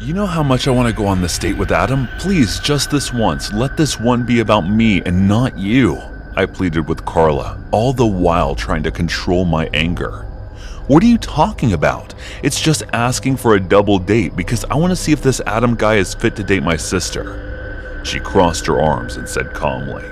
You know how much I want to go on this date with Adam? Please, just this once. Let this one be about me and not you. I pleaded with Carla, all the while trying to control my anger. What are you talking about? It's just asking for a double date because I want to see if this Adam guy is fit to date my sister. She crossed her arms and said calmly,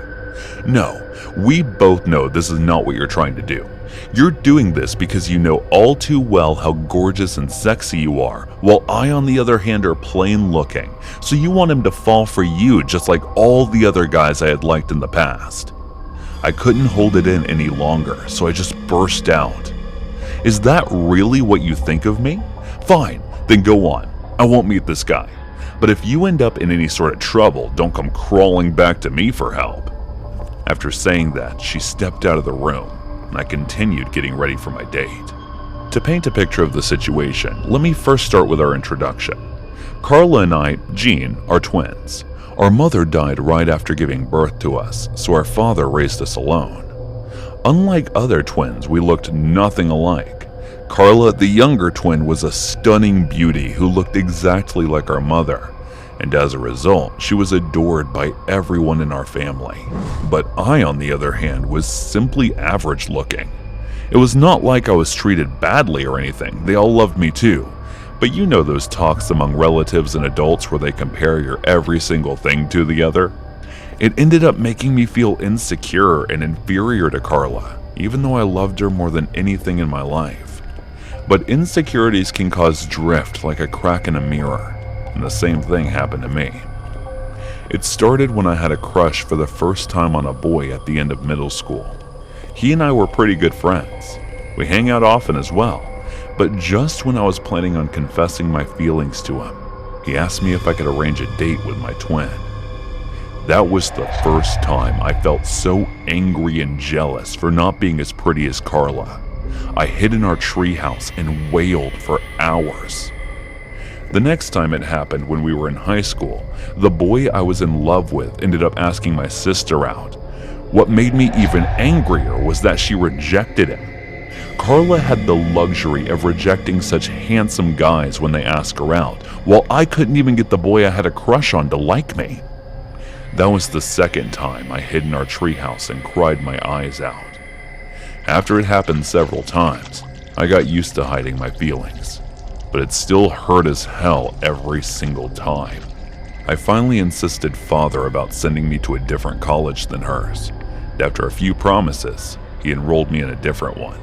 "No, we both know this is not what you're trying to do. You're doing this because you know all too well how gorgeous and sexy you are, while I, on the other hand, are plain looking. So you want him to fall for you just like all the other guys I had liked in the past." I couldn't hold it in any longer, so I just burst out. "Is that really what you think of me? Fine, then go on. I won't meet this guy. But if you end up in any sort of trouble, don't come crawling back to me for help." After saying that, she stepped out of the room, and I continued getting ready for my date. To paint a picture of the situation, let me first start with our introduction. Carla and I, Jean, are twins. Our mother died right after giving birth to us, so our father raised us alone. Unlike other twins, we looked nothing alike. Carla, the younger twin, was a stunning beauty who looked exactly like our mother, and as a result, she was adored by everyone in our family. But I, on the other hand, was simply average looking. It was not like I was treated badly or anything, they all loved me too. But you know those talks among relatives and adults where they compare your every single thing to the other? It ended up making me feel insecure and inferior to Carla, even though I loved her more than anything in my life. But insecurities can cause drift like a crack in a mirror, and the same thing happened to me. It started when I had a crush for the first time on a boy at the end of middle school. He and I were pretty good friends. We hang out often as well, but just when I was planning on confessing my feelings to him, he asked me if I could arrange a date with my twin. That was the first time I felt so angry and jealous for not being as pretty as Carla. I hid in our treehouse and wailed for hours. The next time it happened when we were in high school, the boy I was in love with ended up asking my sister out. What made me even angrier was that she rejected him. Carla had the luxury of rejecting such handsome guys when they asked her out, while I couldn't even get the boy I had a crush on to like me. That was the second time I hid in our treehouse and cried my eyes out. After it happened several times, I got used to hiding my feelings, but it still hurt as hell every single time. I finally insisted father about sending me to a different college than hers. After a few promises, he enrolled me in a different one.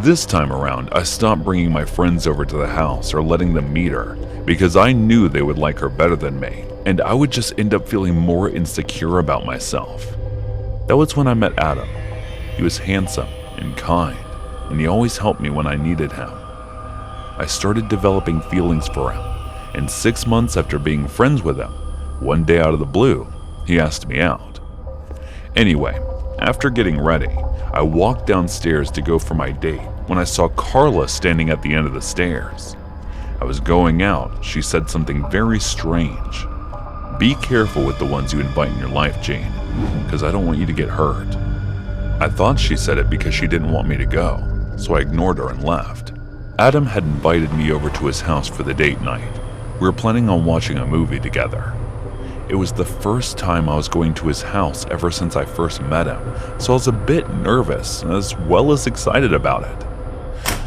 This time around, I stopped bringing my friends over to the house or letting them meet her because I knew they would like her better than me, and I would just end up feeling more insecure about myself. That was when I met Adam. He was handsome and kind, and he always helped me when I needed him. I started developing feelings for him, and 6 months after being friends with him, one day out of the blue, he asked me out. Anyway, after getting ready, I walked downstairs to go for my date when I saw Carla standing at the end of the stairs. I was going out, she said something very strange. "Be careful with the ones you invite in your life, Jane, because I don't want you to get hurt." I thought she said it because she didn't want me to go, so I ignored her and left. Adam had invited me over to his house for the date night. We were planning on watching a movie together. It was the first time I was going to his house ever since I first met him, so I was a bit nervous as well as excited about it.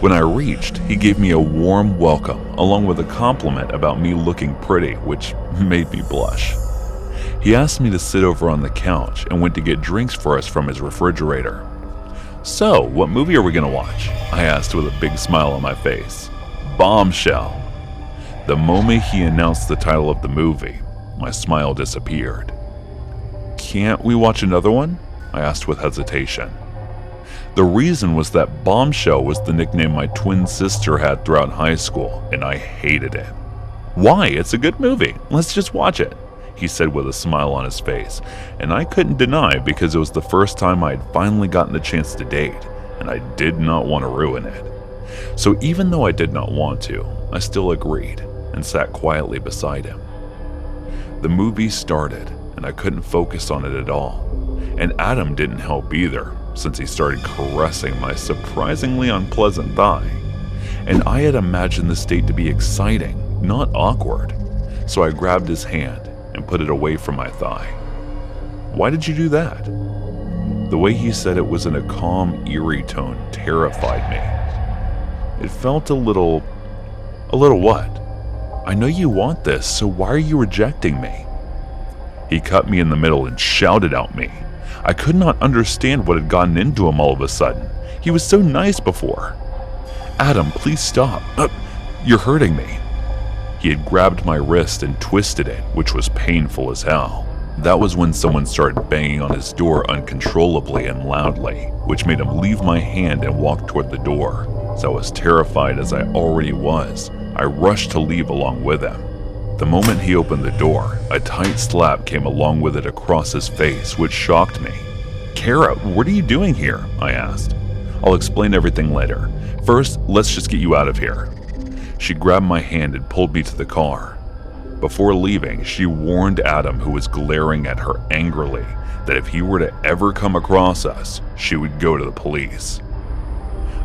When I reached, he gave me a warm welcome along with a compliment about me looking pretty, which made me blush. He asked me to sit over on the couch and went to get drinks for us from his refrigerator. "So, what movie are we gonna watch?" I asked with a big smile on my face. "Bombshell." The moment he announced the title of the movie, my smile disappeared. "Can't we watch another one?" I asked with hesitation. The reason was that Bombshell was the nickname my twin sister had throughout high school, and I hated it. "Why? It's a good movie. Let's just watch it," he said with a smile on his face, and I couldn't deny because it was the first time I had finally gotten the chance to date, and I did not want to ruin it. So even though I did not want to, I still agreed and sat quietly beside him. The movie started, and I couldn't focus on it at all, and Adam didn't help either, since he started caressing my surprisingly unpleasant thigh. And I had imagined this date to be exciting, not awkward, so I grabbed his hand and put it away from my thigh. "Why did you do that?" The way he said it was in a calm, eerie tone terrified me. It felt a little what? "I know you want this, so why are you rejecting me?" He cut me in the middle and shouted at me. I could not understand what had gotten into him all of a sudden. He was so nice before. "Adam, please stop. You're hurting me." He had grabbed my wrist and twisted it, which was painful as hell. That was when someone started banging on his door uncontrollably and loudly, which made him leave my hand and walk toward the door. So as terrified as I already was, I rushed to leave along with him. The moment he opened the door, a tight slap came along with it across his face, which shocked me. "Kara, what are you doing here?" I asked. "I'll explain everything later. First, let's just get you out of here." She grabbed my hand and pulled me to the car. Before leaving, she warned Adam, who was glaring at her angrily, that if he were to ever come across us, she would go to the police.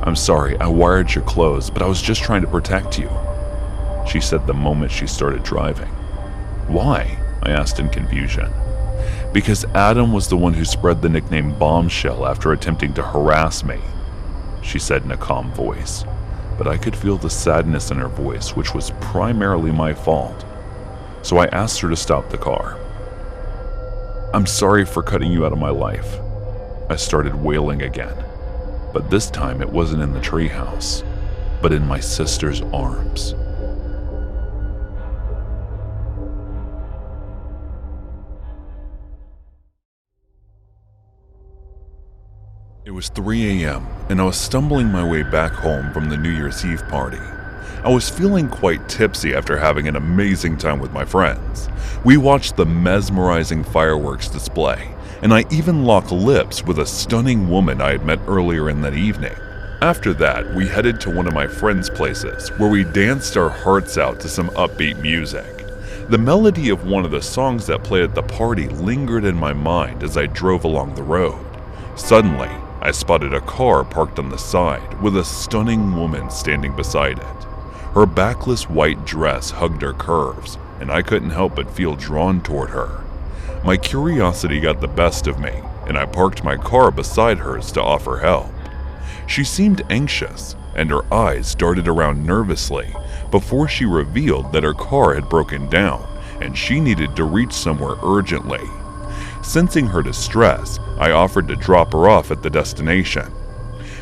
"I'm sorry, I wired your clothes, but I was just trying to protect you," she said the moment she started driving. "Why?" I asked in confusion. "Because Adam was the one who spread the nickname Bombshell after attempting to harass me," she said in a calm voice, but I could feel the sadness in her voice, which was primarily my fault. So I asked her to stop the car. "I'm sorry for cutting you out of my life," I started wailing again, but this time it wasn't in the treehouse, but in my sister's arms. It was 3 a.m. and I was stumbling my way back home from the New Year's Eve party. I was feeling quite tipsy after having an amazing time with my friends. We watched the mesmerizing fireworks display, and I even locked lips with a stunning woman I had met earlier in that evening. After that, we headed to one of my friends' places, where we danced our hearts out to some upbeat music. The melody of one of the songs that played at the party lingered in my mind as I drove along the road. Suddenly, I spotted a car parked on the side with a stunning woman standing beside it. Her backless white dress hugged her curves, and I couldn't help but feel drawn toward her. My curiosity got the best of me, and I parked my car beside hers to offer help. She seemed anxious, and her eyes darted around nervously before she revealed that her car had broken down, and she needed to reach somewhere urgently. Sensing her distress, I offered to drop her off at the destination.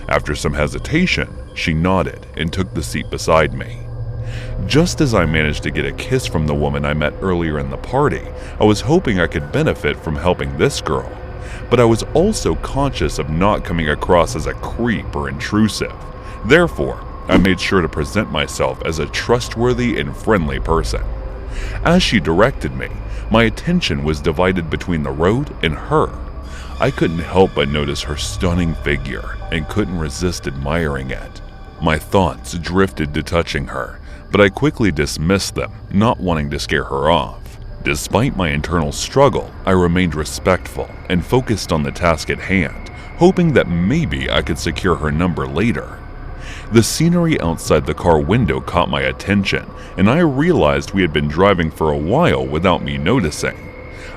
After some hesitation, she nodded and took the seat beside me. Just as I managed to get a kiss from the woman I met earlier in the party, I was hoping I could benefit from helping this girl, but I was also conscious of not coming across as a creep or intrusive. Therefore, I made sure to present myself as a trustworthy and friendly person. As she directed me, my attention was divided between the road and her. I couldn't help but notice her stunning figure and couldn't resist admiring it. My thoughts drifted to touching her, but I quickly dismissed them, not wanting to scare her off. Despite my internal struggle, I remained respectful and focused on the task at hand, hoping that maybe I could secure her number later. The scenery outside the car window caught my attention, and I realized we had been driving for a while without me noticing.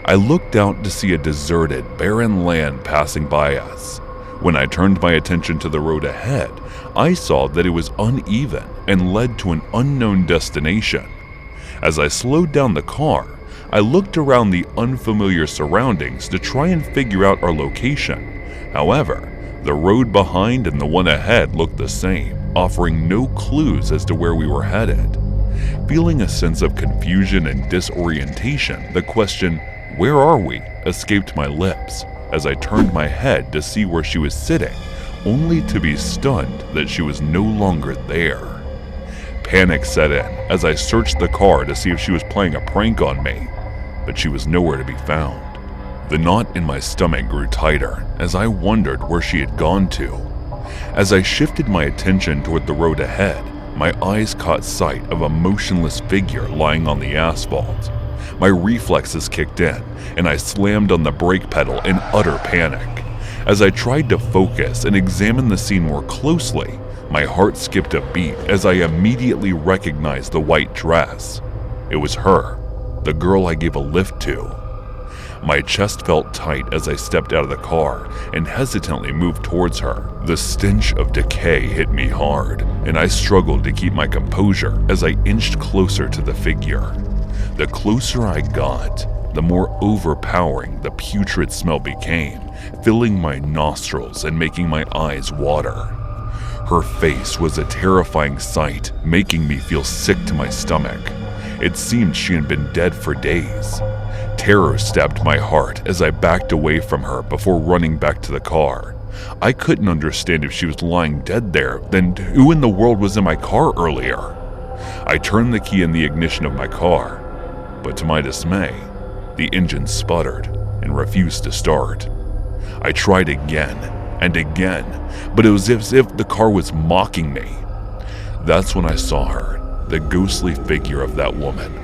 I looked out to see a deserted, barren land passing by us. When I turned my attention to the road ahead, I saw that it was uneven and led to an unknown destination. As I slowed down the car, I looked around the unfamiliar surroundings to try and figure out our location. However, the road behind and the one ahead looked the same, offering no clues as to where we were headed. Feeling a sense of confusion and disorientation, the question, "Where are we?" escaped my lips as I turned my head to see where she was sitting, only to be stunned that she was no longer there. Panic set in as I searched the car to see if she was playing a prank on me, but she was nowhere to be found. The knot in my stomach grew tighter as I wondered where she had gone to. As I shifted my attention toward the road ahead, my eyes caught sight of a motionless figure lying on the asphalt. My reflexes kicked in, and I slammed on the brake pedal in utter panic. As I tried to focus and examine the scene more closely, My heart skipped a beat as I immediately recognized the white dress. It was her, the girl I gave a lift to. My chest felt tight as I stepped out of the car and hesitantly moved towards her. The stench of decay hit me hard, and I struggled to keep my composure as I inched closer to the figure. The closer I got, the more overpowering the putrid smell became, filling my nostrils and making my eyes water. Her face was a terrifying sight, making me feel sick to my stomach. It seemed she had been dead for days. Terror stabbed my heart as I backed away from her before running back to the car. I couldn't understand if she was lying dead there, then who in the world was in my car earlier? I turned the key in the ignition of my car, but to my dismay, the engine sputtered and refused to start. I tried again and again, but it was as if the car was mocking me. That's when I saw her, the ghostly figure of that woman.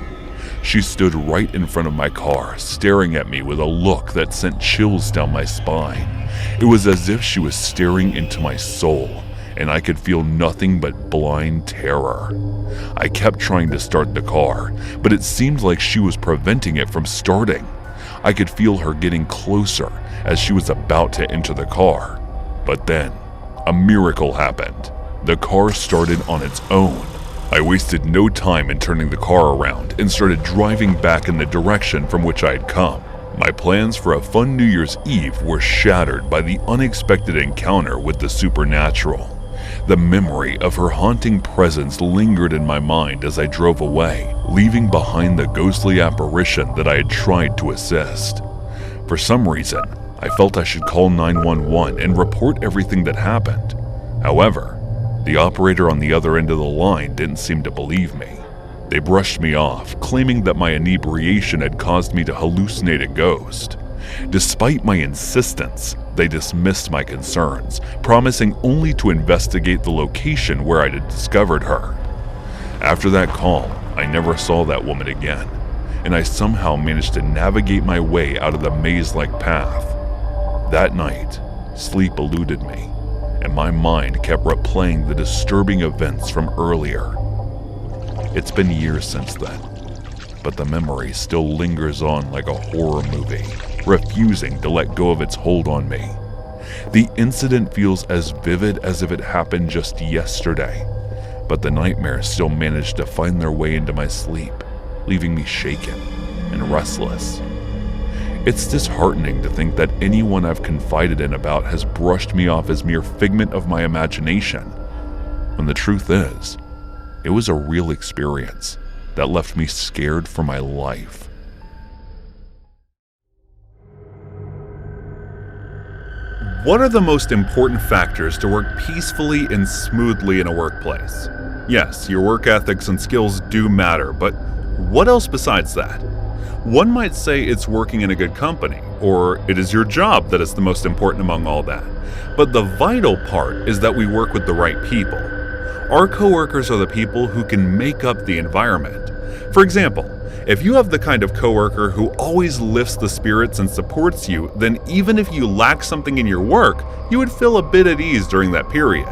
She stood right in front of my car, staring at me with a look that sent chills down my spine. It was as if she was staring into my soul, and I could feel nothing but blind terror. I kept trying to start the car, but it seemed like she was preventing it from starting. I could feel her getting closer as she was about to enter the car. But then, a miracle happened. The car started on its own. I wasted no time in turning the car around and started driving back in the direction from which I had come. My plans for a fun New Year's Eve were shattered by the unexpected encounter with the supernatural. The memory of her haunting presence lingered in my mind as I drove away, leaving behind the ghostly apparition that I had tried to assist. For some reason, I felt I should call 911 and report everything that happened. However, the operator on the other end of the line didn't seem to believe me. They brushed me off, claiming that my inebriation had caused me to hallucinate a ghost. Despite my insistence, they dismissed my concerns, promising only to investigate the location where I had discovered her. After that call, I never saw that woman again, and I somehow managed to navigate my way out of the maze-like path. That night, sleep eluded me, and my mind kept replaying the disturbing events from earlier. It's been years since then, but the memory still lingers on like a horror movie, refusing to let go of its hold on me. The incident feels as vivid as if it happened just yesterday, but the nightmares still manage to find their way into my sleep, leaving me shaken and restless. It's disheartening to think that anyone I've confided in about has brushed me off as mere figment of my imagination, when the truth is, it was a real experience that left me scared for my life. What are the most important factors to work peacefully and smoothly in a workplace? Yes, your work ethics and skills do matter, but what else besides that? One might say it's working in a good company, or it is your job that is the most important among all that. But the vital part is that we work with the right people. Our coworkers are the people who can make up the environment. For example, if you have the kind of coworker who always lifts the spirits and supports you, then even if you lack something in your work, you would feel a bit at ease during that period.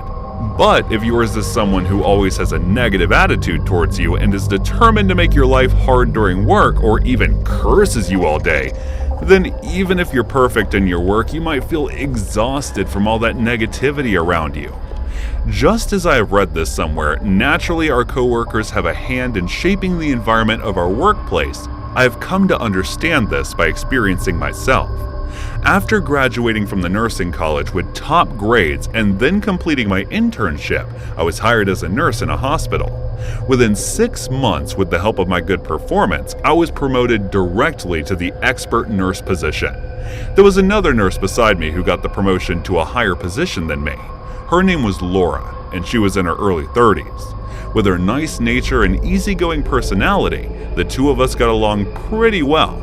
But if yours is someone who always has a negative attitude towards you and is determined to make your life hard during work or even curses you all day, then even if you're perfect in your work, you might feel exhausted from all that negativity around you. Just as I have read this somewhere, naturally our coworkers have a hand in shaping the environment of our workplace. I have come to understand this by experiencing myself. After graduating from the nursing college with top grades and then completing my internship, I was hired as a nurse in a hospital. Within 6 months, with the help of my good performance, I was promoted directly to the expert nurse position. There was another nurse beside me who got the promotion to a higher position than me. Her name was Laura, and she was in her early 30s. With her nice nature and easygoing personality, the two of us got along pretty well.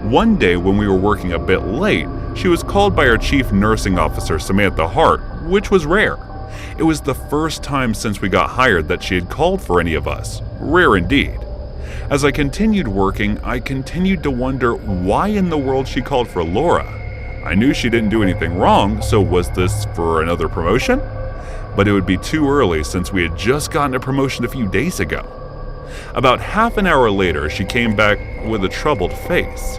One day when we were working a bit late, she was called by our chief nursing officer, Samantha Hart, which was rare. It was the first time since we got hired that she had called for any of us. Rare indeed. As I continued working, I continued to wonder why in the world she called for Laura. I knew she didn't do anything wrong, so was this for another promotion? but it would be too early since we had just gotten a promotion a few days ago. About half an hour later, she came back with a troubled face.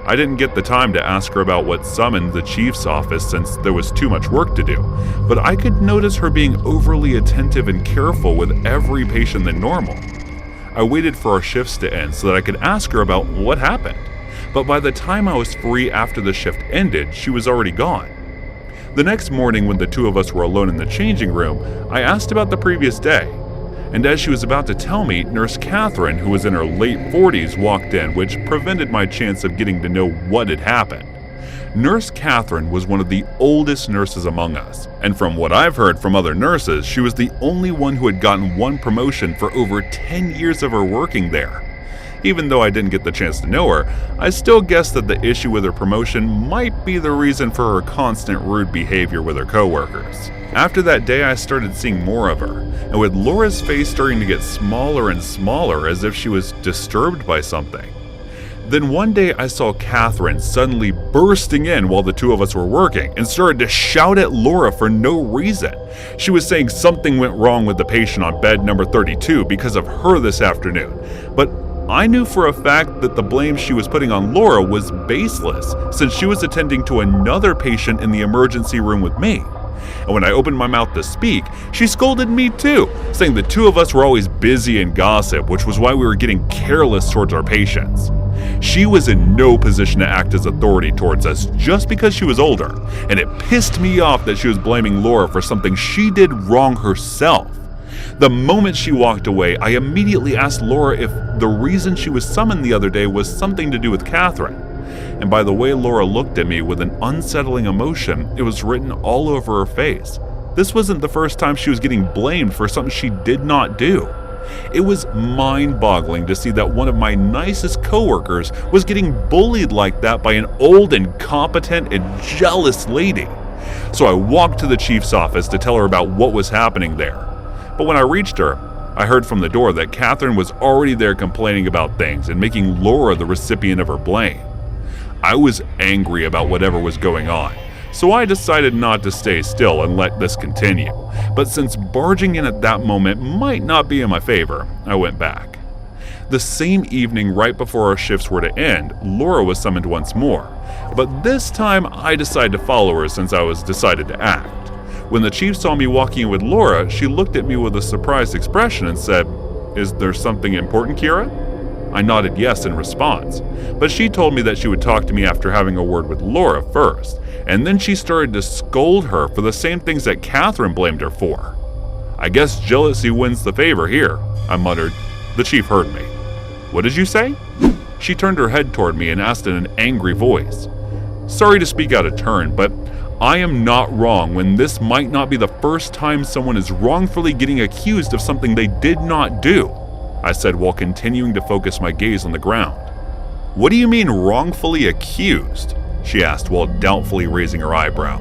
I didn't get the time to ask her about what summoned the chief's office since there was too much work to do, but I could notice her being overly attentive and careful with every patient than normal. I waited for our shifts to end so that I could ask her about what happened, but by the time I was free after the shift ended, she was already gone. The next morning, when the two of us were alone in the changing room, I asked about the previous day. And as she was about to tell me, Nurse Catherine, who was in her late 40s, walked in, which prevented my chance of getting to know what had happened. Nurse Catherine was one of the oldest nurses among us, and from what I've heard from other nurses, she was the only one who had gotten one promotion for over 10 years of her working there. Even though I didn't get the chance to know her, I still guessed that the issue with her promotion might be the reason for her constant rude behavior with her coworkers. After that day, I started seeing more of her, and with Laura's face starting to get smaller and smaller as if she was disturbed by something. Then one day I saw Catherine suddenly bursting in while the two of us were working and started to shout at Laura for no reason. She was saying something went wrong with the patient on bed number 32 because of her this afternoon, but I knew for a fact that the blame she was putting on Laura was baseless since she was attending to another patient in the emergency room with me. And when I opened my mouth to speak, she scolded me too, saying the two of us were always busy and gossip, which was why we were getting careless towards our patients. She was in no position to act as authority towards us just because she was older, and it pissed me off that she was blaming Laura for something she did wrong herself. The moment she walked away, I immediately asked Laura if the reason she was summoned the other day was something to do with Catherine. And by the way Laura looked at me with an unsettling emotion, it was written all over her face. This wasn't the first time she was getting blamed for something she did not do. It was mind-boggling to see that one of my nicest coworkers was getting bullied like that by an old, incompetent, and jealous lady. So I walked to the chief's office to tell her about what was happening there. But when I reached her, I heard from the door that Catherine was already there complaining about things and making Laura the recipient of her blame. I was angry about whatever was going on, so I decided not to stay still and let this continue. But since barging in at that moment might not be in my favor, I went back. The same evening, right before our shifts were to end, Laura was summoned once more, but this time I decided to follow her since I was decided to act. When the chief saw me walking in with Laura, she looked at me with a surprised expression and said, "Is there something important, Kira?" I nodded yes in response, but she told me that she would talk to me after having a word with Laura first, and then she started to scold her for the same things that Catherine blamed her for. "I guess jealousy wins the favor here," I muttered. The chief heard me. "What did you say?" She turned her head toward me and asked in an angry voice. "Sorry to speak out of turn, but I am not wrong when this might not be the first time someone is wrongfully getting accused of something they did not do," I said while continuing to focus my gaze on the ground. "What do you mean wrongfully accused?" she asked while doubtfully raising her eyebrow.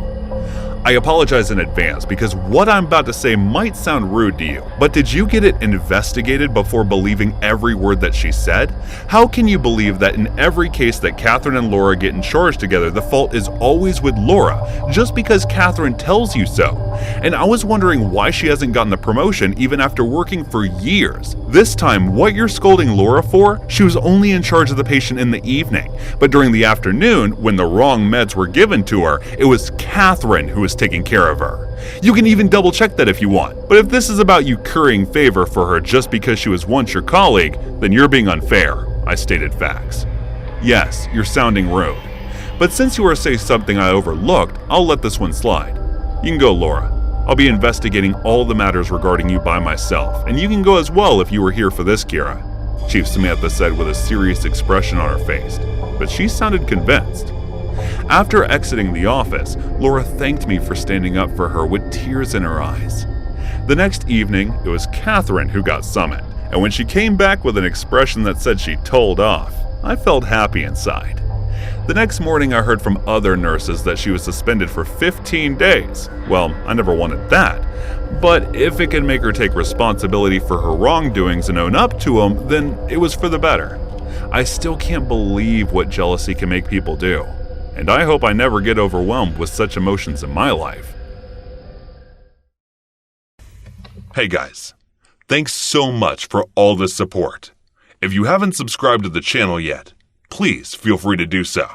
I apologize in advance because what I'm about to say might sound rude to you, but did you get it investigated before believing every word that she said? How can you believe that in every case that Catherine and Laura get in charge together, the fault is always with Laura, just because Catherine tells you so? And I was wondering why she hasn't gotten the promotion even after working for years. This time, what you're scolding Laura for, she was only in charge of the patient in the evening, but during the afternoon, when the wrong meds were given to her, it was Catherine who was taking care of her. You can even double check that if you want, but if this is about you currying favor for her just because she was once your colleague, then you're being unfair, I stated facts. Yes, you're sounding rude, but since you were saying something I overlooked, I'll let this one slide. You can go, Laura. I'll be investigating all the matters regarding you by myself, and you can go as well if you were here for this, Kira, Chief Samantha said with a serious expression on her face, but she sounded convinced. After exiting the office, Laura thanked me for standing up for her with tears in her eyes. The next evening, it was Catherine who got summoned, and when she came back with an expression that said she told off, I felt happy inside. The next morning, I heard from other nurses that she was suspended for 15 days. Well, I never wanted that, but if it could make her take responsibility for her wrongdoings and own up to them, then it was for the better. I still can't believe what jealousy can make people do. And I hope I never get overwhelmed with such emotions in my life. Hey guys, thanks so much for all the support. If you haven't subscribed to the channel yet, please feel free to do so.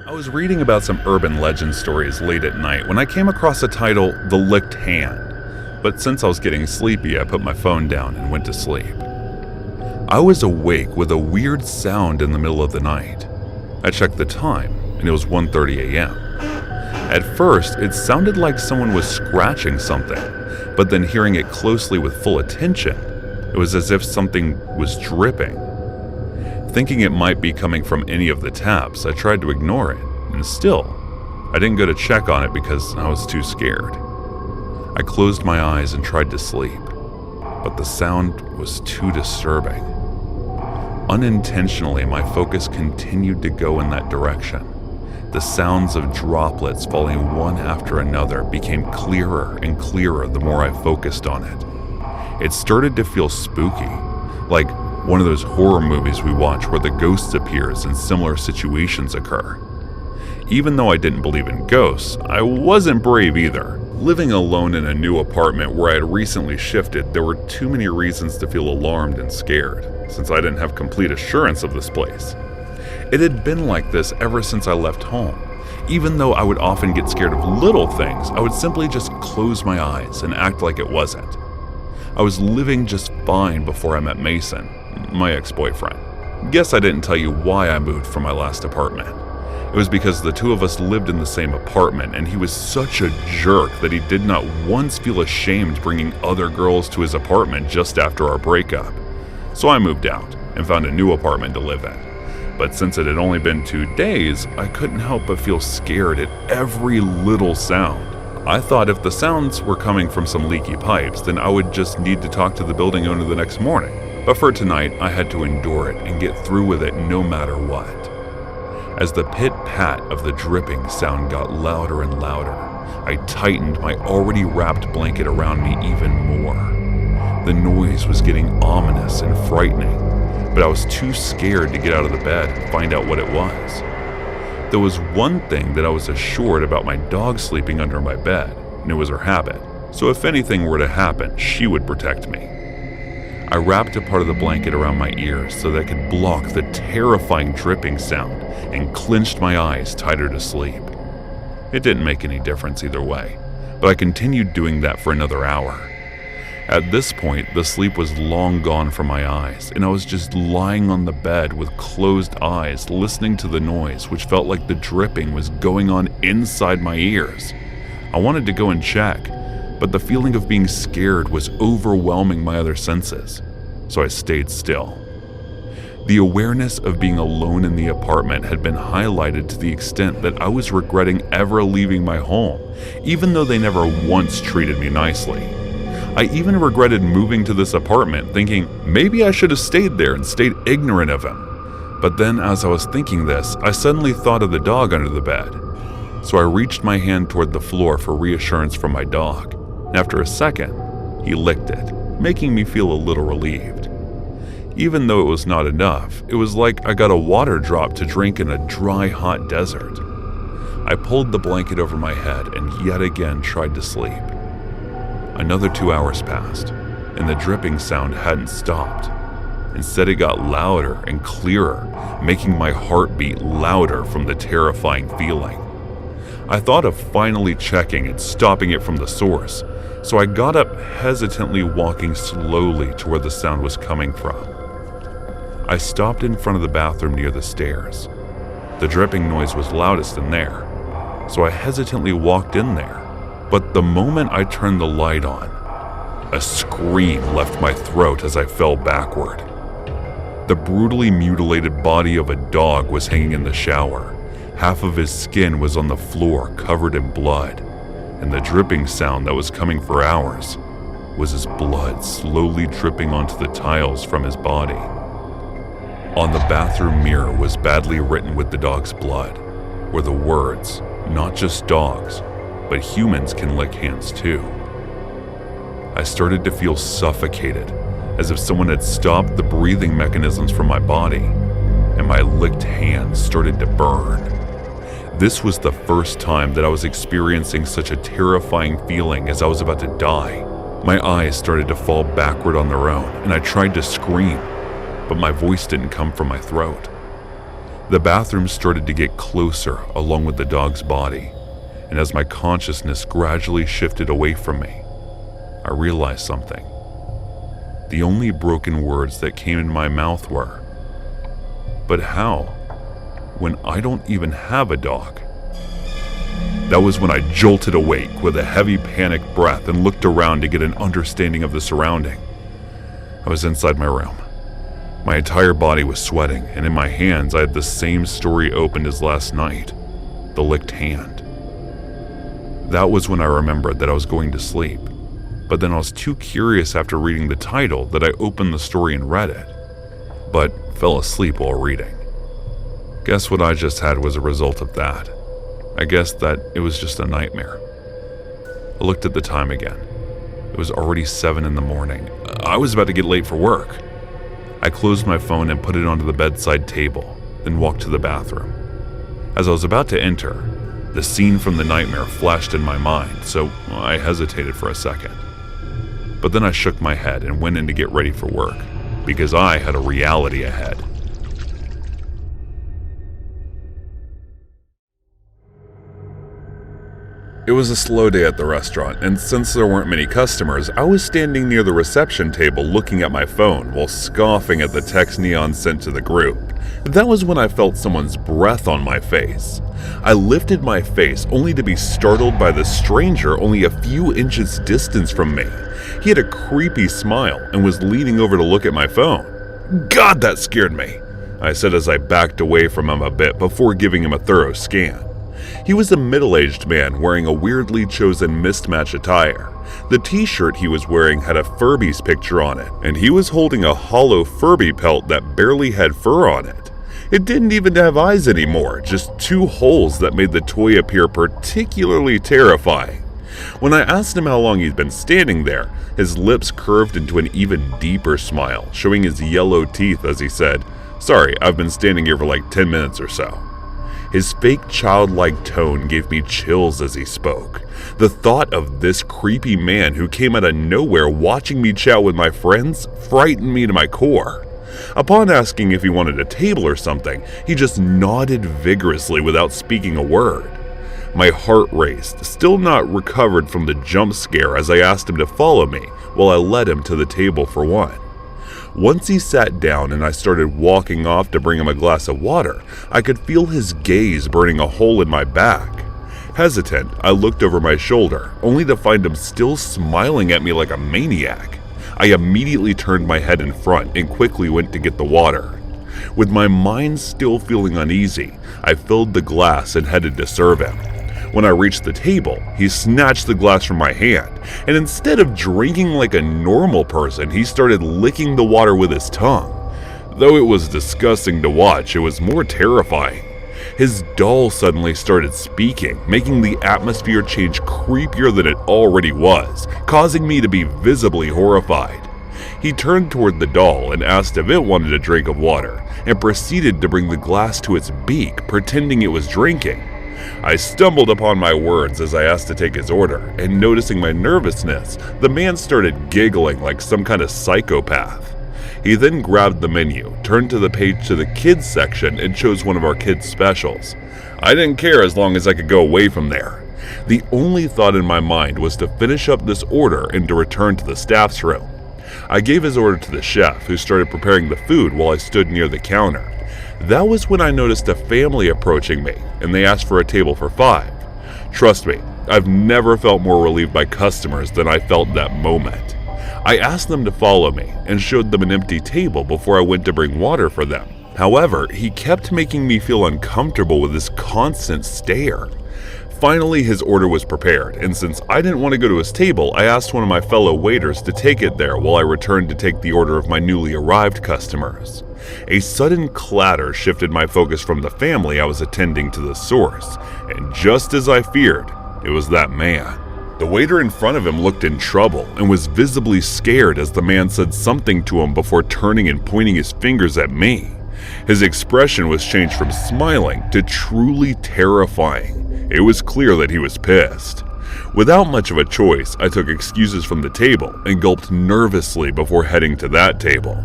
I was reading about some urban legend stories late at night when I came across the title, The Licked Hand, but since I was getting sleepy, I put my phone down and went to sleep. I was awake with a weird sound in the middle of the night. I checked the time, and it was 1:30 a.m. At first, it sounded like someone was scratching something, but then hearing it closely with full attention, it was as if something was dripping. Thinking it might be coming from any of the taps, I tried to ignore it, and still, I didn't go to check on it because I was too scared. I closed my eyes and tried to sleep, but the sound was too disturbing. Unintentionally, my focus continued to go in that direction. The sounds of droplets falling one after another became clearer and clearer the more I focused on it. It started to feel spooky, like one of those horror movies we watch where the ghost appears and similar situations occur. Even though I didn't believe in ghosts, I wasn't brave either. Living alone in a new apartment where I had recently shifted, there were too many reasons to feel alarmed and scared, since I didn't have complete assurance of this place. It had been like this ever since I left home. Even though I would often get scared of little things, I would simply just close my eyes and act like it wasn't. I was living just fine before I met Mason, my ex-boyfriend. Guess I didn't tell you why I moved from my last apartment. It was because the two of us lived in the same apartment, and he was such a jerk that he did not once feel ashamed bringing other girls to his apartment just after our breakup. So I moved out and found a new apartment to live in. But since it had only been 2 days, I couldn't help but feel scared at every little sound. I thought if the sounds were coming from some leaky pipes, then I would just need to talk to the building owner the next morning. But for tonight, I had to endure it and get through with it no matter what. As the pit-pat of the dripping sound got louder and louder, I tightened my already wrapped blanket around me even more. The noise was getting ominous and frightening, but I was too scared to get out of the bed and find out what it was. There was one thing that I was assured about my dog sleeping under my bed, and it was her habit, so if anything were to happen, she would protect me. I wrapped a part of the blanket around my ears so that I could block the terrifying dripping sound and clenched my eyes tighter to sleep. It didn't make any difference either way, but I continued doing that for another hour. At this point, the sleep was long gone from my eyes, and I was just lying on the bed with closed eyes, listening to the noise, which felt like the dripping was going on inside my ears. I wanted to go and check, but the feeling of being scared was overwhelming my other senses, so I stayed still. The awareness of being alone in the apartment had been highlighted to the extent that I was regretting ever leaving my home, even though they never once treated me nicely. I even regretted moving to this apartment, thinking maybe I should have stayed there and stayed ignorant of him. But then as I was thinking this, I suddenly thought of the dog under the bed. So I reached my hand toward the floor for reassurance from my dog. And after a second, he licked it, making me feel a little relieved. Even though it was not enough, it was like I got a water drop to drink in a dry, hot desert. I pulled the blanket over my head and yet again tried to sleep. Another 2 hours passed, and the dripping sound hadn't stopped. Instead, it got louder and clearer, making my heart beat louder from the terrifying feeling. I thought of finally checking and stopping it from the source, so I got up, hesitantly walking slowly to where the sound was coming from. I stopped in front of the bathroom near the stairs. The dripping noise was loudest in there, so I hesitantly walked in there. But the moment I turned the light on, a scream left my throat as I fell backward. The brutally mutilated body of a dog was hanging in the shower. Half of his skin was on the floor, covered in blood, and the dripping sound that was coming for hours was his blood slowly dripping onto the tiles from his body. On the bathroom mirror was badly written with the dog's blood were the words, "Not just dogs, but humans can lick hands too." I started to feel suffocated, as if someone had stopped the breathing mechanisms from my body, and my licked hands started to burn. This was the first time that I was experiencing such a terrifying feeling as I was about to die. My eyes started to fall backward on their own, and I tried to scream, but my voice didn't come from my throat. The bathroom started to get closer along with the dog's body, and as my consciousness gradually shifted away from me, I realized something. The only broken words that came in my mouth were, "But how, when I don't even have a dog?" That was when I jolted awake with a heavy panicked breath and looked around to get an understanding of the surrounding. I was inside my room. My entire body was sweating, and in my hands I had the same story opened as last night, the licked hand. That was when I remembered that I was going to sleep, but then I was too curious after reading the title that I opened the story and read it, but fell asleep while reading. Guess what I just had was a result of that. I guessed that it was just a nightmare. I looked at the time again. It was already 7 in the morning. I was about to get late for work. I closed my phone and put it onto the bedside table, then walked to the bathroom. As I was about to enter, the scene from the nightmare flashed in my mind, so I hesitated for a second. But then I shook my head and went in to get ready for work, because I had a reality ahead. It was a slow day at the restaurant, and since there weren't many customers, I was standing near the reception table looking at my phone while scoffing at the text Neon sent to the group. That was when I felt someone's breath on my face. I lifted my face only to be startled by the stranger only a few inches distance from me. He had a creepy smile and was leaning over to look at my phone. "God, that scared me," I said as I backed away from him a bit before giving him a thorough scan. He was a middle-aged man wearing a weirdly chosen mismatched attire. The t-shirt he was wearing had a Furbies picture on it, and he was holding a hollow Furby pelt that barely had fur on it. It didn't even have eyes anymore, just 2 holes that made the toy appear particularly terrifying. When I asked him how long he'd been standing there, his lips curved into an even deeper smile, showing his yellow teeth as he said, "Sorry, I've been standing here for like 10 minutes or so." His fake childlike tone gave me chills as he spoke. The thought of this creepy man who came out of nowhere watching me chat with my friends frightened me to my core. Upon asking if he wanted a table or something, he just nodded vigorously without speaking a word. My heart raced, still not recovered from the jump scare as I asked him to follow me while I led him to the table for one. Once he sat down and I started walking off to bring him a glass of water, I could feel his gaze burning a hole in my back. Hesitant, I looked over my shoulder, only to find him still smiling at me like a maniac. I immediately turned my head in front and quickly went to get the water. With my mind still feeling uneasy, I filled the glass and headed to serve him. When I reached the table, he snatched the glass from my hand, and instead of drinking like a normal person, he started licking the water with his tongue. Though it was disgusting to watch, it was more terrifying. His doll suddenly started speaking, making the atmosphere change creepier than it already was, causing me to be visibly horrified. He turned toward the doll and asked if it wanted a drink of water, and proceeded to bring the glass to its beak, pretending it was drinking. I stumbled upon my words as I asked to take his order, and noticing my nervousness, the man started giggling like some kind of psychopath. He then grabbed the menu, turned to the page to the kids section, and chose one of our kids' specials. I didn't care as long as I could go away from there. The only thought in my mind was to finish up this order and to return to the staff's room. I gave his order to the chef, who started preparing the food while I stood near the counter. That was when I noticed a family approaching me, and they asked for a table for 5. Trust me, I've never felt more relieved by customers than I felt that moment. I asked them to follow me and showed them an empty table before I went to bring water for them. However, he kept making me feel uncomfortable with his constant stare. Finally, his order was prepared, and since I didn't want to go to his table, I asked one of my fellow waiters to take it there while I returned to take the order of my newly arrived customers. A sudden clatter shifted my focus from the family I was attending to the source, and just as I feared, it was that man. The waiter in front of him looked in trouble and was visibly scared as the man said something to him before turning and pointing his fingers at me. His expression was changed from smiling to truly terrifying. It was clear that he was pissed. Without much of a choice, I took excuses from the table and gulped nervously before heading to that table.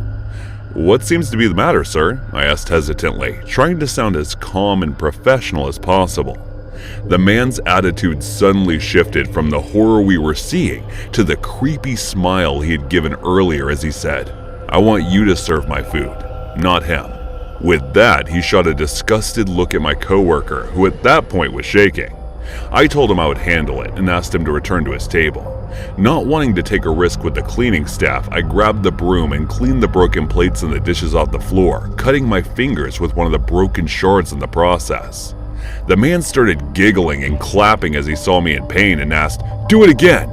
"What seems to be the matter, sir?" I asked hesitantly, trying to sound as calm and professional as possible. The man's attitude suddenly shifted from the horror we were seeing to the creepy smile he had given earlier as he said, "I want you to serve my food, not him." With that, he shot a disgusted look at my coworker, who at that point was shaking. I told him I would handle it and asked him to return to his table. Not wanting to take a risk with the cleaning staff, I grabbed the broom and cleaned the broken plates and the dishes off the floor, cutting my fingers with one of the broken shards in the process. The man started giggling and clapping as he saw me in pain and asked, "Do it again!"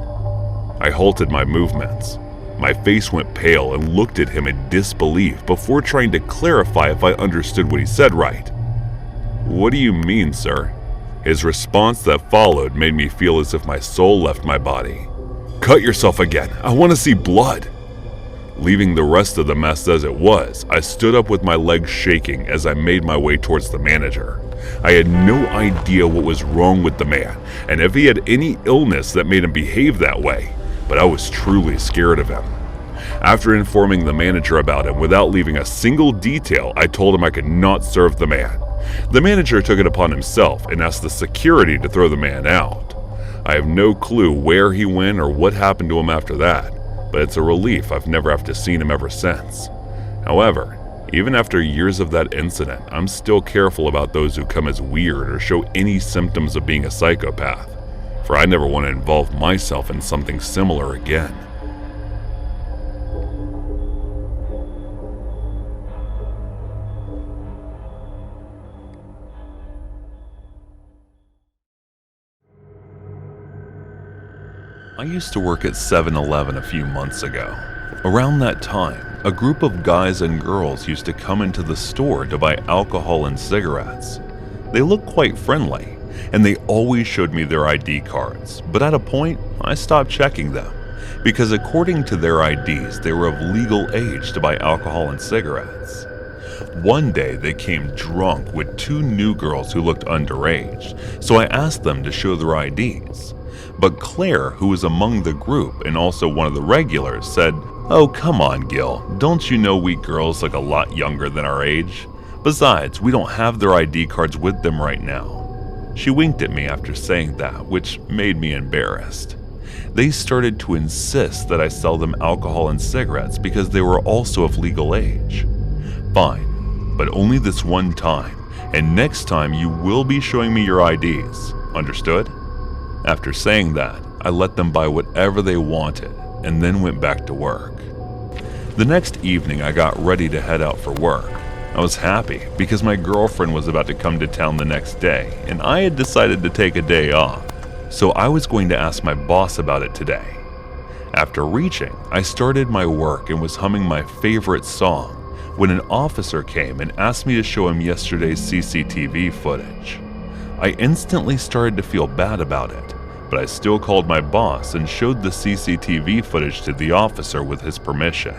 I halted my movements. My face went pale and looked at him in disbelief before trying to clarify if I understood what he said right. "What do you mean, sir?" His response that followed made me feel as if my soul left my body. "Cut yourself again. I want to see blood." Leaving the rest of the mess as it was, I stood up with my legs shaking as I made my way towards the manager. I had no idea what was wrong with the man and if he had any illness that made him behave that way, but I was truly scared of him. After informing the manager about him without leaving a single detail, I told him I could not serve the man. The manager took it upon himself and asked the security to throw the man out. I have no clue where he went or what happened to him after that, but it's a relief I've never have to seen him ever since. However, even after years of that incident, I'm still careful about those who come as weird or show any symptoms of being a psychopath, for I never want to involve myself in something similar again. I used to work at 7-Eleven a few months ago. Around that time, a group of guys and girls used to come into the store to buy alcohol and cigarettes. They looked quite friendly, and they always showed me their ID cards, but at a point, I stopped checking them, because according to their IDs, they were of legal age to buy alcohol and cigarettes. One day, they came drunk with two new girls who looked underage, so I asked them to show their IDs. But Claire, who was among the group and also one of the regulars, said, "Oh, come on, Gil. Don't you know we girls look a lot younger than our age? Besides, we don't have their ID cards with them right now." She winked at me after saying that, which made me embarrassed. They started to insist that I sell them alcohol and cigarettes because they were also of legal age. Fine, but only this one time, and next time you will be showing me your IDs. Understood? After saying that, I let them buy whatever they wanted and then went back to work. The next evening, I got ready to head out for work. I was happy because my girlfriend was about to come to town the next day and I had decided to take a day off, so I was going to ask my boss about it today. After reaching, I started my work and was humming my favorite song when an officer came and asked me to show him yesterday's CCTV footage. I instantly started to feel bad about it, but I still called my boss and showed the CCTV footage to the officer with his permission.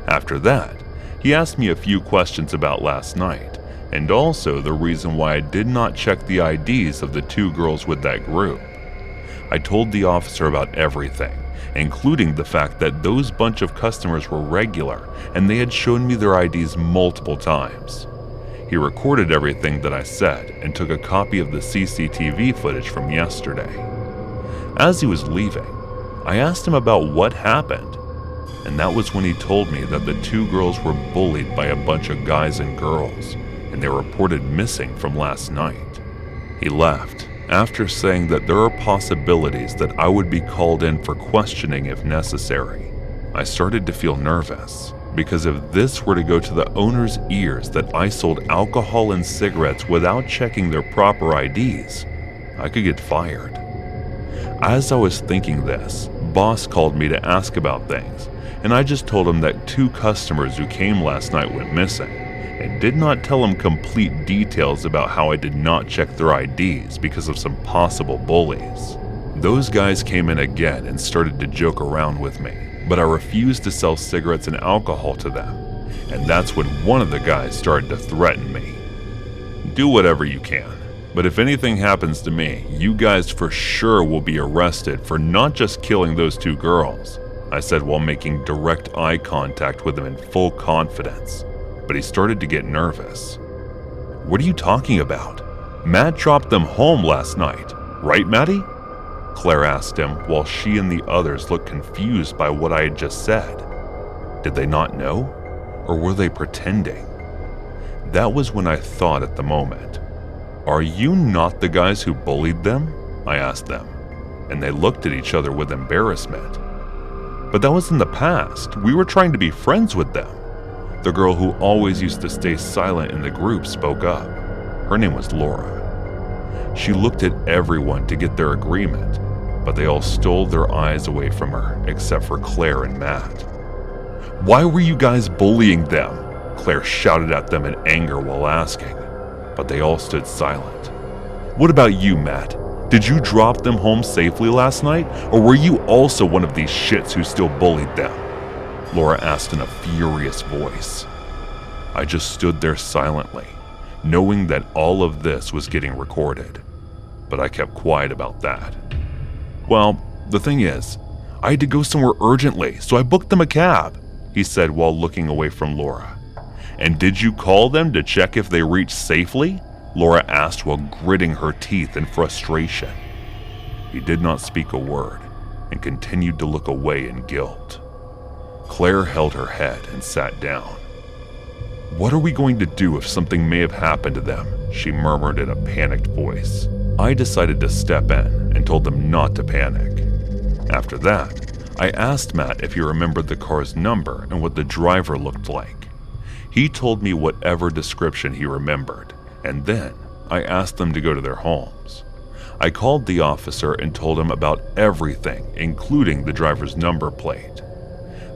After that, he asked me a few questions about last night, and also the reason why I did not check the IDs of the two girls with that group. I told the officer about everything, including the fact that those bunch of customers were regular and they had shown me their IDs multiple times. He recorded everything that I said and took a copy of the CCTV footage from yesterday. As he was leaving, I asked him about what happened, and that was when he told me that the two girls were bullied by a bunch of guys and girls, and they were reported missing from last night. He left after saying that there are possibilities that I would be called in for questioning if necessary. I started to feel nervous, because if this were to go to the owner's ears that I sold alcohol and cigarettes without checking their proper IDs, I could get fired. As I was thinking this, boss called me to ask about things, and I just told him that two customers who came last night went missing, and did not tell him complete details about how I did not check their IDs because of some possible bullies. Those guys came in again and started to joke around with me, but I refused to sell cigarettes and alcohol to them. And that's when one of the guys started to threaten me. Do whatever you can, but if anything happens to me, you guys for sure will be arrested for not just killing those 2 girls, I said while making direct eye contact with him in full confidence. But he started to get nervous. What are you talking about? Matt dropped them home last night, right, Maddie? Claire asked him while she and the others looked confused by what I had just said. Did they not know? Or were they pretending? That was when I thought at the moment. Are you not the guys who bullied them? I asked them, and they looked at each other with embarrassment. But that was in the past. We were trying to be friends with them. The girl who always used to stay silent in the group spoke up. Her name was Laura. She looked at everyone to get their agreement, but they all stole their eyes away from her, except for Claire and Matt. Why were you guys bullying them? Claire shouted at them in anger while asking, but they all stood silent. What about you, Matt? Did you drop them home safely last night, or were you also one of these shits who still bullied them? Laura asked in a furious voice. I just stood there silently, knowing that all of this was getting recorded, but I kept quiet about that. Well, the thing is, I had to go somewhere urgently, so I booked them a cab, he said while looking away from Laura. And did you call them to check if they reached safely? Laura asked while gritting her teeth in frustration. He did not speak a word and continued to look away in guilt. Claire held her head and sat down. What are we going to do if something may have happened to them? She murmured in a panicked voice. I decided to step in and told them not to panic. After that, I asked Matt if he remembered the car's number and what the driver looked like. He told me whatever description he remembered, and then I asked them to go to their homes. I called the officer and told him about everything, including the driver's number plate.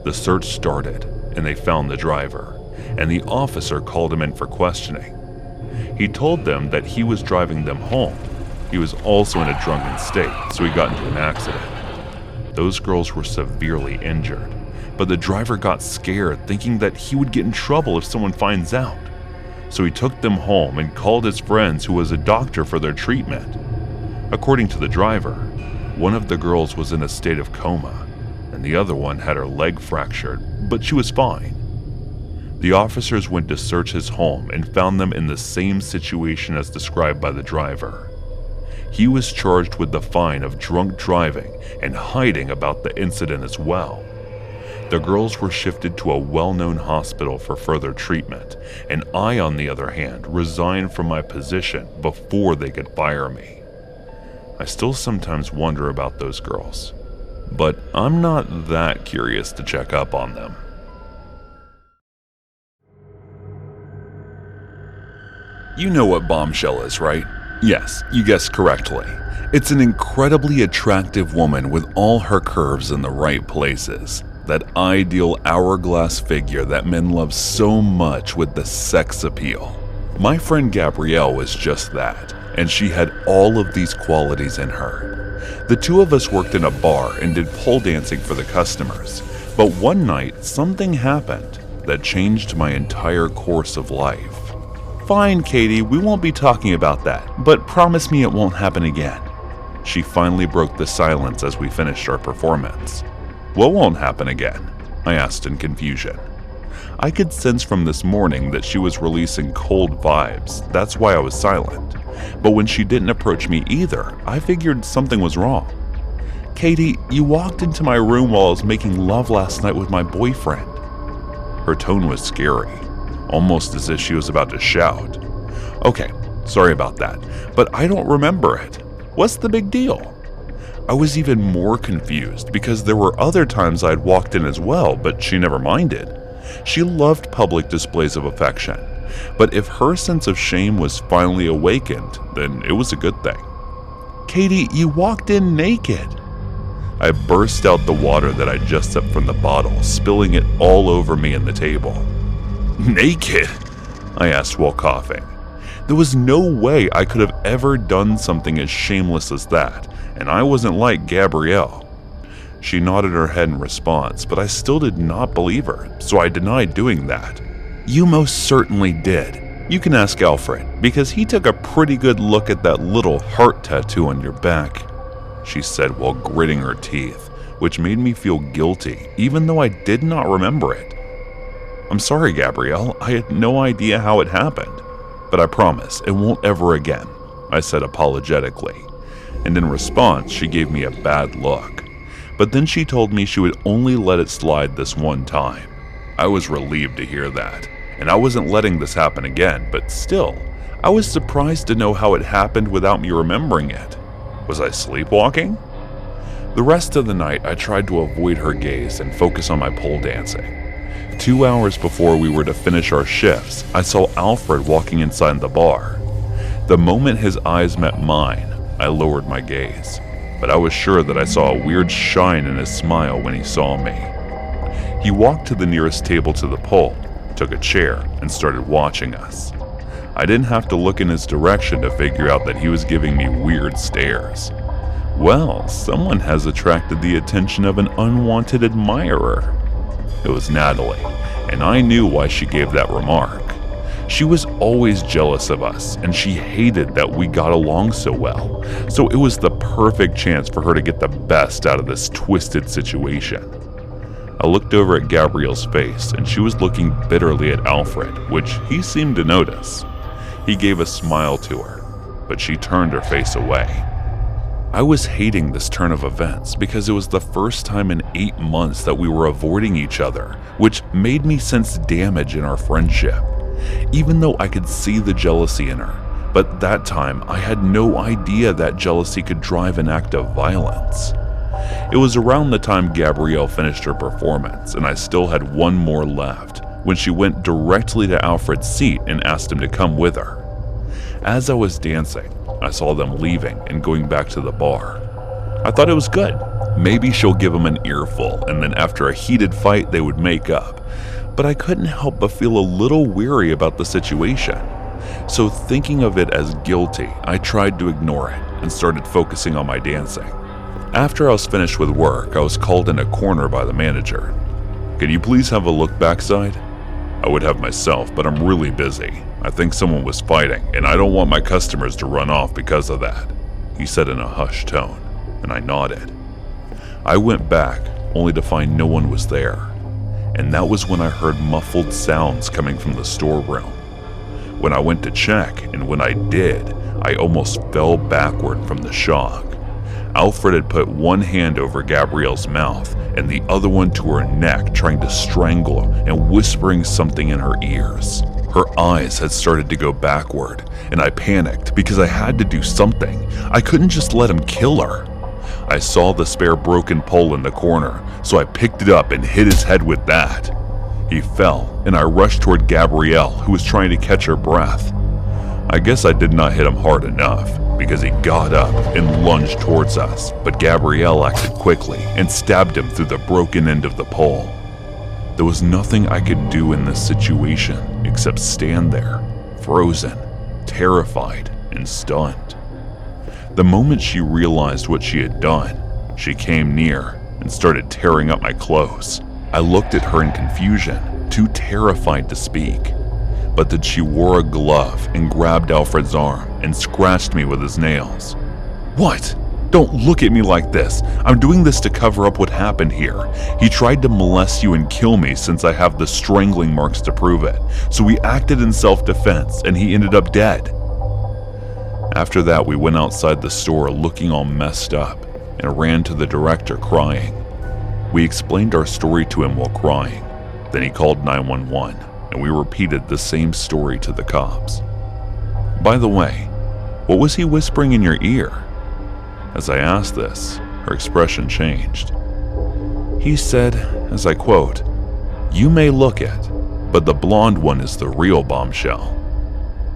The search started, and they found the driver, and the officer called him in for questioning. He told them that he was driving them home. He was also in a drunken state, so he got into an accident. Those girls were severely injured, but the driver got scared, thinking that he would get in trouble if someone finds out. So he took them home and called his friends, who was a doctor, for their treatment. According to the driver, one of the girls was in a state of coma, and the other one had her leg fractured, but she was fine. The officers went to search his home and found them in the same situation as described by the driver. He was charged with the fine of drunk driving and hiding about the incident as well. The girls were shifted to a well-known hospital for further treatment, and I, on the other hand, resigned from my position before they could fire me. I still sometimes wonder about those girls, but I'm not that curious to check up on them. You know what Bombshell is, right? Yes, you guessed correctly. It's an incredibly attractive woman with all her curves in the right places. That ideal hourglass figure that men love so much with the sex appeal. My friend Gabrielle was just that, and she had all of these qualities in her. The two of us worked in a bar and did pole dancing for the customers, but one night something happened that changed my entire course of life. Fine, Katie, we won't be talking about that, but promise me it won't happen again. She finally broke the silence as we finished our performance. What won't happen again? I asked in confusion. I could sense from this morning that she was releasing cold vibes, that's why I was silent. But when she didn't approach me either, I figured something was wrong. Katie, you walked into my room while I was making love last night with my boyfriend. Her tone was scary, almost as if she was about to shout. Okay, sorry about that, but I don't remember it. What's the big deal? I was even more confused because there were other times I'd walked in as well, but she never minded. She loved public displays of affection, but if her sense of shame was finally awakened, then it was a good thing. Katie, you walked in naked. I burst out the water that I just sipped from the bottle, spilling it all over me and the table. Naked? I asked while coughing. There was no way I could have ever done something as shameless as that, and I wasn't like Gabrielle. She nodded her head in response, but I still did not believe her, so I denied doing that. You most certainly did. You can ask Alfred, because he took a pretty good look at that little heart tattoo on your back, she said while gritting her teeth, which made me feel guilty, even though I did not remember it. I'm sorry, Gabrielle, I had no idea how it happened, but I promise it won't ever again, I said apologetically, and in response she gave me a bad look. But then she told me she would only let it slide this one time. I was relieved to hear that, and I wasn't letting this happen again, but still, I was surprised to know how it happened without me remembering it. Was I sleepwalking? The rest of the night I tried to avoid her gaze and focus on my pole dancing. 2 hours before we were to finish our shifts, I saw Alfred walking inside the bar. The moment his eyes met mine, I lowered my gaze, but I was sure that I saw a weird shine in his smile when he saw me. He walked to the nearest table to the pole, took a chair, and started watching us. I didn't have to look in his direction to figure out that he was giving me weird stares. Well, someone has attracted the attention of an unwanted admirer. It was Natalie, and I knew why she gave that remark. She was always jealous of us, and she hated that we got along so well, so it was the perfect chance for her to get the best out of this twisted situation. I looked over at Gabrielle's face, and she was looking bitterly at Alfred, which he seemed to notice. He gave a smile to her, but she turned her face away. I was hating this turn of events because it was the first time in 8 months that we were avoiding each other, which made me sense damage in our friendship. Even though I could see the jealousy in her, but that time I had no idea that jealousy could drive an act of violence. It was around the time Gabrielle finished her performance, and I still had one more left, when she went directly to Alfred's seat and asked him to come with her. As I was dancing, I saw them leaving and going back to the bar. I thought it was good. Maybe she'll give him an earful, and then after a heated fight they would make up. But I couldn't help but feel a little weary about the situation. So thinking of it as guilty, I tried to ignore it and started focusing on my dancing. After I was finished with work, I was called in a corner by the manager. Can you please have a look backside? I would have myself, but I'm really busy. I think someone was fighting, and I don't want my customers to run off because of that, he said in a hushed tone, and I nodded. I went back, only to find no one was there, and that was when I heard muffled sounds coming from the storeroom. When I went to check, and when I did, I almost fell backward from the shock. Alfred had put one hand over Gabrielle's mouth and the other one to her neck, trying to strangle her and whispering something in her ears. Her eyes had started to go backward, and I panicked because I had to do something. I couldn't just let him kill her. I saw the spare broken pole in the corner, so I picked it up and hit his head with that. He fell, and I rushed toward Gabrielle, who was trying to catch her breath. I guess I did not hit him hard enough, because he got up and lunged towards us, but Gabrielle acted quickly and stabbed him through the broken end of the pole. There was nothing I could do in this situation except stand there, frozen, terrified, and stunned. The moment she realized what she had done, she came near and started tearing up my clothes. I looked at her in confusion, too terrified to speak. But then she wore a glove and grabbed Alfred's arm and scratched me with his nails. What? Don't look at me like this. I'm doing this to cover up what happened here. He tried to molest you and kill me since I have the strangling marks to prove it. So we acted in self-defense and he ended up dead. After that, we went outside the store looking all messed up and ran to the director crying. We explained our story to him while crying. Then he called 911. And we repeated the same story to the cops. By the way, what was he whispering in your ear? As I asked this, her expression changed. He said, as I quote, "You may look it, but the blonde one is the real bombshell,"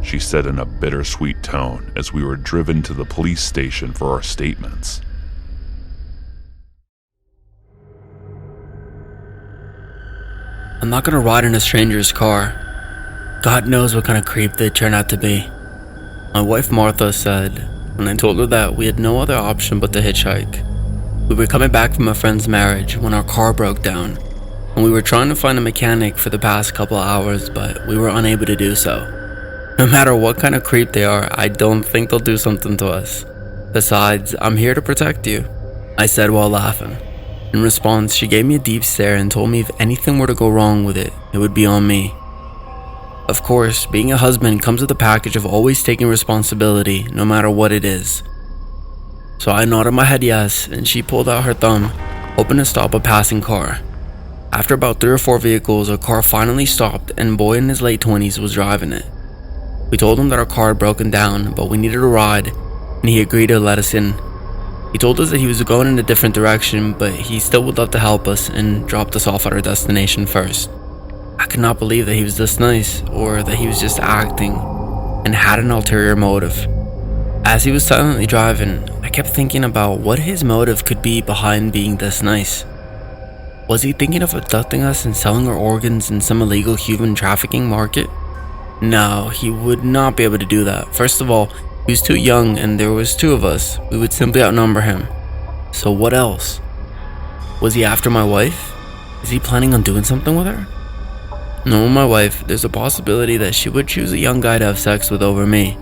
she said in a bittersweet tone as we were driven to the police station for our statements. I'm not gonna ride in a stranger's car. God knows what kind of creep they turn out to be. My wife Martha said, when I told her that we had no other option but to hitchhike, We were coming back from a friend's marriage when our car broke down, and we were trying to find a mechanic for the past couple hours, but we were unable to do so. No matter what kind of creep they are, I don't think they'll do something to us. Besides, I'm here to protect you, I said while laughing. In response, she gave me a deep stare and told me if anything were to go wrong with it, it would be on me. Of course, being a husband comes with a package of always taking responsibility, no matter what it is. So I nodded my head yes, and she pulled out her thumb, hoping to stop a passing car. After about 3 or 4 vehicles, a car finally stopped and a boy in his late 20s was driving it. We told him that our car had broken down, but we needed a ride, and he agreed to let us in. He told us that he was going in a different direction, but he still would love to help us and dropped us off at our destination first. I could not believe that he was this nice, or that he was just acting, and had an ulterior motive. As he was silently driving, I kept thinking about what his motive could be behind being this nice. Was he thinking of abducting us and selling our organs in some illegal human trafficking market? No, he would not be able to do that. First of all, he was too young and there was 2 of us. We would simply outnumber him. So what else? Was he after my wife? Is he planning on doing something with her? Knowing my wife, there's a possibility that she would choose a young guy to have sex with over me,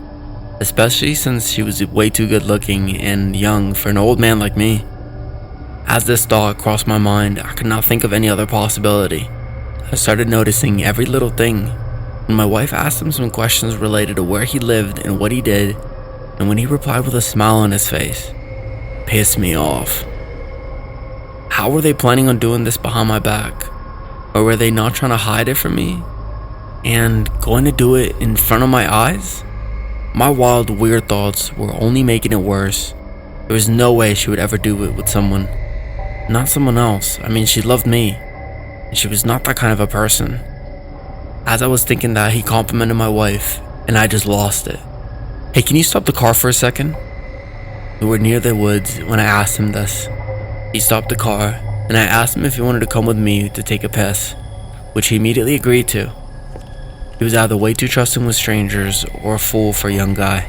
especially since she was way too good looking and young for an old man like me. As this thought crossed my mind, I could not think of any other possibility. I started noticing every little thing. When my wife asked him some questions related to where he lived and what he did, and when he replied with a smile on his face, pissed me off. How were they planning on doing this behind my back? Or were they not trying to hide it from me? And going to do it in front of my eyes? My wild, weird thoughts were only making it worse. There was no way she would ever do it with someone. Not someone else. I mean, she loved me, and she was not that kind of a person. As I was thinking that, he complimented my wife, and I just lost it. Hey, can you stop the car for a second? We were near the woods when I asked him this. He stopped the car, and I asked him if he wanted to come with me to take a piss, which he immediately agreed to. He was either way too trusting with strangers or a fool for a young guy.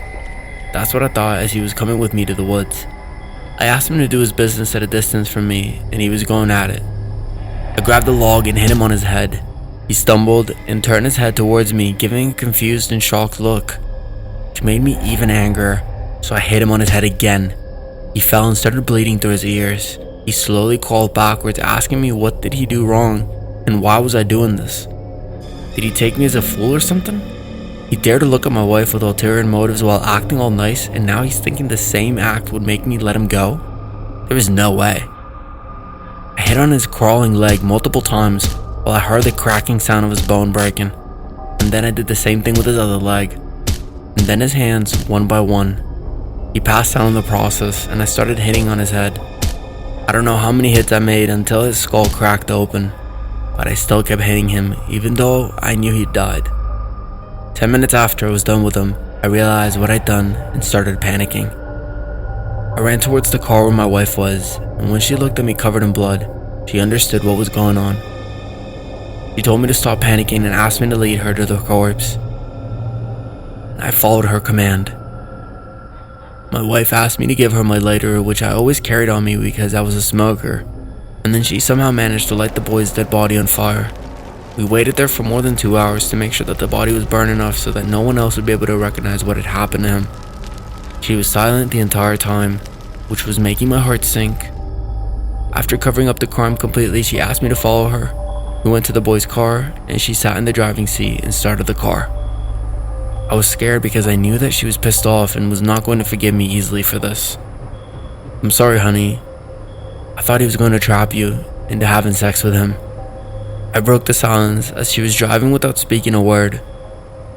That's what I thought as he was coming with me to the woods. I asked him to do his business at a distance from me, and he was going at it. I grabbed a log and hit him on his head. He stumbled and turned his head towards me, giving a confused and shocked look, which made me even angrier, so I hit him on his head again. He fell and started bleeding through his ears. He slowly crawled backwards, asking me what did he do wrong, and why was I doing this? Did he take me as a fool or something? He dared to look at my wife with ulterior motives while acting all nice, and now he's thinking the same act would make me let him go? There was no way. I hit on his crawling leg multiple times while I heard the cracking sound of his bone breaking, and then I did the same thing with his other leg, and then his hands one by one. He passed out in the process, and I started hitting on his head. I don't know how many hits I made until his skull cracked open, but I still kept hitting him even though I knew he'd died. 10 minutes after I was done with him, I realized what I'd done and started panicking. I ran towards the car where my wife was, and when she looked at me covered in blood, she understood what was going on. She told me to stop panicking and asked me to lead her to the corpse. I followed her command. My wife asked me to give her my lighter, which I always carried on me because I was a smoker, and then she somehow managed to light the boy's dead body on fire. We waited there for more than 2 hours to make sure that the body was burned enough so that no one else would be able to recognize what had happened to him. She was silent the entire time, which was making my heart sink. After covering up the crime completely, she asked me to follow her. We went to the boy's car, and she sat in the driving seat and started the car. I was scared because I knew that she was pissed off and was not going to forgive me easily for this. I'm sorry, honey. I thought he was going to trap you into having sex with him. I broke the silence as she was driving without speaking a word.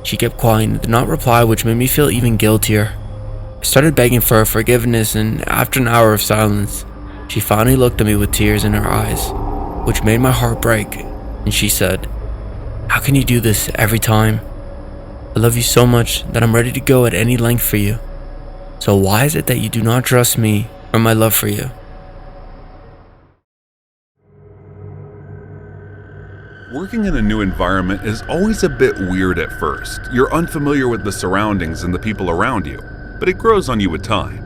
She kept quiet and did not reply, which made me feel even guiltier. I started begging for her forgiveness, and after an hour of silence, she finally looked at me with tears in her eyes, which made my heart break, and she said, "How can you do this every time? I love you so much that I'm ready to go at any length for you. So why is it that you do not trust me or my love for you?" Working in a new environment is always a bit weird at first. You're unfamiliar with the surroundings and the people around you, but it grows on you with time.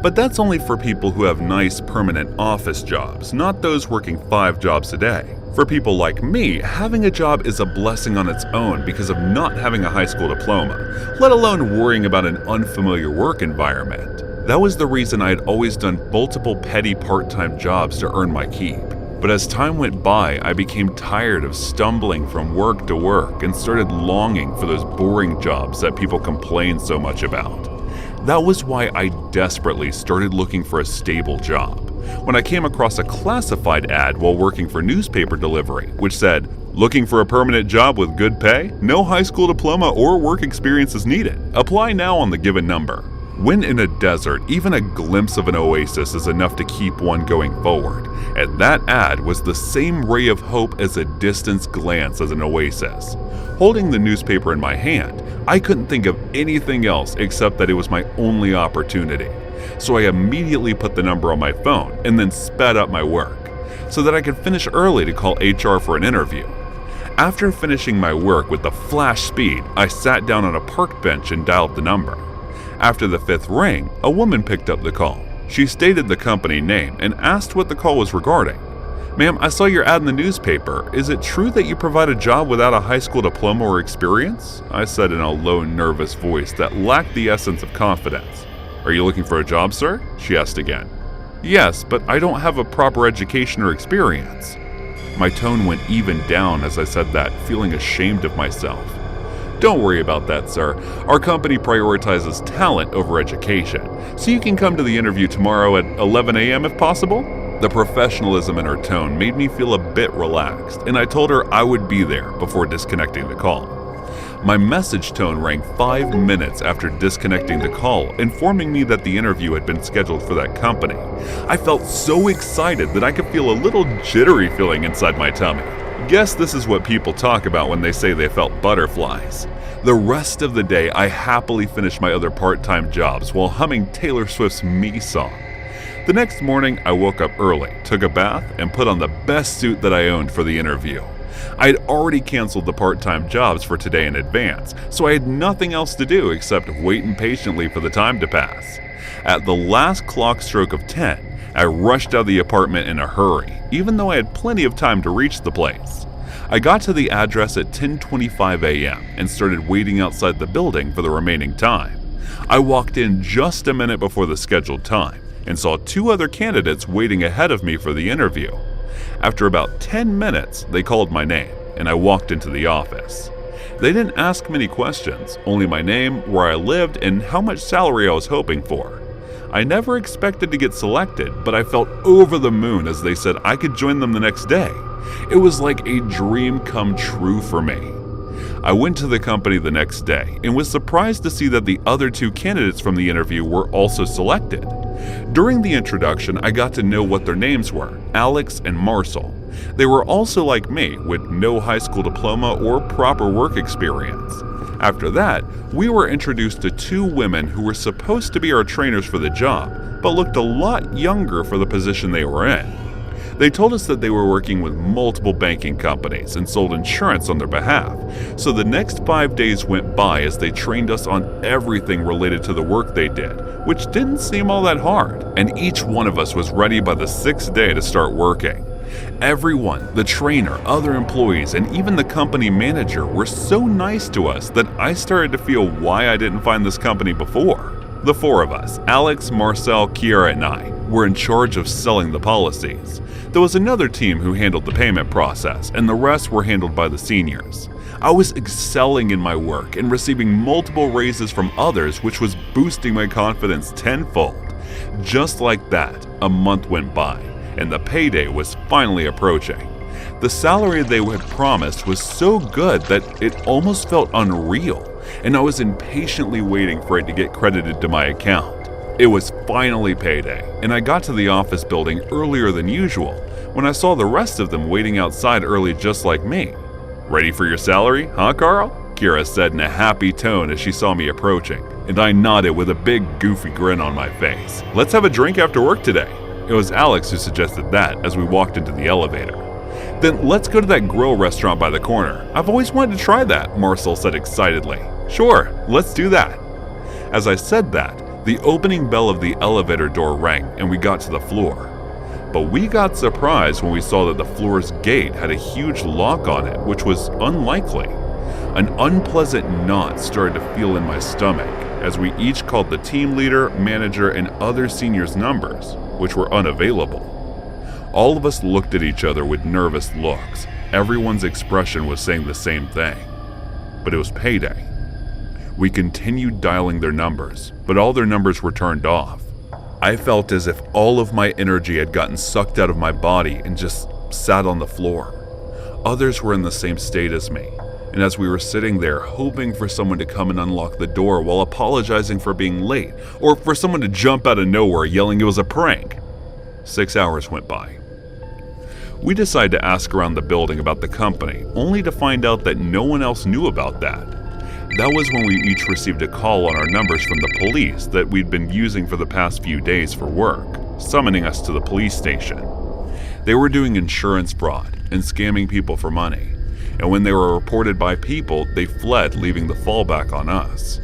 But that's only for people who have nice permanent office jobs, not those working 5 jobs a day. For people like me, having a job is a blessing on its own because of not having a high school diploma, let alone worrying about an unfamiliar work environment. That was the reason I had always done multiple petty part-time jobs to earn my keep. But as time went by, I became tired of stumbling from work to work and started longing for those boring jobs that people complain so much about. That was why I desperately started looking for a stable job. When I came across a classified ad while working for newspaper delivery, which said, "Looking for a permanent job with good pay? No high school diploma or work experience is needed. Apply now on the given number." When in a desert, even a glimpse of an oasis is enough to keep one going forward, and that ad was the same ray of hope as a distance glance as an oasis. Holding the newspaper in my hand, I couldn't think of anything else except that it was my only opportunity. So I immediately put the number on my phone and then sped up my work, so that I could finish early to call HR for an interview. After finishing my work with the flash speed, I sat down on a park bench and dialed the number. After the 5th ring, a woman picked up the call. She stated the company name and asked what the call was regarding. "Ma'am, I saw your ad in the newspaper. Is it true that you provide a job without a high school diploma or experience?" I said in a low, nervous voice that lacked the essence of confidence. "Are you looking for a job, sir?" she asked again. "Yes, but I don't have a proper education or experience." My tone went even down as I said that, feeling ashamed of myself. "Don't worry about that, sir. Our company prioritizes talent over education, so you can come to the interview tomorrow at 11 a.m. if possible." The professionalism in her tone made me feel a bit relaxed, and I told her I would be there before disconnecting the call. My message tone rang 5 minutes after disconnecting the call, informing me that the interview had been scheduled for that company. I felt so excited that I could feel a little jittery feeling inside my tummy. Guess this is what people talk about when they say they felt butterflies. The rest of the day, I happily finished my other part-time jobs while humming Taylor Swift's Me song. The next morning, I woke up early, took a bath, and put on the best suit that I owned for the interview. I had already canceled the part-time jobs for today in advance, so I had nothing else to do except wait impatiently for the time to pass. At the last clock stroke of 10, I rushed out of the apartment in a hurry, even though I had plenty of time to reach the place. I got to the address at 10:25 a.m. and started waiting outside the building for the remaining time. I walked in just a minute before the scheduled time and saw 2 other candidates waiting ahead of me for the interview. After about 10 minutes, they called my name, and I walked into the office. They didn't ask many questions, only my name, where I lived, and how much salary I was hoping for. I never expected to get selected, but I felt over the moon as they said I could join them the next day. It was like a dream come true for me. I went to the company the next day and was surprised to see that the other 2 candidates from the interview were also selected. During the introduction, I got to know what their names were, Alex and Marcel. They were also like me, with no high school diploma or proper work experience. After that, we were introduced to 2 women who were supposed to be our trainers for the job, but looked a lot younger for the position they were in. They told us that they were working with multiple banking companies and sold insurance on their behalf, so the next 5 days went by as they trained us on everything related to the work they did, which didn't seem all that hard, and each one of us was ready by the 6th day to start working. Everyone, the trainer, other employees, and even the company manager were so nice to us that I started to feel why I didn't find this company before. The 4 of us, Alex, Marcel, Kiara, and I, were in charge of selling the policies. There was another team who handled the payment process, and the rest were handled by the seniors. I was excelling in my work and receiving multiple raises from others, which was boosting my confidence tenfold. Just like that, a month went by, and the payday was finally approaching. The salary they had promised was so good that it almost felt unreal, and I was impatiently waiting for it to get credited to my account. It was finally payday, and I got to the office building earlier than usual when I saw the rest of them waiting outside early just like me. "Ready for your salary, huh, Carl?" Kira said in a happy tone as she saw me approaching, and I nodded with a big goofy grin on my face. "Let's have a drink after work today." It was Alex who suggested that as we walked into the elevator. "Then let's go to that grill restaurant by the corner. I've always wanted to try that," Marcel said excitedly. "Sure, let's do that." As I said that, The opening bell of the elevator door rang and we got to the floor. But we got surprised when we saw that the floor's gate had a huge lock on it, which was unlikely. An unpleasant knot started to feel in my stomach as we each called the team leader, manager, and other seniors' numbers, which were unavailable. All of us looked at each other with nervous looks. Everyone's expression was saying the same thing. But it was payday. We continued dialing their numbers, but all their numbers were turned off. I felt as if all of my energy had gotten sucked out of my body and just sat on the floor. Others were in the same state as me, and as we were sitting there hoping for someone to come and unlock the door while apologizing for being late, or for someone to jump out of nowhere yelling it was a prank, 6 hours went by. We decided to ask around the building about the company, only to find out that no one else knew about that. That was when we each received a call on our numbers from the police that we'd been using for the past few days for work, summoning us to the police station. They were doing insurance fraud and scamming people for money, and when they were reported by people, they fled, leaving the fallback on us.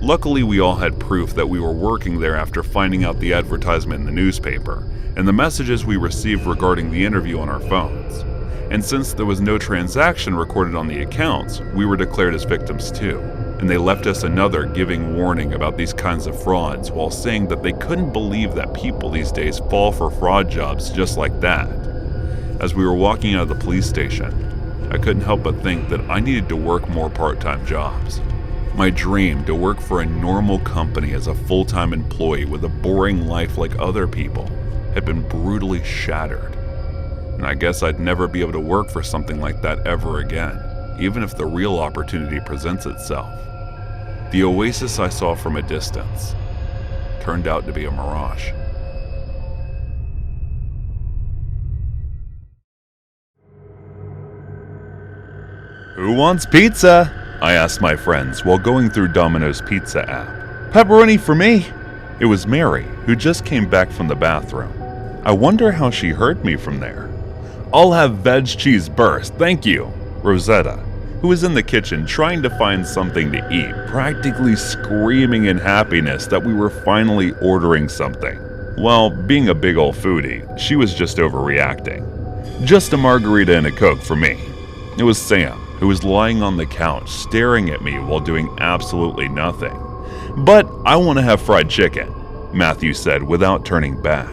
Luckily, we all had proof that we were working there after finding out the advertisement in the newspaper and the messages we received regarding the interview on our phones. And since there was no transaction recorded on the accounts, we were declared as victims too, and they left us another giving warning about these kinds of frauds while saying that they couldn't believe that people these days fall for fraud jobs just like that. As we were walking out of the police station, I couldn't help but think that I needed to work more part-time jobs. My dream to work for a normal company as a full-time employee with a boring life like other people had been brutally shattered. And I guess I'd never be able to work for something like that ever again, even if the real opportunity presents itself. The oasis I saw from a distance turned out to be a mirage. Who wants pizza? I asked my friends while going through Domino's Pizza app. Pepperoni for me. It was Mary, who just came back from the bathroom. I wonder how she heard me from there. I'll have veg cheese burst, thank you. Rosetta, who was in the kitchen trying to find something to eat, practically screaming in happiness that we were finally ordering something. Well, being a big old foodie, she was just overreacting. Just a margarita and a Coke for me. It was Sam, who was lying on the couch staring at me while doing absolutely nothing. But I want to have fried chicken, Matthew said without turning back.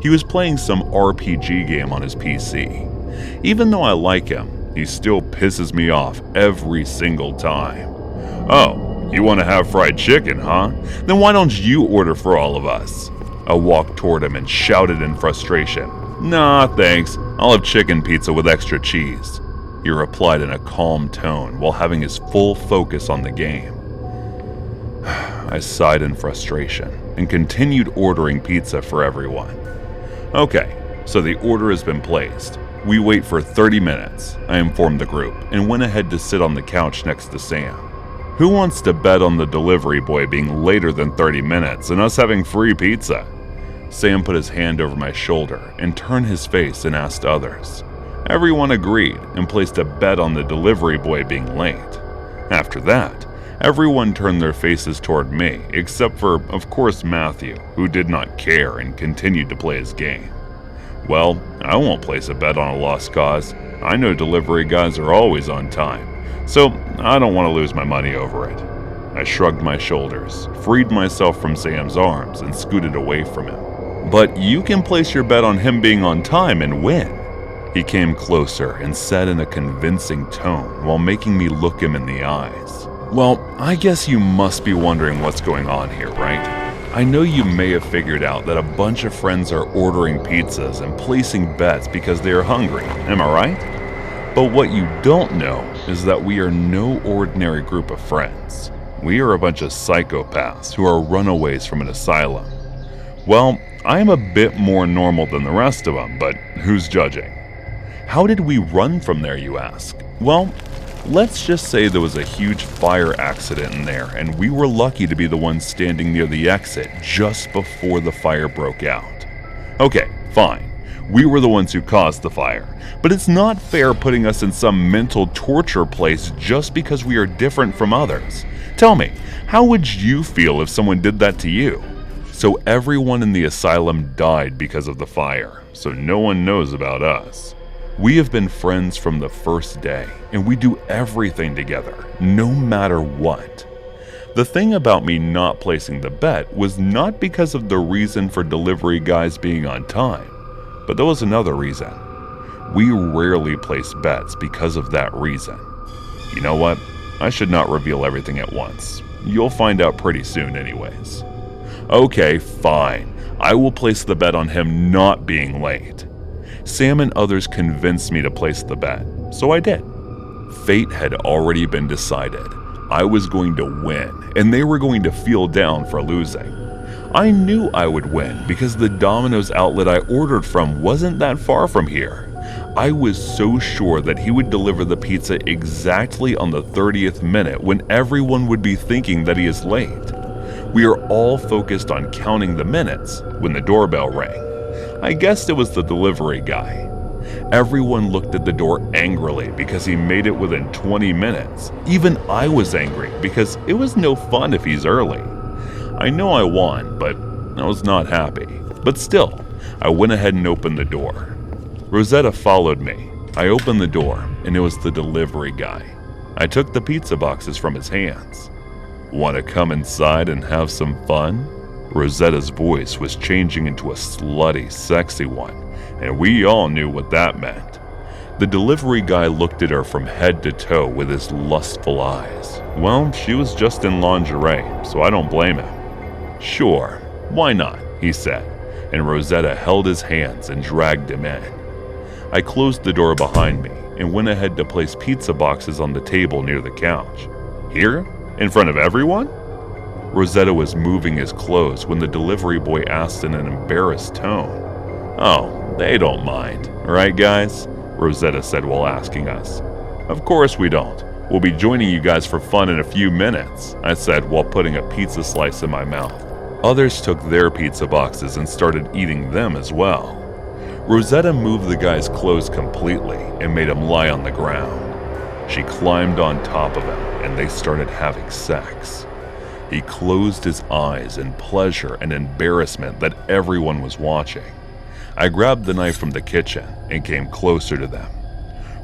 He was playing some RPG game on his PC. Even though I like him, he still pisses me off every single time. Oh, you want to have fried chicken, huh? Then why don't you order for all of us? I walked toward him and shouted in frustration. Nah, thanks. I'll have chicken pizza with extra cheese. He replied in a calm tone while having his full focus on the game. I sighed in frustration and continued ordering pizza for everyone. Okay, so the order has been placed. We wait for 30 minutes, I informed the group, and went ahead to sit on the couch next to Sam. Who wants to bet on the delivery boy being later than 30 minutes and us having free pizza? Sam put his hand over my shoulder and turned his face and asked others. Everyone agreed and placed a bet on the delivery boy being late. After that, everyone turned their faces toward me, except for, of course, Matthew, who did not care and continued to play his game. Well, I won't place a bet on a lost cause. I know delivery guys are always on time, so I don't want to lose my money over it. I shrugged my shoulders, freed myself from Sam's arms, and scooted away from him. But you can place your bet on him being on time and win. He came closer and said in a convincing tone while making me look him in the eyes. Well, I guess you must be wondering what's going on here, right? I know you may have figured out that a bunch of friends are ordering pizzas and placing bets because they are hungry, am I right? But what you don't know is that we are no ordinary group of friends. We are a bunch of psychopaths who are runaways from an asylum. Well, I am a bit more normal than the rest of them, but who's judging? How did we run from there, you ask? Well, let's just say there was a huge fire accident in there, and we were lucky to be the ones standing near the exit just before the fire broke out. Okay, fine. We were the ones who caused the fire, but it's not fair putting us in some mental torture place just because we are different from others. Tell me, how would you feel if someone did that to you? So everyone in the asylum died because of the fire, so no one knows about us. We have been friends from the first day, and we do everything together, no matter what. The thing about me not placing the bet was not because of the reason for delivery guys being on time, but there was another reason. We rarely place bets because of that reason. You know what? I should not reveal everything at once. You'll find out pretty soon anyways. Okay, fine. I will place the bet on him not being late. Sam and others convinced me to place the bet, so I did. Fate had already been decided. I was going to win, and they were going to feel down for losing. I knew I would win because the Domino's outlet I ordered from wasn't that far from here. I was so sure that he would deliver the pizza exactly on the 30th minute when everyone would be thinking that he is late. We are all focused on counting the minutes when the doorbell rang. I guessed it was the delivery guy. Everyone looked at the door angrily because he made it within 20 minutes. Even I was angry because it was no fun if he's early. I know I won, but I was not happy. But still, I went ahead and opened the door. Rosetta followed me. I opened the door, and it was the delivery guy. I took the pizza boxes from his hands. Want to come inside and have some fun? Rosetta's voice was changing into a slutty, sexy one, and we all knew what that meant. The delivery guy looked at her from head to toe with his lustful eyes. Well, she was just in lingerie, so I don't blame him. Sure, why not, he said, and Rosetta held his hands and dragged him in. I closed the door behind me and went ahead to place pizza boxes on the table near the couch. Here? In front of everyone? Rosetta was moving his clothes when the delivery boy asked in an embarrassed tone. Oh, they don't mind, right guys? Rosetta said while asking us. Of course we don't. We'll be joining you guys for fun in a few minutes, I said while putting a pizza slice in my mouth. Others took their pizza boxes and started eating them as well. Rosetta moved the guy's clothes completely and made him lie on the ground. She climbed on top of him and they started having sex. He closed his eyes in pleasure and embarrassment that everyone was watching. I grabbed the knife from the kitchen and came closer to them.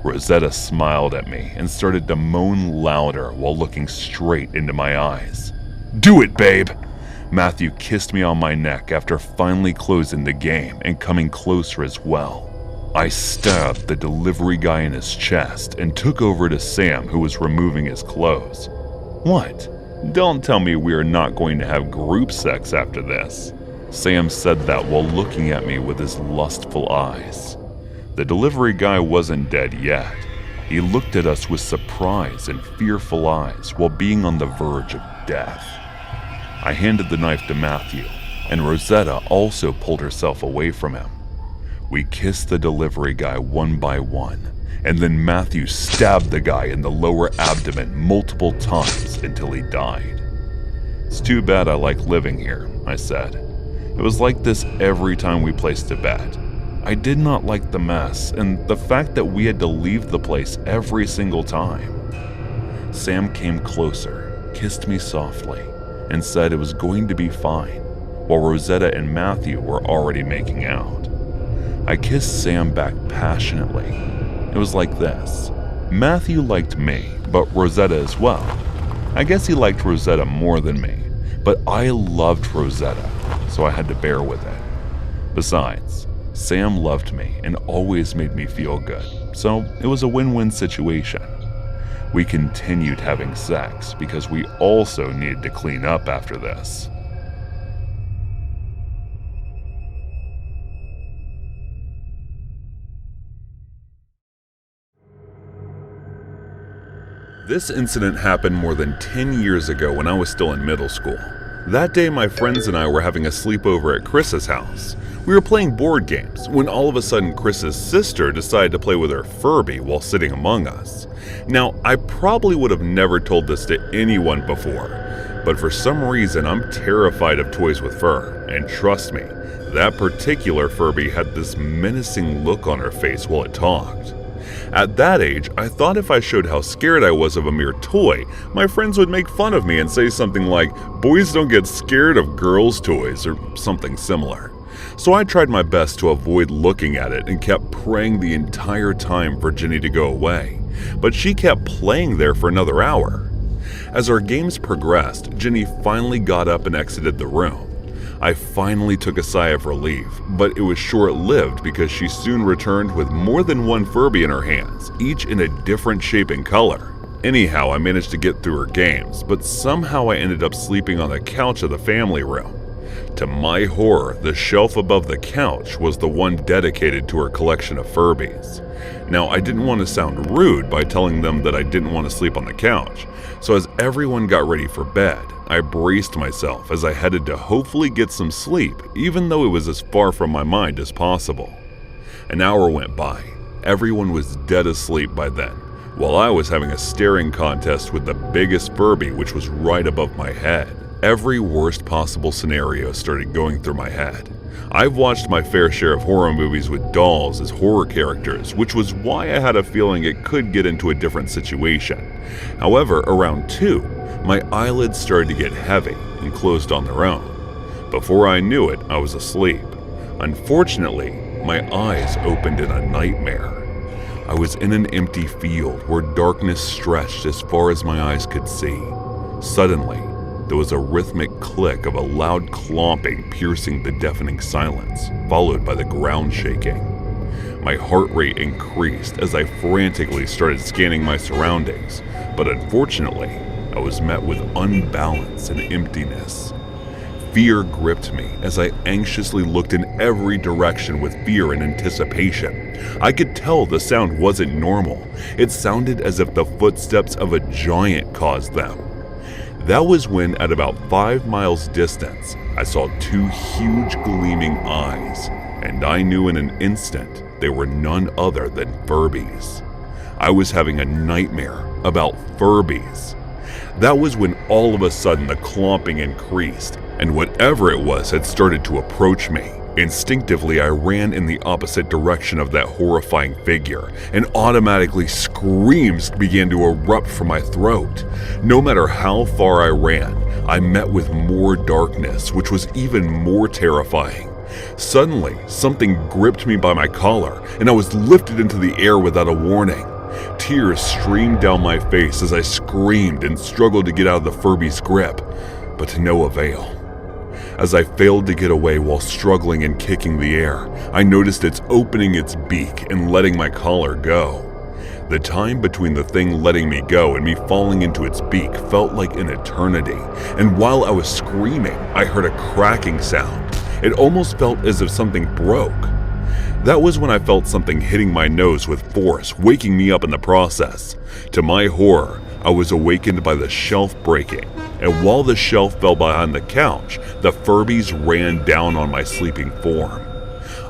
Rosetta smiled at me and started to moan louder while looking straight into my eyes. Do it, babe! Matthew kissed me on my neck after finally closing the game and coming closer as well. I stabbed the delivery guy in his chest and took over to Sam, who was removing his clothes. What? Don't tell me we are not going to have group sex after this. Sam said that while looking at me with his lustful eyes. The delivery guy wasn't dead yet. He looked at us with surprise and fearful eyes while being on the verge of death. I handed the knife to Matthew, and Rosetta also pulled herself away from him. We kissed the delivery guy one by one, and then Matthew stabbed the guy in the lower abdomen multiple times until he died. It's too bad I like living here, I said. It was like this every time we placed a bet. I did not like the mess and the fact that we had to leave the place every single time. Sam came closer, kissed me softly, and said it was going to be fine, while Rosetta and Matthew were already making out. I kissed Sam back passionately. It was like this. Matthew liked me, but Rosetta as well. I guess he liked Rosetta more than me, but I loved Rosetta, so I had to bear with it. Besides, Sam loved me and always made me feel good, so it was a win-win situation. We continued having sex because we also needed to clean up after this. This incident happened more than 10 years ago when I was still in middle school. That day, my friends and I were having a sleepover at Chris's house. We were playing board games when all of a sudden Chris's sister decided to play with her Furby while sitting among us. Now, I probably would have never told this to anyone before, but for some reason I'm terrified of toys with fur, and trust me, that particular Furby had this menacing look on her face while it talked. At that age, I thought if I showed how scared I was of a mere toy, my friends would make fun of me and say something like, "Boys don't get scared of girls' toys," or something similar. So I tried my best to avoid looking at it and kept praying the entire time for Ginny to go away, but she kept playing there for another hour. As our games progressed, Ginny finally got up and exited the room. I finally took a sigh of relief, but it was short-lived because she soon returned with more than one Furby in her hands, each in a different shape and color. Anyhow, I managed to get through her games, but somehow I ended up sleeping on the couch of the family room. To my horror, the shelf above the couch was the one dedicated to her collection of Furbies. Now, I didn't want to sound rude by telling them that I didn't want to sleep on the couch, so as everyone got ready for bed, I braced myself as I headed to hopefully get some sleep, even though it was as far from my mind as possible. An hour went by. Everyone was dead asleep by then, while I was having a staring contest with the biggest Furby, which was right above my head. Every worst possible scenario started going through my head. I've watched my fair share of horror movies with dolls as horror characters, which was why I had a feeling it could get into a different situation. However, around 2, my eyelids started to get heavy and closed on their own. Before I knew it, I was asleep. Unfortunately, my eyes opened in a nightmare. I was in an empty field where darkness stretched as far as my eyes could see. Suddenly, there was a rhythmic click of a loud clomping piercing the deafening silence, followed by the ground shaking. My heart rate increased as I frantically started scanning my surroundings, but unfortunately, I was met with unbalance and emptiness. Fear gripped me as I anxiously looked in every direction with fear and anticipation. I could tell the sound wasn't normal. It sounded as if the footsteps of a giant caused them. That was when, at about 5 miles distance, I saw 2 huge gleaming eyes, and I knew in an instant they were none other than Furbies. I was having a nightmare about Furbies. That was when all of a sudden the clomping increased, and whatever it was had started to approach me. Instinctively, I ran in the opposite direction of that horrifying figure, and automatically screams began to erupt from my throat. No matter how far I ran, I met with more darkness, which was even more terrifying. Suddenly, something gripped me by my collar, and I was lifted into the air without a warning. Tears streamed down my face as I screamed and struggled to get out of the Furby's grip, but to no avail. As I failed to get away while struggling and kicking the air, I noticed it's opening its beak and letting my collar go. The time between the thing letting me go and me falling into its beak felt like an eternity, and while I was screaming, I heard a cracking sound. It almost felt as if something broke. That was when I felt something hitting my nose with force, waking me up in the process. To my horror, I was awakened by the shelf breaking, and while the shelf fell behind the couch, the Furbies ran down on my sleeping form.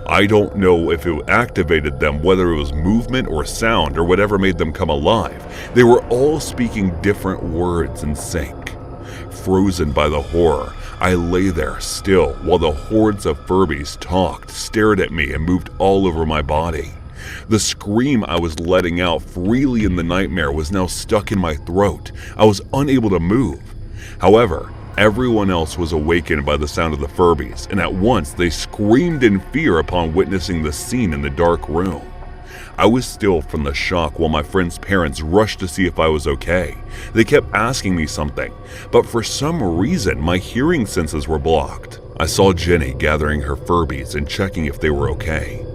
I don't know if it activated them, whether it was movement or sound or whatever made them come alive. They were all speaking different words in sync. Frozen by the horror, I lay there still while the hordes of Furbies talked, stared at me, and moved all over my body. The scream I was letting out freely in the nightmare was now stuck in my throat. I was unable to move. However, everyone else was awakened by the sound of the Furbies, and at once they screamed in fear upon witnessing the scene in the dark room. I was still from the shock while my friend's parents rushed to see if I was okay. They kept asking me something, but for some reason my hearing senses were blocked. I saw Jenny gathering her Furbies and checking if they were okay.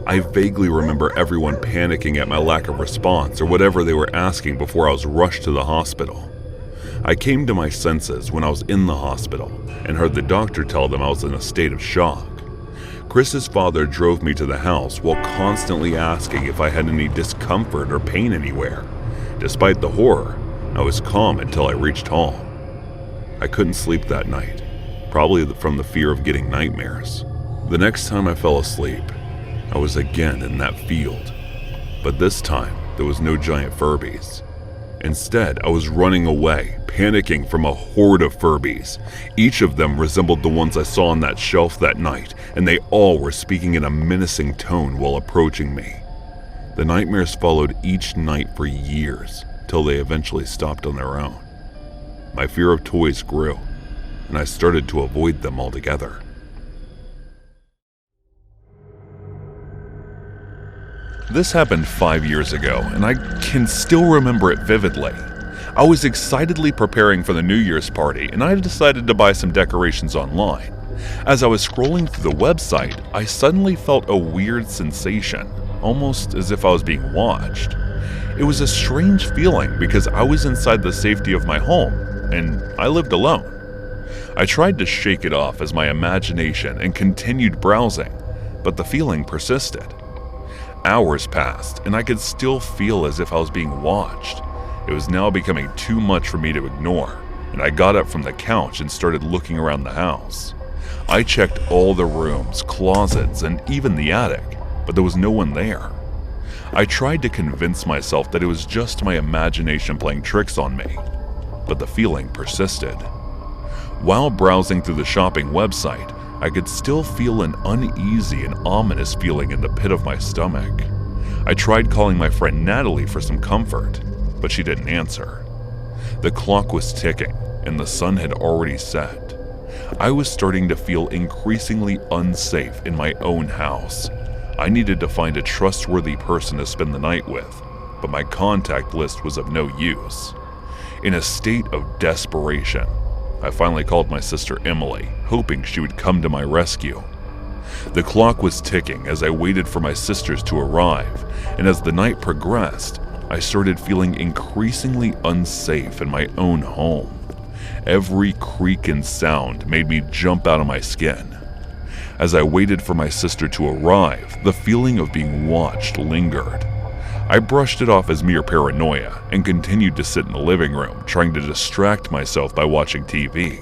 I vaguely remember everyone panicking at my lack of response or whatever they were asking before I was rushed to the hospital. I came to my senses when I was in the hospital and heard the doctor tell them I was in a state of shock. Chris's father drove me to the house while constantly asking if I had any discomfort or pain anywhere. Despite the horror, I was calm until I reached home. I couldn't sleep that night, probably from the fear of getting nightmares. The next time I fell asleep, I was again in that field, but this time there was no giant Furbies. Instead, I was running away, panicking from a horde of Furbies. Each of them resembled the ones I saw on that shelf that night, and they all were speaking in a menacing tone while approaching me. The nightmares followed each night for years, till they eventually stopped on their own. My fear of toys grew, and I started to avoid them altogether. This happened 5 years ago, and I can still remember it vividly. I was excitedly preparing for the New Year's party, and I decided to buy some decorations online. As I was scrolling through the website, I suddenly felt a weird sensation, almost as if I was being watched. It was a strange feeling because I was inside the safety of my home, and I lived alone. I tried to shake it off as my imagination and continued browsing, but the feeling persisted. Hours passed, and I could still feel as if I was being watched. It was now becoming too much for me to ignore, and I got up from the couch and started looking around the house. I checked all the rooms, closets, and even the attic, but there was no one there. I tried to convince myself that it was just my imagination playing tricks on me, but the feeling persisted. While browsing through the shopping website, I could still feel an uneasy and ominous feeling in the pit of my stomach. I tried calling my friend Natalie for some comfort, but she didn't answer. The clock was ticking, and the sun had already set. I was starting to feel increasingly unsafe in my own house. I needed to find a trustworthy person to spend the night with, but my contact list was of no use. In a state of desperation, I finally called my sister Emily, hoping she would come to my rescue. The clock was ticking as I waited for my sisters to arrive, and as the night progressed, I started feeling increasingly unsafe in my own home. Every creak and sound made me jump out of my skin. As I waited for my sister to arrive, the feeling of being watched lingered. I brushed it off as mere paranoia and continued to sit in the living room, trying to distract myself by watching TV.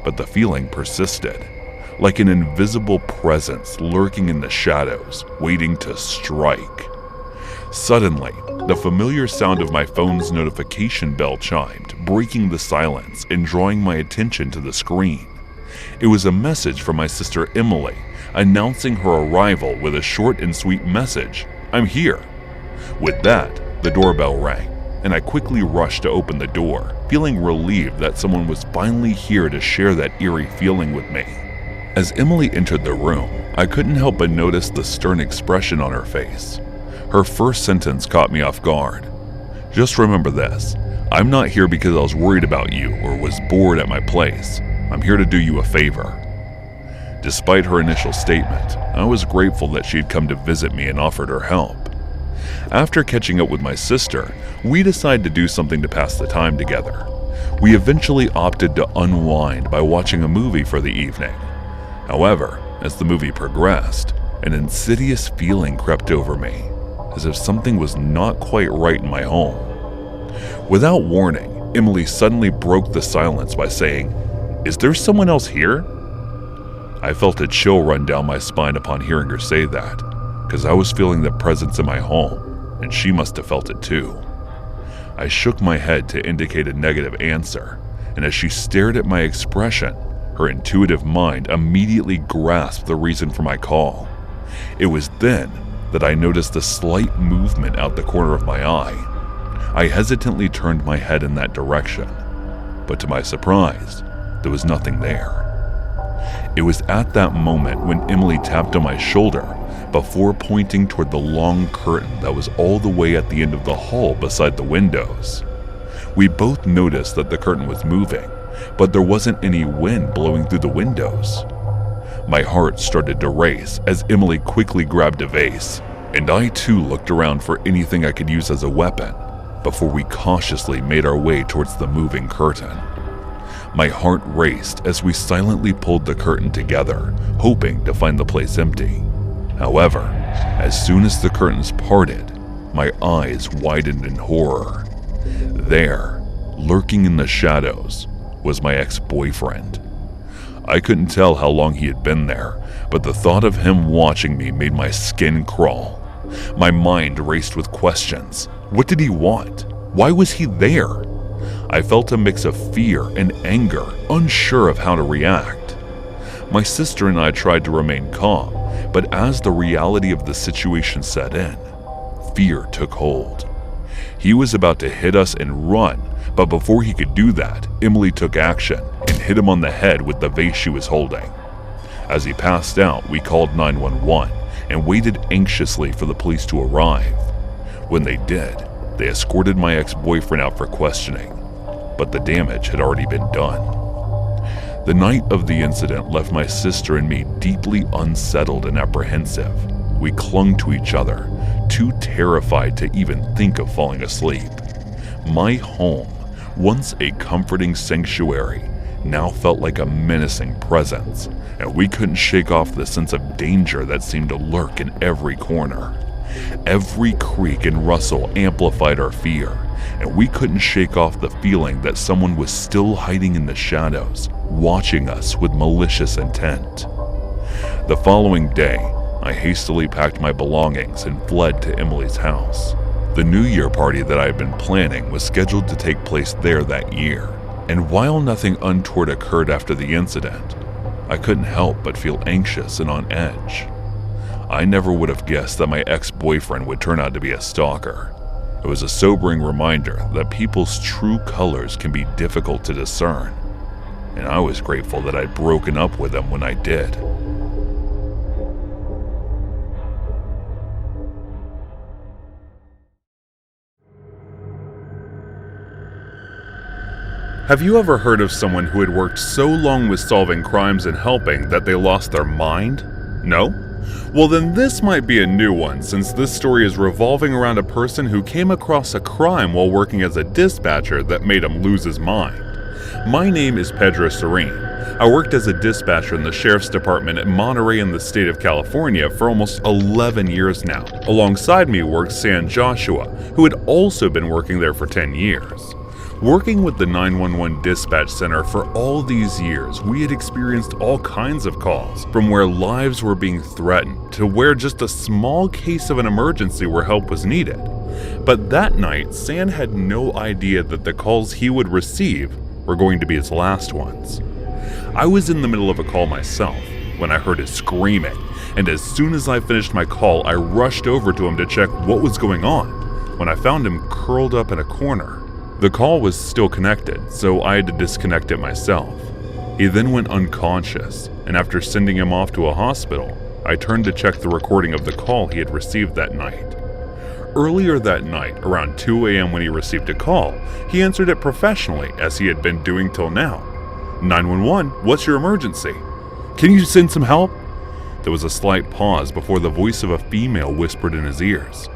But the feeling persisted, like an invisible presence lurking in the shadows, waiting to strike. Suddenly, the familiar sound of my phone's notification bell chimed, breaking the silence and drawing my attention to the screen. It was a message from my sister Emily, announcing her arrival with a short and sweet message, "I'm here." With that, the doorbell rang, and I quickly rushed to open the door, feeling relieved that someone was finally here to share that eerie feeling with me. As Emily entered the room, I couldn't help but notice the stern expression on her face. Her first sentence caught me off guard. "Just remember this, I'm not here because I was worried about you or was bored at my place. I'm here to do you a favor." Despite her initial statement, I was grateful that she had come to visit me and offered her help. After catching up with my sister, we decided to do something to pass the time together. We eventually opted to unwind by watching a movie for the evening. However, as the movie progressed, an insidious feeling crept over me, as if something was not quite right in my home. Without warning, Emily suddenly broke the silence by saying, "Is there someone else here?" I felt a chill run down my spine upon hearing her say that, because I was feeling the presence in my home, and she must have felt it too. I shook my head to indicate a negative answer, and as she stared at my expression, her intuitive mind immediately grasped the reason for my call. It was then that I noticed a slight movement out the corner of my eye. I hesitantly turned my head in that direction, but to my surprise, there was nothing there. It was at that moment when Emily tapped on my shoulder before pointing toward the long curtain that was all the way at the end of the hall beside the windows. We both noticed that the curtain was moving, but there wasn't any wind blowing through the windows. My heart started to race as Emily quickly grabbed a vase, and I too looked around for anything I could use as a weapon before we cautiously made our way towards the moving curtain. My heart raced as we silently pulled the curtain together, hoping to find the place empty. However, as soon as the curtains parted, my eyes widened in horror. There, lurking in the shadows, was my ex-boyfriend. I couldn't tell how long he had been there, but the thought of him watching me made my skin crawl. My mind raced with questions. What did he want? Why was he there? I felt a mix of fear and anger, unsure of how to react. My sister and I tried to remain calm, but as the reality of the situation set in, fear took hold. He was about to hit us and run, but before he could do that, Emily took action and hit him on the head with the vase she was holding. As he passed out, we called 911 and waited anxiously for the police to arrive. When they did, they escorted my ex-boyfriend out for questioning, but the damage had already been done. The night of the incident left my sister and me deeply unsettled and apprehensive. We clung to each other, too terrified to even think of falling asleep. My home, once a comforting sanctuary, now felt like a menacing presence, and we couldn't shake off the sense of danger that seemed to lurk in every corner. Every creak and rustle amplified our fear, and we couldn't shake off the feeling that someone was still hiding in the shadows, watching us with malicious intent. The following day, I hastily packed my belongings and fled to Emily's house. The New Year party that I had been planning was scheduled to take place there that year, and while nothing untoward occurred after the incident, I couldn't help but feel anxious and on edge. I never would have guessed that my ex-boyfriend would turn out to be a stalker. It was a sobering reminder that people's true colors can be difficult to discern, and I was grateful that I'd broken up with him when I did. Have you ever heard of someone who had worked so long with solving crimes and helping that they lost their mind? No? Well, then this might be a new one, since this story is revolving around a person who came across a crime while working as a dispatcher that made him lose his mind. My name is Pedro Serene. I worked as a dispatcher in the Sheriff's Department at Monterey in the state of California for almost 11 years now. Alongside me worked San Joshua, who had also been working there for 10 years. Working with the 911 dispatch center for all these years, we had experienced all kinds of calls, from where lives were being threatened to where just a small case of an emergency where help was needed. But that night, San had no idea that the calls he would receive were going to be his last ones. I was in the middle of a call myself when I heard his screaming, and as soon as I finished my call, I rushed over to him to check what was going on, when I found him curled up in a corner. The call was still connected, so I had to disconnect it myself. He then went unconscious, and after sending him off to a hospital, I turned to check the recording of the call he had received that night. Earlier that night, around 2 a.m. when he received a call, he answered it professionally, as he had been doing till now. 911, what's your emergency? Can you send some help? There was a slight pause before the voice of a female whispered in his ears.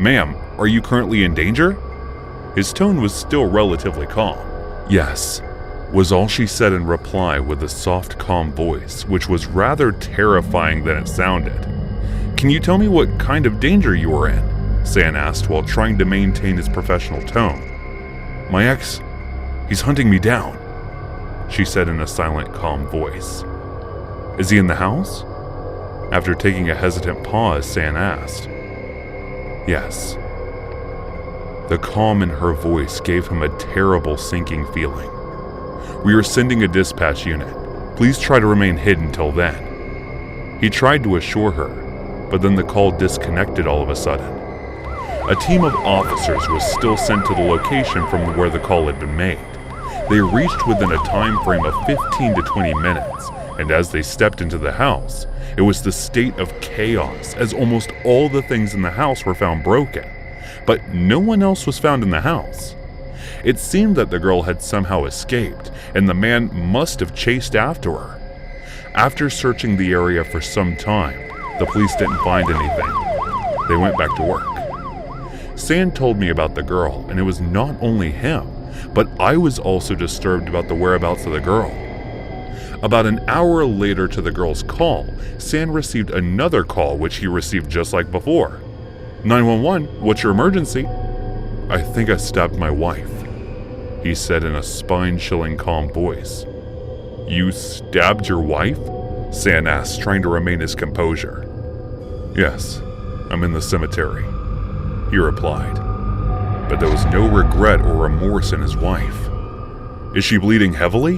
Ma'am, are you currently in danger? His tone was still relatively calm. Yes, was all she said in reply with a soft, calm voice, which was rather terrifying than it sounded. Can you tell me what kind of danger you are in? San asked while trying to maintain his professional tone. My ex, he's hunting me down, she said in a silent, calm voice. Is he in the house? After taking a hesitant pause, San asked. Yes. The calm in her voice gave him a terrible sinking feeling. We are sending a dispatch unit. Please try to remain hidden till then. He tried to assure her, but then the call disconnected all of a sudden. A team of officers was still sent to the location from where the call had been made. They reached within a time frame of 15 to 20 minutes, and as they stepped into the house, it was the state of chaos, as almost all the things in the house were found broken. But no one else was found in the house. It seemed that the girl had somehow escaped, and the man must have chased after her. After searching the area for some time, the police didn't find anything. They went back to work. San told me about the girl, and it was not only him, but I was also disturbed about the whereabouts of the girl. About an hour later to the girl's call, San received another call which he received just like before. 911, what's your emergency? I think I stabbed my wife, he said in a spine-chilling calm voice. You stabbed your wife? San asked, trying to remain his composure. Yes, I'm in the cemetery, he replied. but there was no regret or remorse in his wife. Is she bleeding heavily?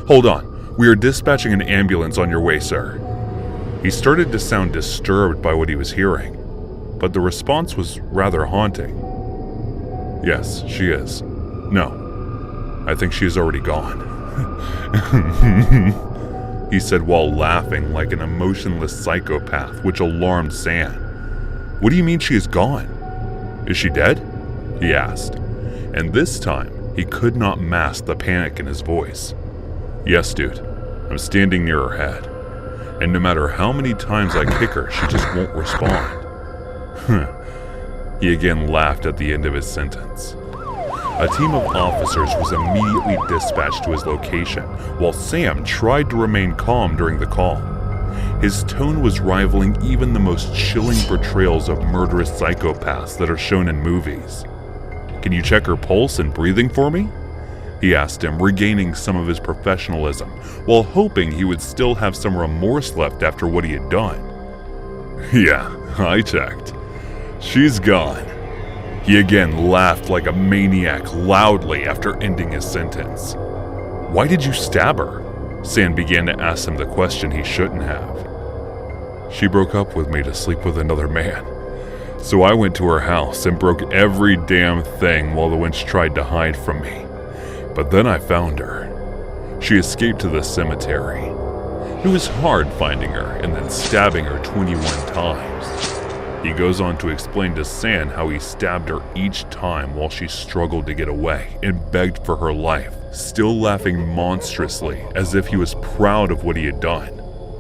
Hold on, we are dispatching an ambulance on your way, sir. He started to sound disturbed by what he was hearing, but the response was rather haunting. Yes, she is. No, I think she is already gone. He said while laughing like an emotionless psychopath, which alarmed San. What do you mean she is gone? Is she dead? He asked, and this time he could not mask the panic in his voice. Yes, dude, I'm standing near her head, and no matter how many times I kick her, she just won't respond. He again laughed at the end of his sentence. A team of officers was immediately dispatched to his location, while Sam tried to remain calm during the call. His tone was rivaling even the most chilling portrayals of murderous psychopaths that are shown in movies. Can you check her pulse and breathing for me? He asked him, regaining some of his professionalism, while hoping he would still have some remorse left after what he had done. Yeah, I checked. She's gone. He again laughed like a maniac loudly after ending his sentence. Why did you stab her? San began to ask him the question he shouldn't have. She broke up with me to sleep with another man. So I went to her house and broke every damn thing while the wench tried to hide from me. But then I found her. She escaped to the cemetery. It was hard finding her and then stabbing her 21 times. He goes on to explain to San how he stabbed her each time while she struggled to get away and begged for her life, still laughing monstrously as if he was proud of what he had done.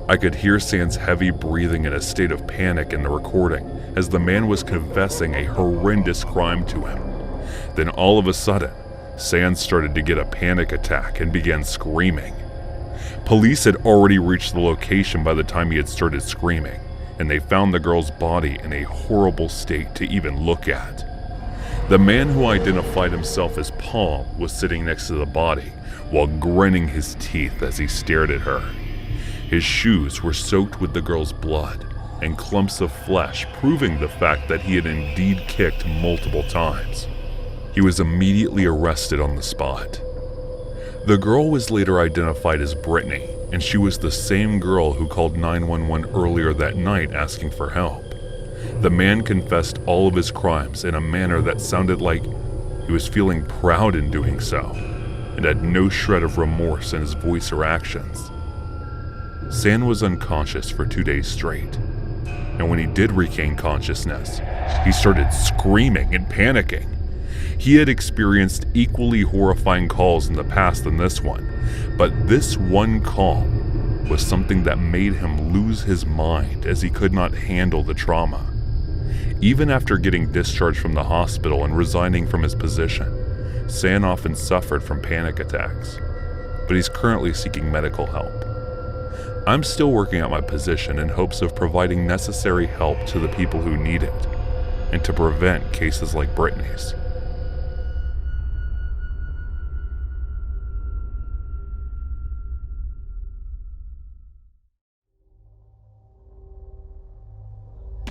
I could hear San's heavy breathing in a state of panic in the recording as the man was confessing a horrendous crime to him. Then all of a sudden, San started to get a panic attack and began screaming. Police had already reached the location by the time he had started screaming, and they found the girl's body in a horrible state to even look at. The man who identified himself as Paul was sitting next to the body while grinning his teeth as he stared at her. His shoes were soaked with the girl's blood and clumps of flesh, proving the fact that he had indeed kicked multiple times. He was immediately arrested on the spot. The girl was later identified as Brittany, and she was the same girl who called 911 earlier that night asking for help. The man confessed all of his crimes in a manner that sounded like he was feeling proud in doing so, and had no shred of remorse in his voice or actions. San was unconscious for 2 days straight, and when he did regain consciousness, he started screaming and panicking. He had experienced equally horrifying calls in the past than this one, but this one call was something that made him lose his mind as he could not handle the trauma. Even after getting discharged from the hospital and resigning from his position, San often suffered from panic attacks, but he's currently seeking medical help. I'm still working at my position in hopes of providing necessary help to the people who need it, and to prevent cases like Brittany's.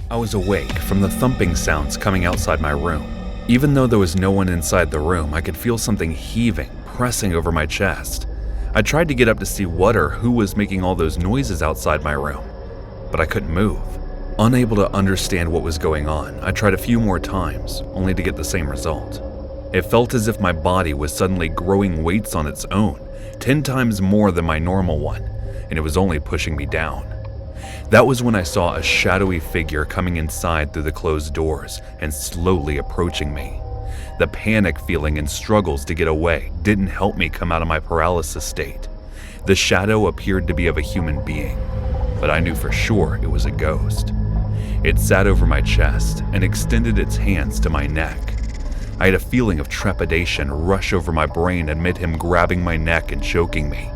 I was awake from the thumping sounds coming outside my room. Even though there was no one inside the room, I could feel something heaving, pressing over my chest. I tried to get up to see what or who was making all those noises outside my room, but I couldn't move. Unable to understand what was going on, I tried a few more times, only to get the same result. It felt as if my body was suddenly growing weights on its own, 10 times more than my normal one, and it was only pushing me down. That was when I saw a shadowy figure coming inside through the closed doors and slowly approaching me. The panic feeling and struggles to get away didn't help me come out of my paralysis state. The shadow appeared to be of a human being, but I knew for sure it was a ghost. It sat over my chest and extended its hands to my neck. I had a feeling of trepidation rush over my brain amid him grabbing my neck and choking me.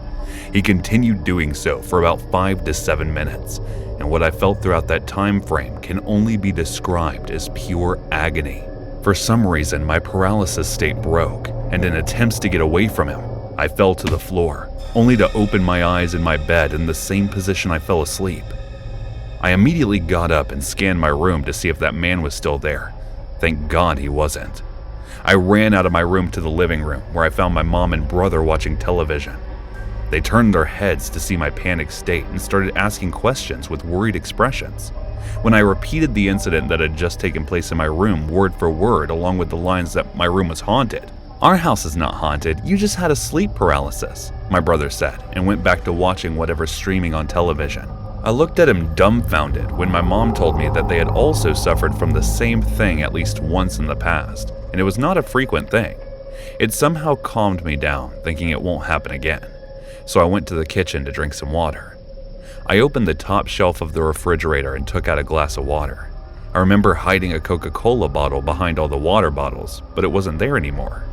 He continued doing so for about 5 to 7 minutes, and what I felt throughout that time frame can only be described as pure agony. For some reason, my paralysis state broke, and in attempts to get away from him, I fell to the floor, only to open my eyes in my bed in the same position I fell asleep. I immediately got up and scanned my room to see if that man was still there. Thank God he wasn't. I ran out of my room to the living room, where I found my mom and brother watching television. They turned their heads to see my panicked state and started asking questions with worried expressions. When I repeated the incident that had just taken place in my room word for word, along with the lines that my room was haunted. "Our house is not haunted, you just had a sleep paralysis," my brother said, and went back to watching whatever's streaming on television. I looked at him dumbfounded when my mom told me that they had also suffered from the same thing at least once in the past, and it was not a frequent thing. It somehow calmed me down, thinking it won't happen again. So I went to the kitchen to drink some water. I opened the top shelf of the refrigerator and took out a glass of water. I remember hiding a Coca-Cola bottle behind all the water bottles, but it wasn't there anymore.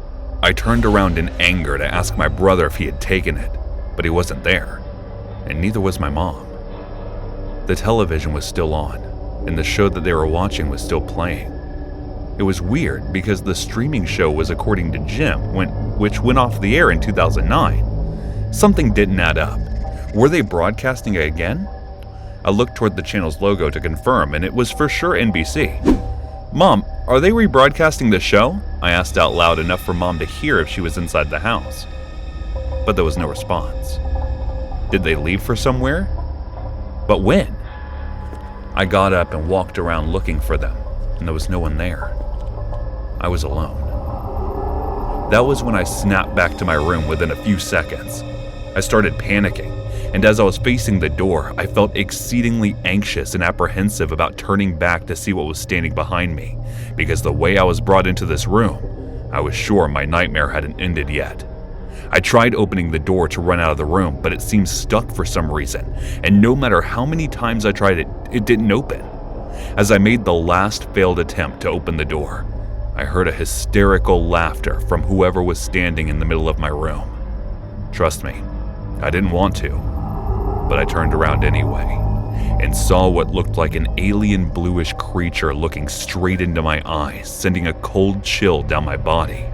I turned around in anger to ask my brother if he had taken it, but he wasn't there, and neither was my mom. The television was still on, and the show that they were watching was still playing. It was weird because the streaming show was according to Jim, which went off the air in 2009. Something didn't add up. Were they broadcasting it again? I looked toward the channel's logo to confirm, and it was for sure NBC. "Mom, are they rebroadcasting the show?" I asked out loud, enough for Mom to hear if she was inside the house. But there was no response. Did they leave for somewhere? But when? I got up and walked around looking for them, and there was no one there. I was alone. That was when I snapped back to my room within a few seconds. I started panicking, and as I was facing the door, I felt exceedingly anxious and apprehensive about turning back to see what was standing behind me, because the way I was brought into this room, I was sure my nightmare hadn't ended yet. I tried opening the door to run out of the room, but it seemed stuck for some reason, and no matter how many times I tried it, it didn't open. As I made the last failed attempt to open the door, I heard a hysterical laughter from whoever was standing in the middle of my room. Trust me, I didn't want to, but I turned around anyway and saw what looked like an alien bluish creature looking straight into my eyes, sending a cold chill down my body.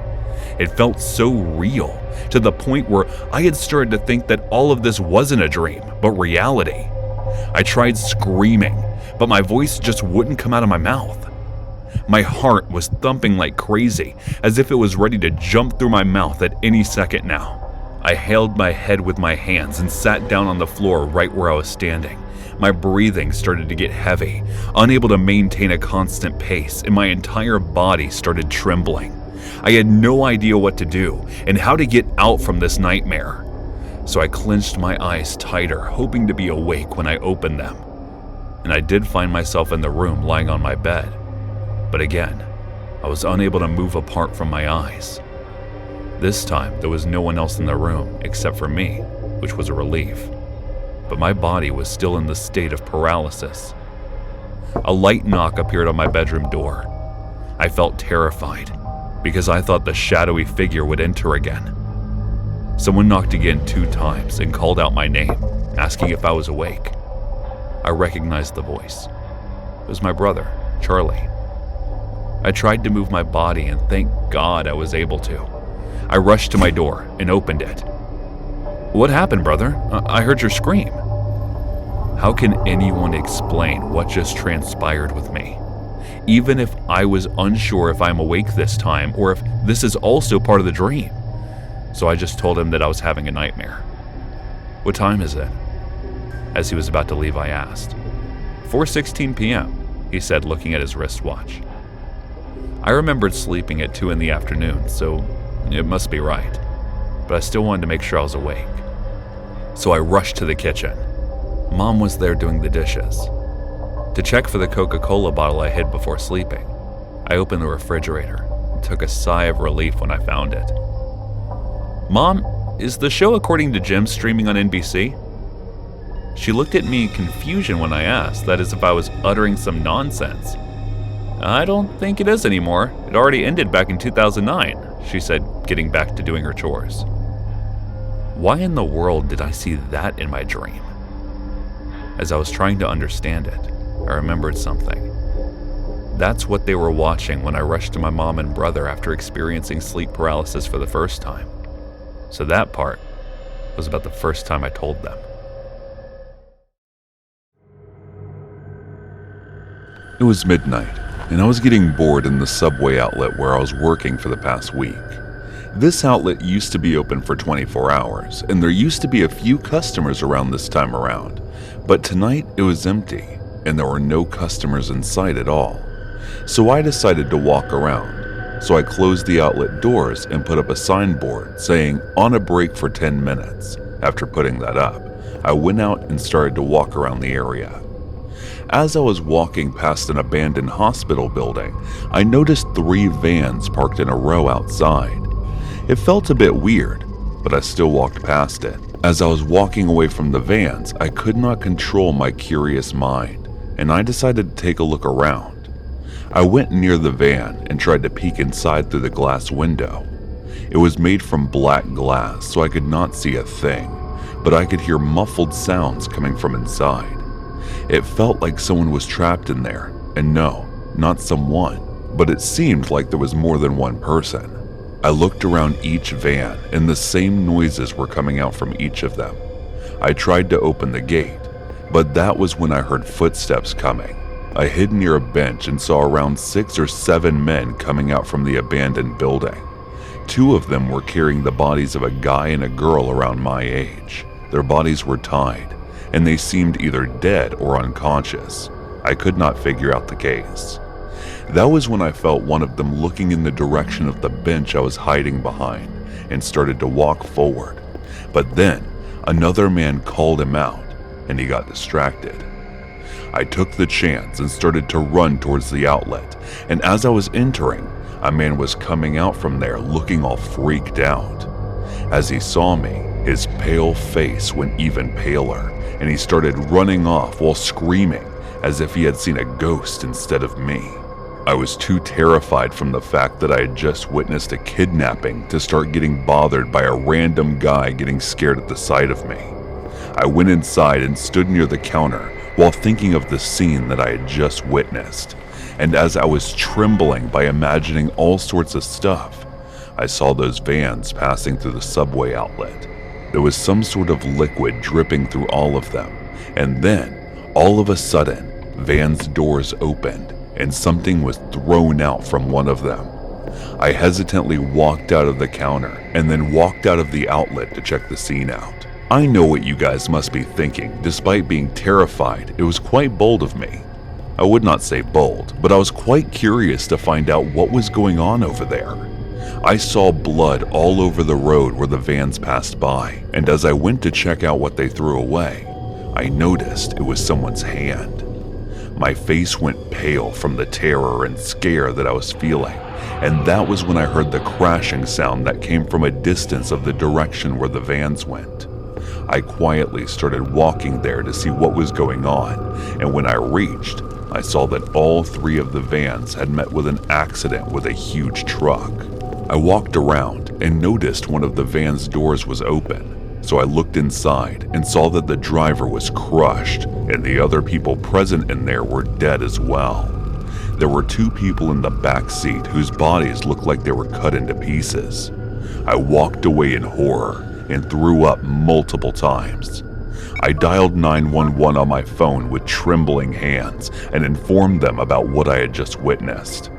It felt so real, to the point where I had started to think that all of this wasn't a dream, but reality. I tried screaming, but my voice just wouldn't come out of my mouth. My heart was thumping like crazy, as if it was ready to jump through my mouth at any second now. I held my head with my hands and sat down on the floor right where I was standing. My breathing started to get heavy, unable to maintain a constant pace, and my entire body started trembling. I had no idea what to do and how to get out from this nightmare. So I clenched my eyes tighter, hoping to be awake when I opened them. And I did find myself in the room lying on my bed. But again, I was unable to move apart from my eyes. This time, there was no one else in the room except for me, which was a relief. But my body was still in the state of paralysis. A light knock appeared on my bedroom door. I felt terrified, because I thought the shadowy figure would enter again. Someone knocked again 2 times and called out my name, asking if I was awake. I recognized the voice. It was my brother, Charlie. I tried to move my body, and thank God I was able to. I rushed to my door and opened it. "What happened, brother? I heard your scream." How can anyone explain what just transpired with me? Even if I was unsure if I'm awake this time or if this is also part of the dream. So I just told him that I was having a nightmare. "What time is it?" As he was about to leave, I asked. 4:16 p.m., he said, looking at his wristwatch. I remembered sleeping at 2 in the afternoon, so it must be right. But I still wanted to make sure I was awake. So I rushed to the kitchen. Mom was there doing the dishes. To check for the Coca-Cola bottle I hid before sleeping, I opened the refrigerator and took a sigh of relief when I found it. "Mom, is the show according to Jim streaming on NBC?" She looked at me in confusion when I asked, that as if I was uttering some nonsense. "I don't think it is anymore. It already ended back in 2009, she said, getting back to doing her chores. Why in the world did I see that in my dream? As I was trying to understand it, I remembered something. That's what they were watching when I rushed to my mom and brother after experiencing sleep paralysis for the first time. So that part was about the first time I told them. It was midnight, and I was getting bored in the subway outlet where I was working for the past week. This outlet used to be open for 24 hours, and there used to be a few customers around this time around, but tonight it was empty, and there were no customers in sight at all. So I decided to walk around. So I closed the outlet doors and put up a signboard saying, "On a break for 10 minutes. After putting that up, I went out and started to walk around the area. As I was walking past an abandoned hospital building, I noticed 3 vans parked in a row outside. It felt a bit weird, but I still walked past it. As I was walking away from the vans, I could not control my curious mind, and I decided to take a look around. I went near the van and tried to peek inside through the glass window. It was made from black glass, so I could not see a thing, but I could hear muffled sounds coming from inside. It felt like someone was trapped in there, and no, not someone, but it seemed like there was more than one person. I looked around each van, and the same noises were coming out from each of them. I tried to open the gate, but that was when I heard footsteps coming. I hid near a bench and saw around 6 or 7 men coming out from the abandoned building. 2 of them were carrying the bodies of a guy and a girl around my age. Their bodies were tied, and they seemed either dead or unconscious. I could not figure out the case. That was when I felt one of them looking in the direction of the bench I was hiding behind and started to walk forward. But then, another man called him out, and he got distracted. I took the chance and started to run towards the outlet, and as I was entering, a man was coming out from there looking all freaked out. As he saw me, his pale face went even paler, and he started running off while screaming as if he had seen a ghost instead of me. I was too terrified from the fact that I had just witnessed a kidnapping to start getting bothered by a random guy getting scared at the sight of me. I went inside and stood near the counter while thinking of the scene that I had just witnessed. And as I was trembling by imagining all sorts of stuff, I saw those vans passing through the subway outlet. There was some sort of liquid dripping through all of them, and then, all of a sudden, vans' doors opened, and something was thrown out from one of them. I hesitantly walked out of the counter, and then walked out of the outlet to check the scene out. I know what you guys must be thinking. Despite being terrified, it was quite bold of me. I would not say bold, but I was quite curious to find out what was going on over there. I saw blood all over the road where the vans passed by, and as I went to check out what they threw away, I noticed it was someone's hand. My face went pale from the terror and scare that I was feeling, and that was when I heard the crashing sound that came from a distance of the direction where the vans went. I quietly started walking there to see what was going on, and when I reached, I saw that all 3 of the vans had met with an accident with a huge truck. I walked around and noticed one of the van's doors was open. So I looked inside and saw that the driver was crushed and the other people present in there were dead as well. There were 2 people in the back seat whose bodies looked like they were cut into pieces. I walked away in horror and threw up multiple times. I dialed 911 on my phone with trembling hands and informed them about what I had just witnessed.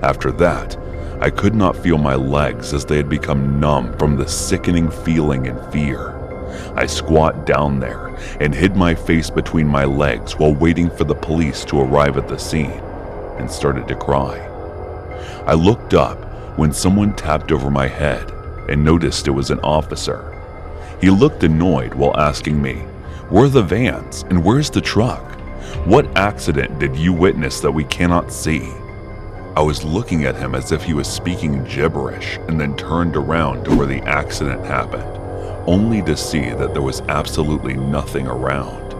After that, I could not feel my legs as they had become numb from the sickening feeling and fear. I squat down there and hid my face between my legs while waiting for the police to arrive at the scene and started to cry. I looked up when someone tapped over my head and noticed it was an officer. He looked annoyed while asking me, "Where are the vans and where's the truck? What accident did you witness that we cannot see?" I was looking at him as if he was speaking gibberish and then turned around to where the accident happened, only to see that there was absolutely nothing around.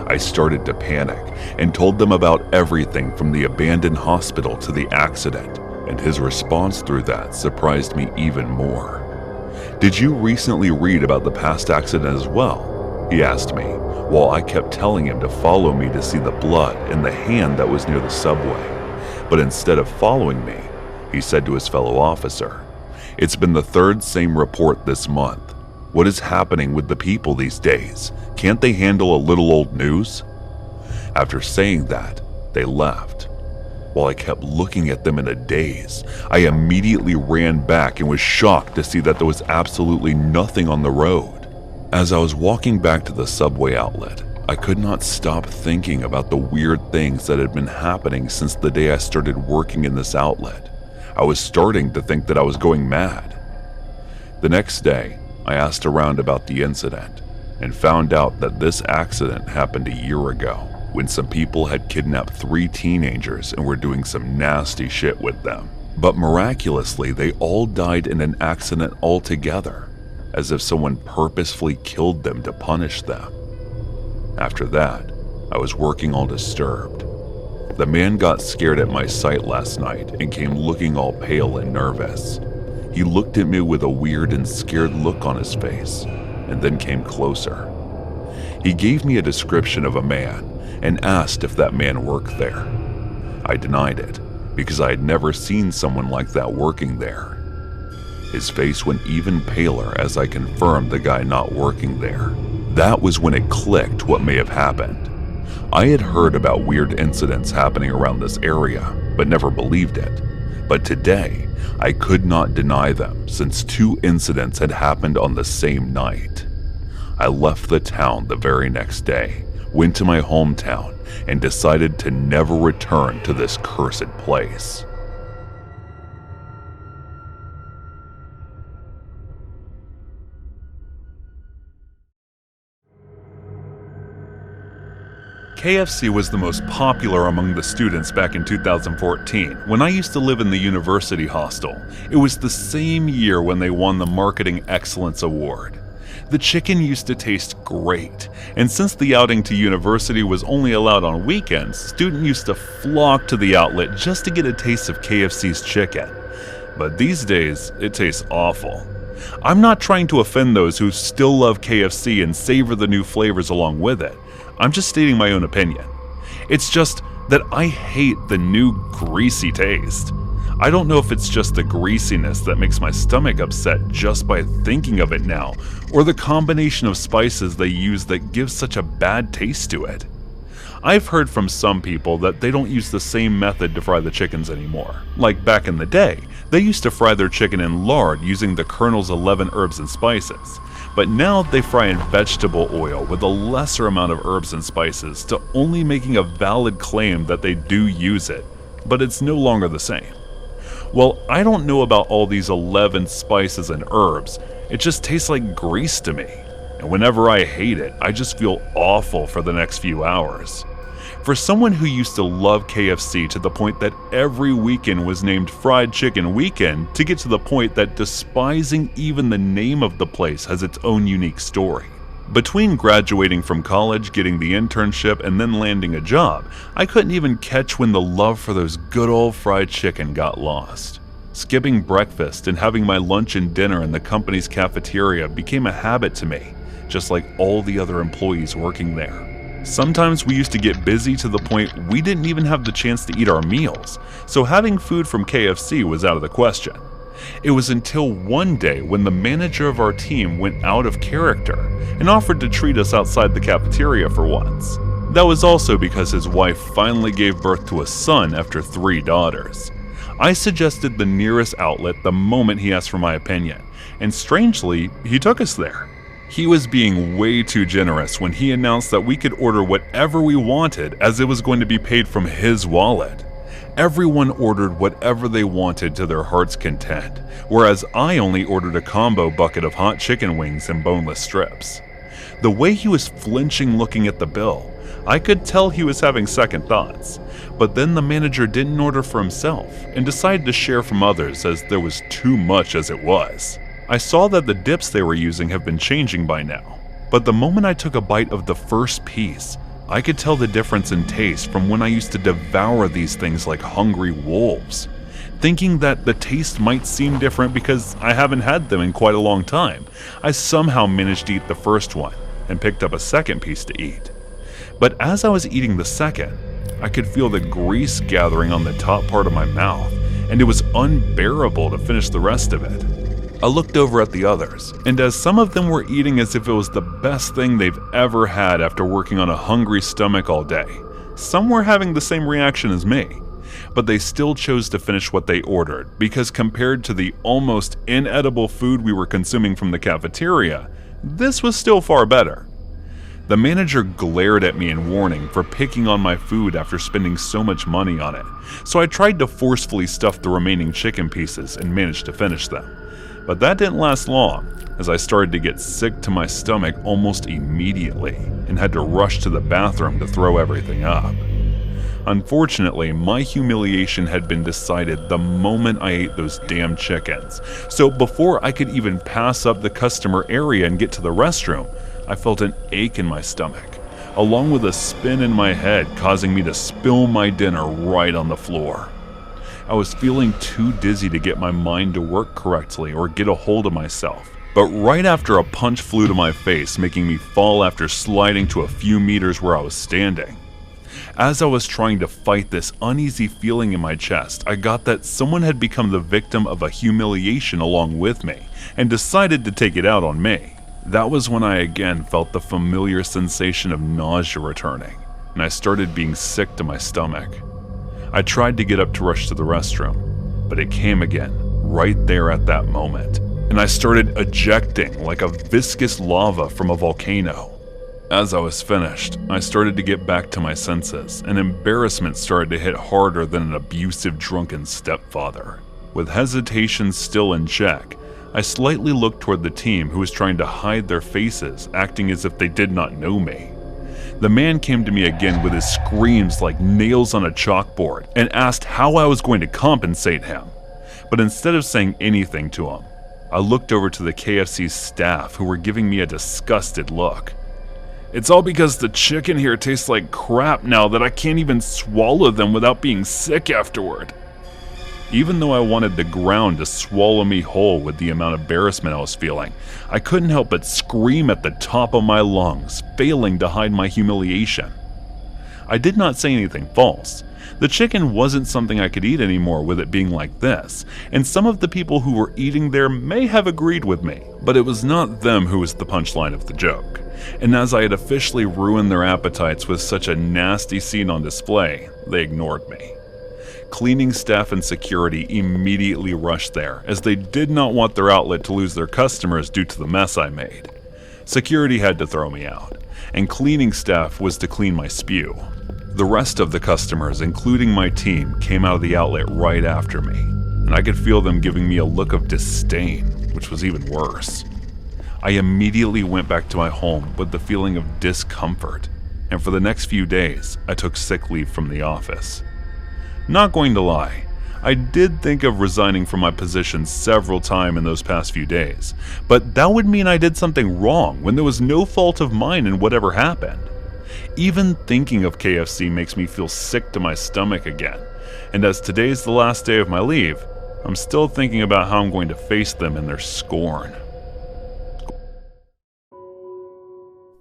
I started to panic and told them about everything from the abandoned hospital to the accident, and his response through that surprised me even more. "Did you recently read about the past accident as well?" he asked me, while I kept telling him to follow me to see the blood in the hand that was near the subway. But instead of following me, he said to his fellow officer, "It's been the 3rd same report this month. What is happening with the people these days? Can't they handle a little old news?" After saying that, they left. While I kept looking at them in a daze, I immediately ran back and was shocked to see that there was absolutely nothing on the road. As I was walking back to the subway outlet, I could not stop thinking about the weird things that had been happening since the day I started working in this outlet. I was starting to think that I was going mad. The next day, I asked around about the incident and found out that this accident happened a year ago when some people had kidnapped 3 teenagers and were doing some nasty shit with them. But miraculously, they all died in an accident altogether, as if someone purposefully killed them to punish them. After that, I was working all disturbed. The man got scared at my sight last night and came looking all pale and nervous. He looked at me with a weird and scared look on his face, and then came closer. He gave me a description of a man and asked if that man worked there. I denied it, because I had never seen someone like that working there. His face went even paler as I confirmed the guy not working there. That was when it clicked what may have happened. I had heard about weird incidents happening around this area, but never believed it. But today, I could not deny them since 2 incidents had happened on the same night. I left the town the very next day, went to my hometown, and decided to never return to this cursed place. KFC was the most popular among the students back in 2014 when I used to live in the university hostel. It was the same year when they won the Marketing Excellence Award. The chicken used to taste great, and since the outing to university was only allowed on weekends, students used to flock to the outlet just to get a taste of KFC's chicken. But these days, it tastes awful. I'm not trying to offend those who still love KFC and savor the new flavors along with it. I'm just stating my own opinion. It's just that I hate the new greasy taste. I don't know if it's just the greasiness that makes my stomach upset just by thinking of it now, or the combination of spices they use that gives such a bad taste to it. I've heard from some people that they don't use the same method to fry the chickens anymore. Like back in the day, they used to fry their chicken in lard using the Colonel's 11 herbs and spices. But now they fry in vegetable oil with a lesser amount of herbs and spices to only making a valid claim that they do use it, but it's no longer the same. Well, I don't know about all these 11 spices and herbs, it just tastes like grease to me. And whenever I hate it, I just feel awful for the next few hours. For someone who used to love KFC to the point that every weekend was named Fried Chicken Weekend, to get to the point that despising even the name of the place has its own unique story. Between graduating from college, getting the internship, and then landing a job, I couldn't even catch when the love for those good old fried chicken got lost. Skipping breakfast and having my lunch and dinner in the company's cafeteria became a habit to me, just like all the other employees working there. Sometimes we used to get busy to the point we didn't even have the chance to eat our meals, so having food from KFC was out of the question. It was until one day when the manager of our team went out of character and offered to treat us outside the cafeteria for once. That was also because his wife finally gave birth to a son after 3 daughters. I suggested the nearest outlet the moment he asked for my opinion, and strangely, he took us there. He was being way too generous when he announced that we could order whatever we wanted as it was going to be paid from his wallet. Everyone ordered whatever they wanted to their heart's content, whereas I only ordered a combo bucket of hot chicken wings and boneless strips. The way he was flinching looking at the bill, I could tell he was having second thoughts. But then the manager didn't order for himself and decided to share from others as there was too much as it was. I saw that the dips they were using have been changing by now, but the moment I took a bite of the first piece, I could tell the difference in taste from when I used to devour these things like hungry wolves. Thinking that the taste might seem different because I haven't had them in quite a long time, I somehow managed to eat the first one and picked up a second piece to eat. But as I was eating the second, I could feel the grease gathering on the top part of my mouth, and it was unbearable to finish the rest of it. I looked over at the others, and as some of them were eating as if it was the best thing they've ever had after working on a hungry stomach all day, some were having the same reaction as me. but they still chose to finish what they ordered because compared to the almost inedible food we were consuming from the cafeteria, this was still far better. The manager glared at me in warning for picking on my food after spending so much money on it, so I tried to forcefully stuff the remaining chicken pieces and managed to finish them. But that didn't last long, as I started to get sick to my stomach almost immediately and had to rush to the bathroom to throw everything up. Unfortunately, my humiliation had been decided the moment I ate those damn chickens, so before I could even pass up the customer area and get to the restroom, I felt an ache in my stomach, along with a spin in my head causing me to spill my dinner right on the floor. I was feeling too dizzy to get my mind to work correctly or get a hold of myself, but right after a punch flew to my face, making me fall after sliding to a few meters where I was standing. As I was trying to fight this uneasy feeling in my chest, I got that someone had become the victim of a humiliation along with me and decided to take it out on me. That was when I again felt the familiar sensation of nausea returning, and I started being sick to my stomach. I tried to get up to rush to the restroom, but it came again, right there at that moment, and I started ejecting like a viscous lava from a volcano. As I was finished, I started to get back to my senses, and embarrassment started to hit harder than an abusive drunken stepfather. With hesitation still in check, I slightly looked toward the team who was trying to hide their faces, acting as if they did not know me. The man came to me again with his screams like nails on a chalkboard and asked how I was going to compensate him. But instead of saying anything to him, I looked over to the KFC staff who were giving me a disgusted look. "It's all because the chicken here tastes like crap now that I can't even swallow them without being sick afterward." Even though I wanted the ground to swallow me whole with the amount of embarrassment I was feeling, I couldn't help but scream at the top of my lungs, failing to hide my humiliation. I did not say anything false. The chicken wasn't something I could eat anymore with it being like this, and some of the people who were eating there may have agreed with me, but it was not them who was the punchline of the joke. And as I had officially ruined their appetites with such a nasty scene on display, they ignored me. Cleaning staff and security immediately rushed there, as they did not want their outlet to lose their customers due to the mess I made. Security had to throw me out, and cleaning staff was to clean my spew. The rest of the customers, including my team, came out of the outlet right after me, and I could feel them giving me a look of disdain, which was even worse. I immediately went back to my home with the feeling of discomfort, and for the next few days, I took sick leave from the office. Not going to lie, I did think of resigning from my position several times in those past few days, but that would mean I did something wrong when there was no fault of mine in whatever happened. Even thinking of KFC makes me feel sick to my stomach again, and as today's the last day of my leave, I'm still thinking about how I'm going to face them in their scorn.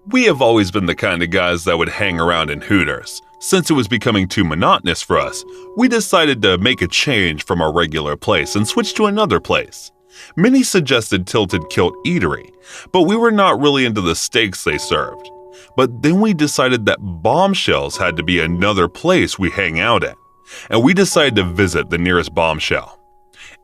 We have always been the kind of guys that would hang around in Hooters. Since it was becoming too monotonous for us, we decided to make a change from our regular place and switch to another place. Many suggested Tilted Kilt Eatery, but we were not really into the steaks they served. But then we decided that Bombshells had to be another place we hang out at, and we decided to visit the nearest Bombshell.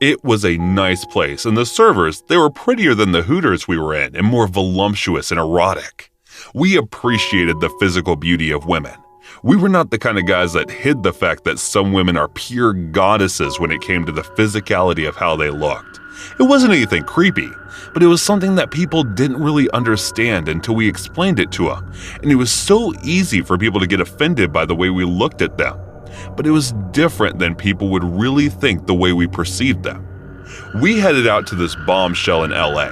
It was a nice place, and the servers, they were prettier than the Hooters we were in and more voluptuous and erotic. We appreciated the physical beauty of women. We were not the kind of guys that hid the fact that some women are pure goddesses when it came to the physicality of how they looked. It wasn't anything creepy, but it was something that people didn't really understand until we explained it to them, and it was so easy for people to get offended by the way we looked at them. But it was different than people would really think the way we perceived them. We headed out to this Bombshell in LA,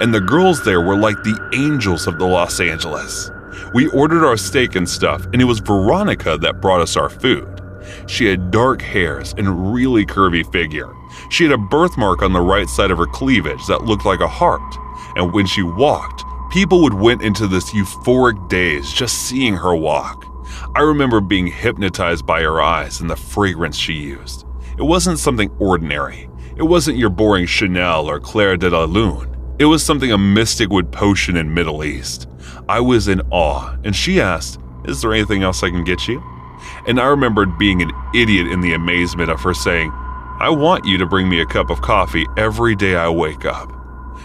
and the girls there were like the angels of the Los Angeles. We ordered our steak and stuff, and it was Veronica that brought us our food. She had dark hairs and a really curvy figure. She had a birthmark on the right side of her cleavage that looked like a heart, and when she walked, people went into this euphoric daze just seeing her walk. I remember being hypnotized by her eyes and the fragrance she used. It wasn't something ordinary. It wasn't your boring Chanel or Claire de la Lune. It was something a mystic would potion in Middle East. I was in awe, and she asked, "Is there anything else I can get you?" And I remembered being an idiot in the amazement of her saying, "I want you to bring me a cup of coffee every day I wake up."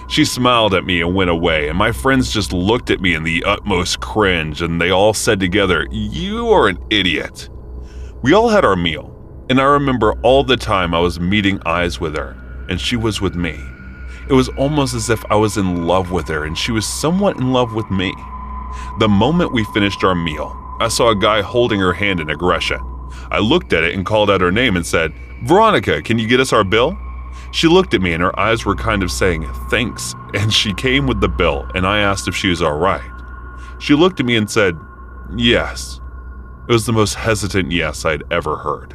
She smiled at me and went away, and my friends just looked at me in the utmost cringe, and they all said together, "You are an idiot." We all had our meal, and I remember all the time I was meeting eyes with her, and she was with me. It was almost as if I was in love with her, and she was somewhat in love with me. The moment we finished our meal, I saw a guy holding her hand in aggression. I looked at it and called out her name and said, "Veronica, can you get us our bill?" She looked at me and her eyes were kind of saying, "Thanks," and she came with the bill, and I asked if she was all right. She looked at me and said, "Yes." It was the most hesitant yes I'd ever heard.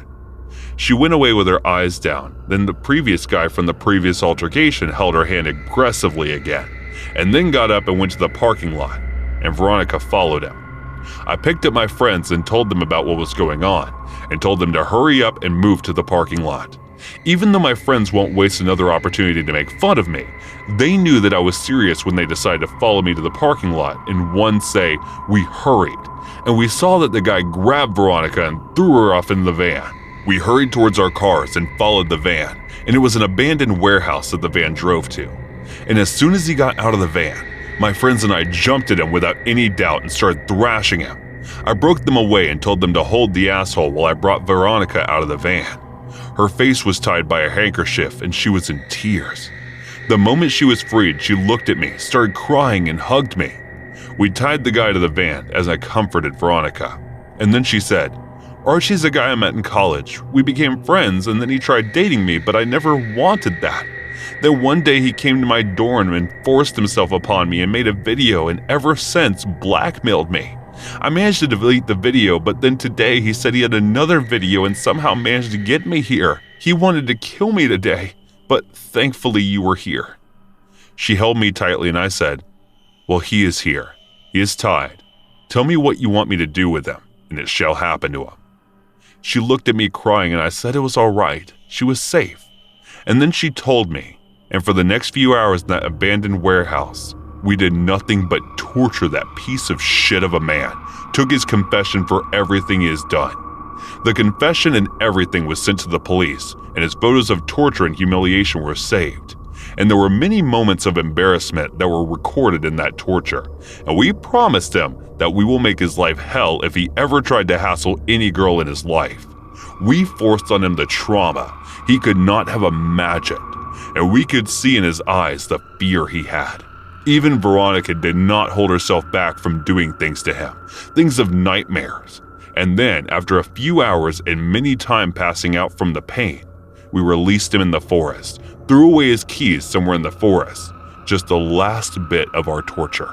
She went away with her eyes down. Then the previous guy from the previous altercation held her hand aggressively again, and then got up and went to the parking lot, and Veronica followed him. I picked up my friends and told them about what was going on, and told them to hurry up and move to the parking lot. Even though my friends won't waste another opportunity to make fun of me, they knew that I was serious when they decided to follow me to the parking lot, and one say, "We hurried," and we saw that the guy grabbed Veronica and threw her off in the van. We hurried towards our cars and followed the van, and it was an abandoned warehouse that the van drove to. And as soon as he got out of the van, my friends and I jumped at him without any doubt and started thrashing him. I broke them away and told them to hold the asshole while I brought Veronica out of the van. Her face was tied by a handkerchief and she was in tears. The moment she was freed, she looked at me, started crying, and hugged me. We tied the guy to the van as I comforted Veronica. And then she said, "Archie's a guy I met in college. We became friends and then he tried dating me, but I never wanted that. Then one day he came to my dorm and forced himself upon me and made a video, and ever since blackmailed me. I managed to delete the video, but then today he said he had another video and somehow managed to get me here. He wanted to kill me today, but thankfully you were here." She held me tightly and I said, "Well, he is here. He is tied. Tell me what you want me to do with him, and it shall happen to him." She looked at me crying and I said it was all right. She was safe. And then she told me, and for the next few hours in that abandoned warehouse, we did nothing but torture that piece of shit of a man, took his confession for everything he has done. The confession and everything was sent to the police, and his photos of torture and humiliation were saved. And there were many moments of embarrassment that were recorded in that torture, and we promised him that we will make his life hell if he ever tried to hassle any girl in his life. We forced on him the trauma he could not have imagined, and we could see in his eyes the fear he had. Even Veronica did not hold herself back from doing things to him, things of nightmares. And then, after a few hours and many time passing out from the pain, we released him in the forest, threw away his keys somewhere in the forest, just the last bit of our torture.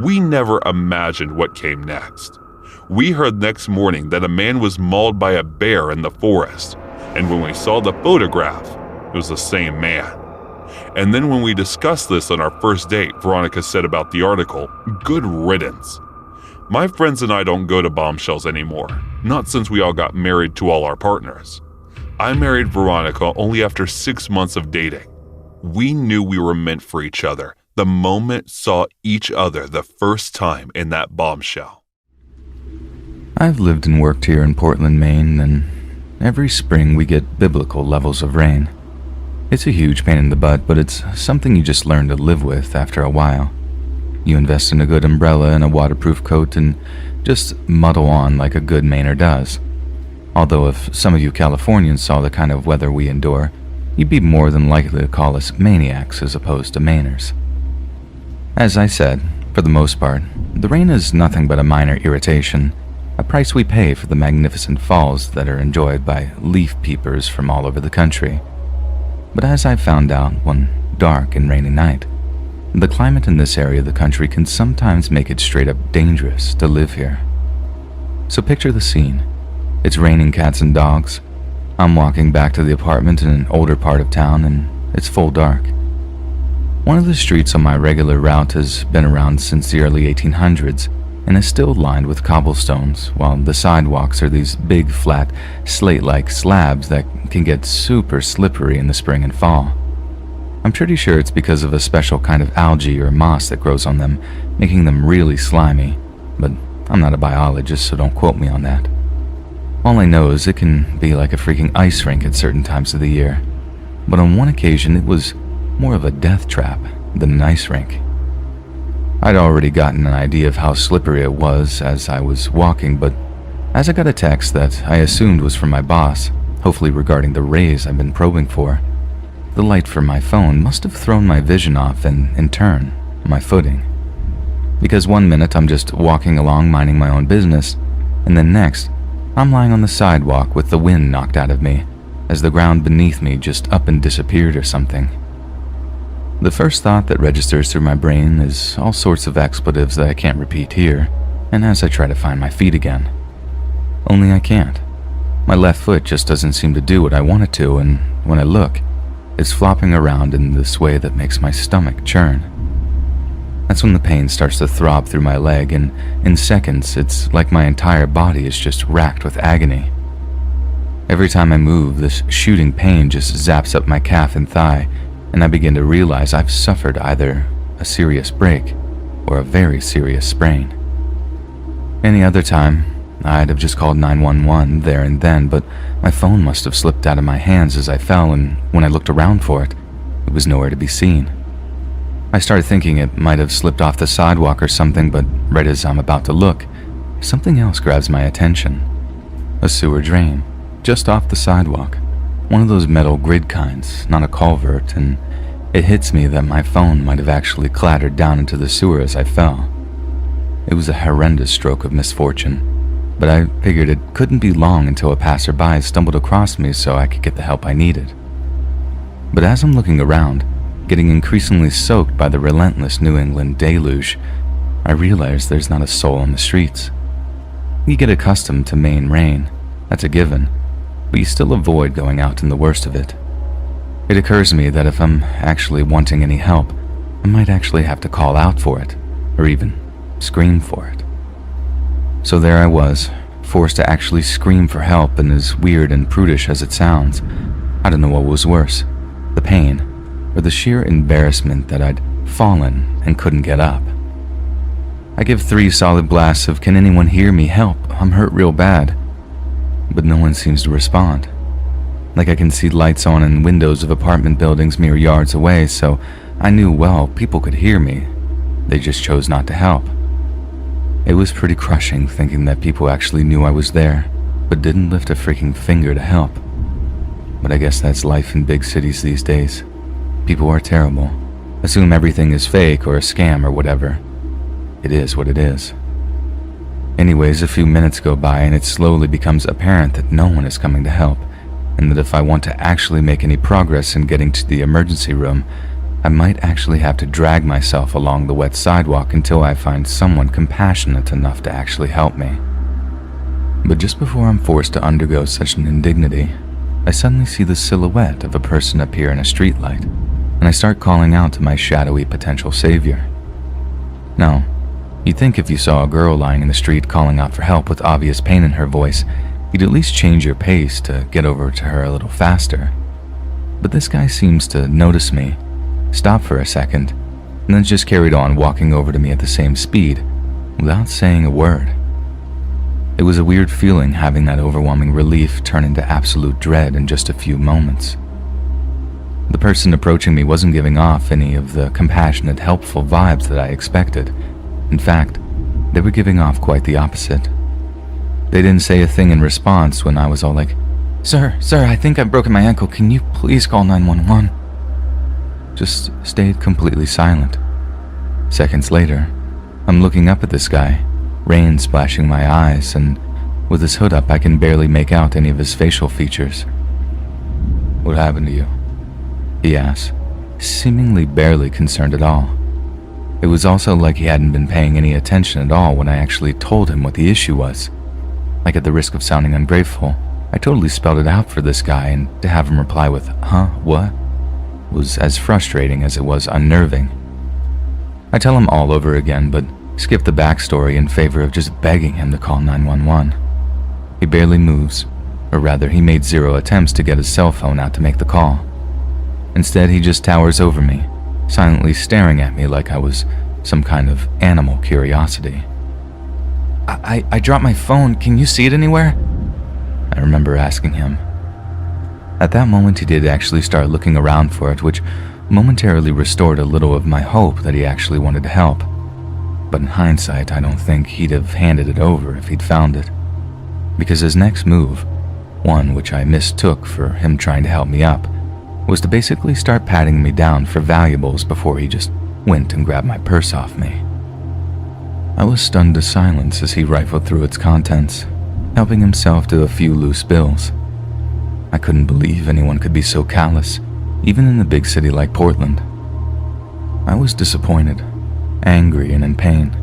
We never imagined what came next. We heard next morning that a man was mauled by a bear in the forest, and when we saw the photograph, it was the same man. And then when we discussed this on our first date, Veronica said about the article, "Good riddance." My friends and I don't go to bombshells anymore, not since we all got married to all our partners. I married Veronica only after 6 months of dating. We knew we were meant for each other the moment saw each other the first time in that bombshell. I've lived and worked here in Portland, Maine, and every spring we get biblical levels of rain. It's a huge pain in the butt, but it's something you just learn to live with after a while. You invest in a good umbrella and a waterproof coat and just muddle on like a good Mainer does. Although if some of you Californians saw the kind of weather we endure, you'd be more than likely to call us maniacs as opposed to Mainers. As I said, for the most part, the rain is nothing but a minor irritation, a price we pay for the magnificent falls that are enjoyed by leaf peepers from all over the country. But as I found out one dark and rainy night, the climate in this area of the country can sometimes make it straight up dangerous to live here. So picture the scene. It's raining cats and dogs. I'm walking back to the apartment in an older part of town and it's full dark. One of the streets on my regular route has been around since the early 1800s and is still lined with cobblestones, while the sidewalks are these big, flat, slate-like slabs that can get super slippery in the spring and fall. I'm pretty sure it's because of a special kind of algae or moss that grows on them, making them really slimy, but I'm not a biologist, so don't quote me on that. All I know is it can be like a freaking ice rink at certain times of the year, but on one occasion it was more of a death trap than an ice rink. I'd already gotten an idea of how slippery it was as I was walking, but as I got a text that I assumed was from my boss, hopefully regarding the raise I've been probing for, the light from my phone must have thrown my vision off and, in turn, my footing. Because one minute I'm just walking along minding my own business, and then next, I'm lying on the sidewalk with the wind knocked out of me, as the ground beneath me just up and disappeared or something. The first thought that registers through my brain is all sorts of expletives that I can't repeat here, and as I try to find my feet again. Only I can't. My left foot just doesn't seem to do what I want it to, and when I look, it's flopping around in this way that makes my stomach churn. That's when the pain starts to throb through my leg, and in seconds, it's like my entire body is just racked with agony. Every time I move, this shooting pain just zaps up my calf and thigh, and I begin to realize I've suffered either a serious break or a very serious sprain. Any other time, I'd have just called 911 there and then, but my phone must have slipped out of my hands as I fell, and when I looked around for it, it was nowhere to be seen. I started thinking it might have slipped off the sidewalk or something, but right as I'm about to look, something else grabs my attention. A sewer drain, just off the sidewalk. One of those metal grid kinds, not a culvert, and it hits me that my phone might have actually clattered down into the sewer as I fell. It was a horrendous stroke of misfortune, but I figured it couldn't be long until a passerby stumbled across me so I could get the help I needed. But as I'm looking around, getting increasingly soaked by the relentless New England deluge, I realize there's not a soul on the streets. You get accustomed to Maine rain, that's a given, but you still avoid going out in the worst of it. It occurs to me that if I'm actually wanting any help, I might actually have to call out for it, or even scream for it. So there I was, forced to actually scream for help, and as weird and prudish as it sounds, I don't know what was worse, the pain, or the sheer embarrassment that I'd fallen and couldn't get up. I give 3 solid blasts of "Can anyone hear me? Help, I'm hurt real bad," but no one seems to respond. Like I can see lights on in windows of apartment buildings mere yards away, so I knew well people could hear me. They just chose not to help. It was pretty crushing thinking that people actually knew I was there, but didn't lift a freaking finger to help. But I guess that's life in big cities these days. People are terrible. Assume everything is fake or a scam or whatever. It is what it is. Anyways, a few minutes go by and it slowly becomes apparent that no one is coming to help, and that if I want to actually make any progress in getting to the emergency room, I might actually have to drag myself along the wet sidewalk until I find someone compassionate enough to actually help me. But just before I'm forced to undergo such an indignity, I suddenly see the silhouette of a person appear in a streetlight, and I start calling out to my shadowy potential savior. Now, you'd think if you saw a girl lying in the street calling out for help with obvious pain in her voice, you'd at least change your pace to get over to her a little faster. But this guy seems to notice me, stop for a second, and then just carried on walking over to me at the same speed, without saying a word. It was a weird feeling having that overwhelming relief turn into absolute dread in just a few moments. The person approaching me wasn't giving off any of the compassionate, helpful vibes that I expected. In fact, they were giving off quite the opposite. They didn't say a thing in response when I was all like, Sir, I think I've broken my ankle. Can you please call 911? Just stayed completely silent. Seconds later, I'm looking up at this guy, rain splashing my eyes, and with his hood up I can barely make out any of his facial features. "What happened to you?" he asked, seemingly barely concerned at all. It was also like he hadn't been paying any attention at all when I actually told him what the issue was. Like, at the risk of sounding ungrateful, I totally spelled it out for this guy, and to have him reply with, "Huh, what?" was as frustrating as it was unnerving. I tell him all over again, but skip the backstory in favor of just begging him to call 911. He barely moves, or rather he made 0 attempts to get his cell phone out to make the call. Instead, he just towers over me, silently staring at me like I was some kind of animal curiosity. I dropped my phone. Can you see it anywhere?" I remember asking him. At that moment, he did actually start looking around for it, which momentarily restored a little of my hope that he actually wanted to help. But in hindsight, I don't think he'd have handed it over if he'd found it. Because his next move, one which I mistook for him trying to help me up, was to basically start patting me down for valuables before he just went and grabbed my purse off me. I was stunned to silence as he rifled through its contents, helping himself to a few loose bills. I couldn't believe anyone could be so callous, even in a big city like Portland. I was disappointed, angry, and in pain,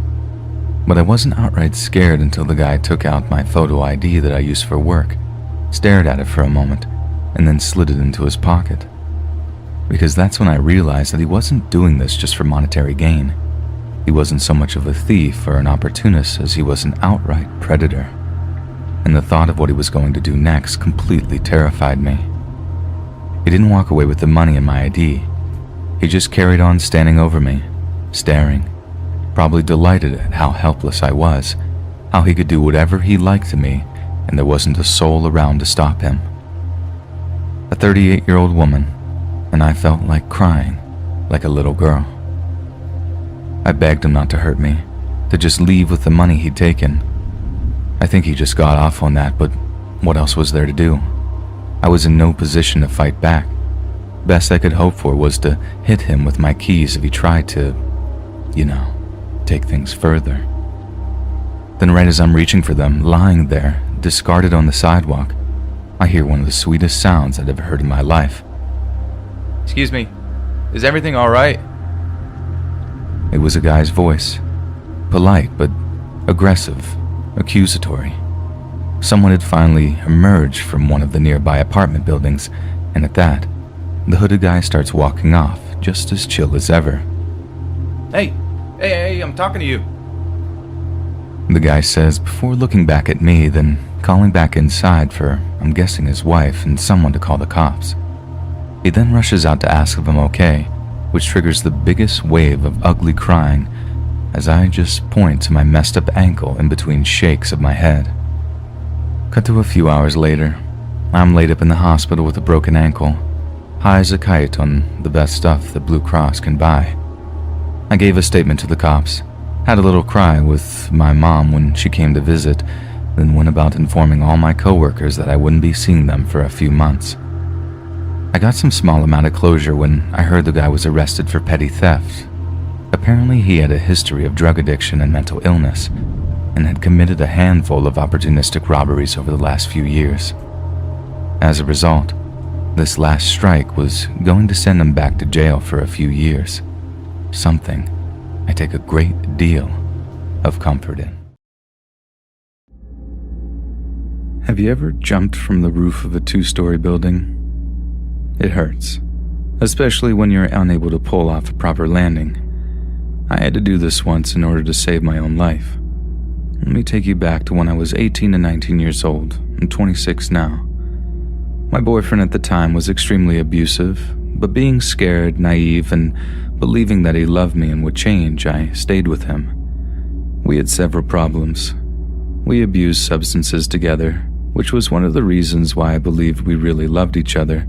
but I wasn't outright scared until the guy took out my photo ID that I used for work, stared at it for a moment, and then slid it into his pocket. Because that's when I realized that he wasn't doing this just for monetary gain. He wasn't so much of a thief or an opportunist as he was an outright predator. And the thought of what he was going to do next completely terrified me. He didn't walk away with the money and my ID. He just carried on standing over me, staring, probably delighted at how helpless I was, how he could do whatever he liked to me, and there wasn't a soul around to stop him. A 38-year-old woman, and I felt like crying, like a little girl. I begged him not to hurt me, to just leave with the money he'd taken. I think he just got off on that, but what else was there to do? I was in no position to fight back. Best I could hope for was to hit him with my keys if he tried to, take things further. Then right as I'm reaching for them, lying there, discarded on the sidewalk, I hear one of the sweetest sounds I'd ever heard in my life. Excuse me, is everything all right? It was a guy's voice, polite but aggressive, accusatory. Someone had finally emerged from one of the nearby apartment buildings, and at that, the hooded guy starts walking off, just as chill as ever. Hey, I'm talking to you. The guy says before looking back at me, then calling back inside for, I'm guessing, his wife and someone to call the cops. He then rushes out to ask if I'm okay, which triggers the biggest wave of ugly crying as I just point to my messed up ankle in between shakes of my head. Cut to a few hours later, I'm laid up in the hospital with a broken ankle, high as a kite on the best stuff the Blue Cross can buy. I gave a statement to the cops, had a little cry with my mom when she came to visit, then went about informing all my coworkers that I wouldn't be seeing them for a few months. I got some small amount of closure when I heard the guy was arrested for petty theft. Apparently he had a history of drug addiction and mental illness, and had committed a handful of opportunistic robberies over the last few years. As a result, this last strike was going to send him back to jail for a few years. Something I take a great deal of comfort in. Have you ever jumped from the roof of a 2-story building? It hurts, especially when you're unable to pull off a proper landing. I had to do this once in order to save my own life. Let me take you back to when I was 18 to 19 years old. I'm 26 now. My boyfriend at the time was extremely abusive, but being scared, naive, and believing that he loved me and would change, I stayed with him. We had several problems. We abused substances together, which was one of the reasons why I believed we really loved each other.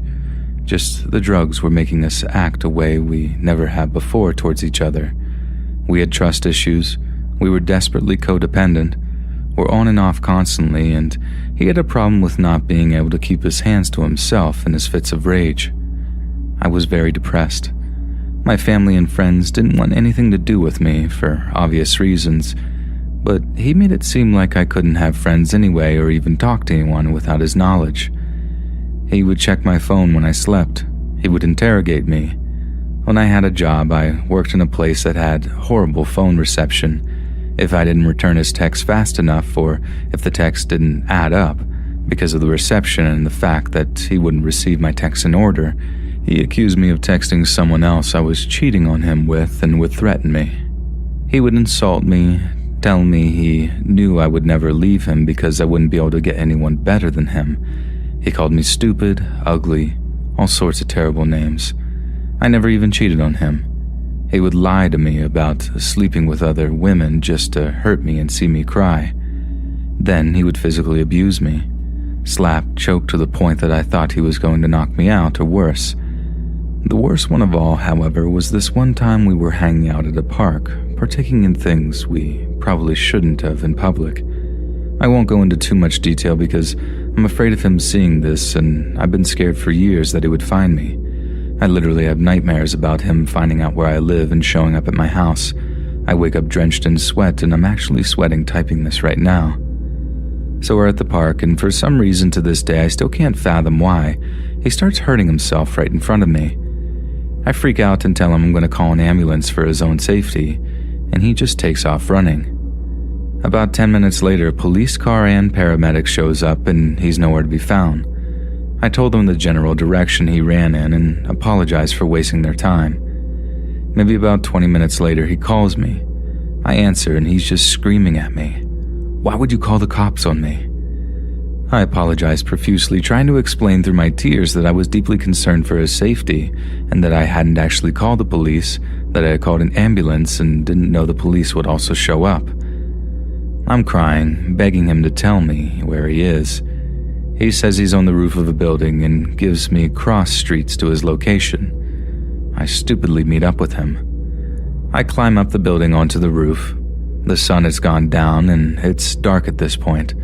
Just the drugs were making us act a way we never had before towards each other. We had trust issues, we were desperately codependent, were on and off constantly, and he had a problem with not being able to keep his hands to himself in his fits of rage. I was very depressed. My family and friends didn't want anything to do with me for obvious reasons, but he made it seem like I couldn't have friends anyway or even talk to anyone without his knowledge. He would check my phone when I slept. He would interrogate me. When I had a job, I worked in a place that had horrible phone reception. If I didn't return his text fast enough, or if the text didn't add up because of the reception and the fact that he wouldn't receive my text in order, he accused me of texting someone else I was cheating on him with and would threaten me. He would insult me, tell me he knew I would never leave him because I wouldn't be able to get anyone better than him. He called me stupid, ugly, all sorts of terrible names. I never even cheated on him. He would lie to me about sleeping with other women just to hurt me and see me cry. Then he would physically abuse me. slapped, choked to the point that I thought he was going to knock me out or worse. The worst one of all, however, was this one time we were hanging out at a park, partaking in things we probably shouldn't have in public. I won't go into too much detail because I'm afraid of him seeing this, and I've been scared for years that he would find me. I literally have nightmares about him finding out where I live and showing up at my house. I wake up drenched in sweat, and I'm actually sweating typing this right now. So we're at the park, and for some reason to this day I still can't fathom why, he starts hurting himself right in front of me. I freak out and tell him I'm going to call an ambulance for his own safety, and he just takes off running. About 10 minutes later, a police car and paramedic shows up, and he's nowhere to be found. I told them the general direction he ran in and apologized for wasting their time. Maybe about 20 minutes later, he calls me. I answer, and he's just screaming at me. "Why would you call the cops on me?" I apologized profusely, trying to explain through my tears that I was deeply concerned for his safety and that I hadn't actually called the police, that I had called an ambulance and didn't know the police would also show up. I'm crying, begging him to tell me where he is. He says he's on the roof of a building and gives me cross streets to his location. I stupidly meet up with him. I climb up the building onto the roof. The sun has gone down and it's dark at this point.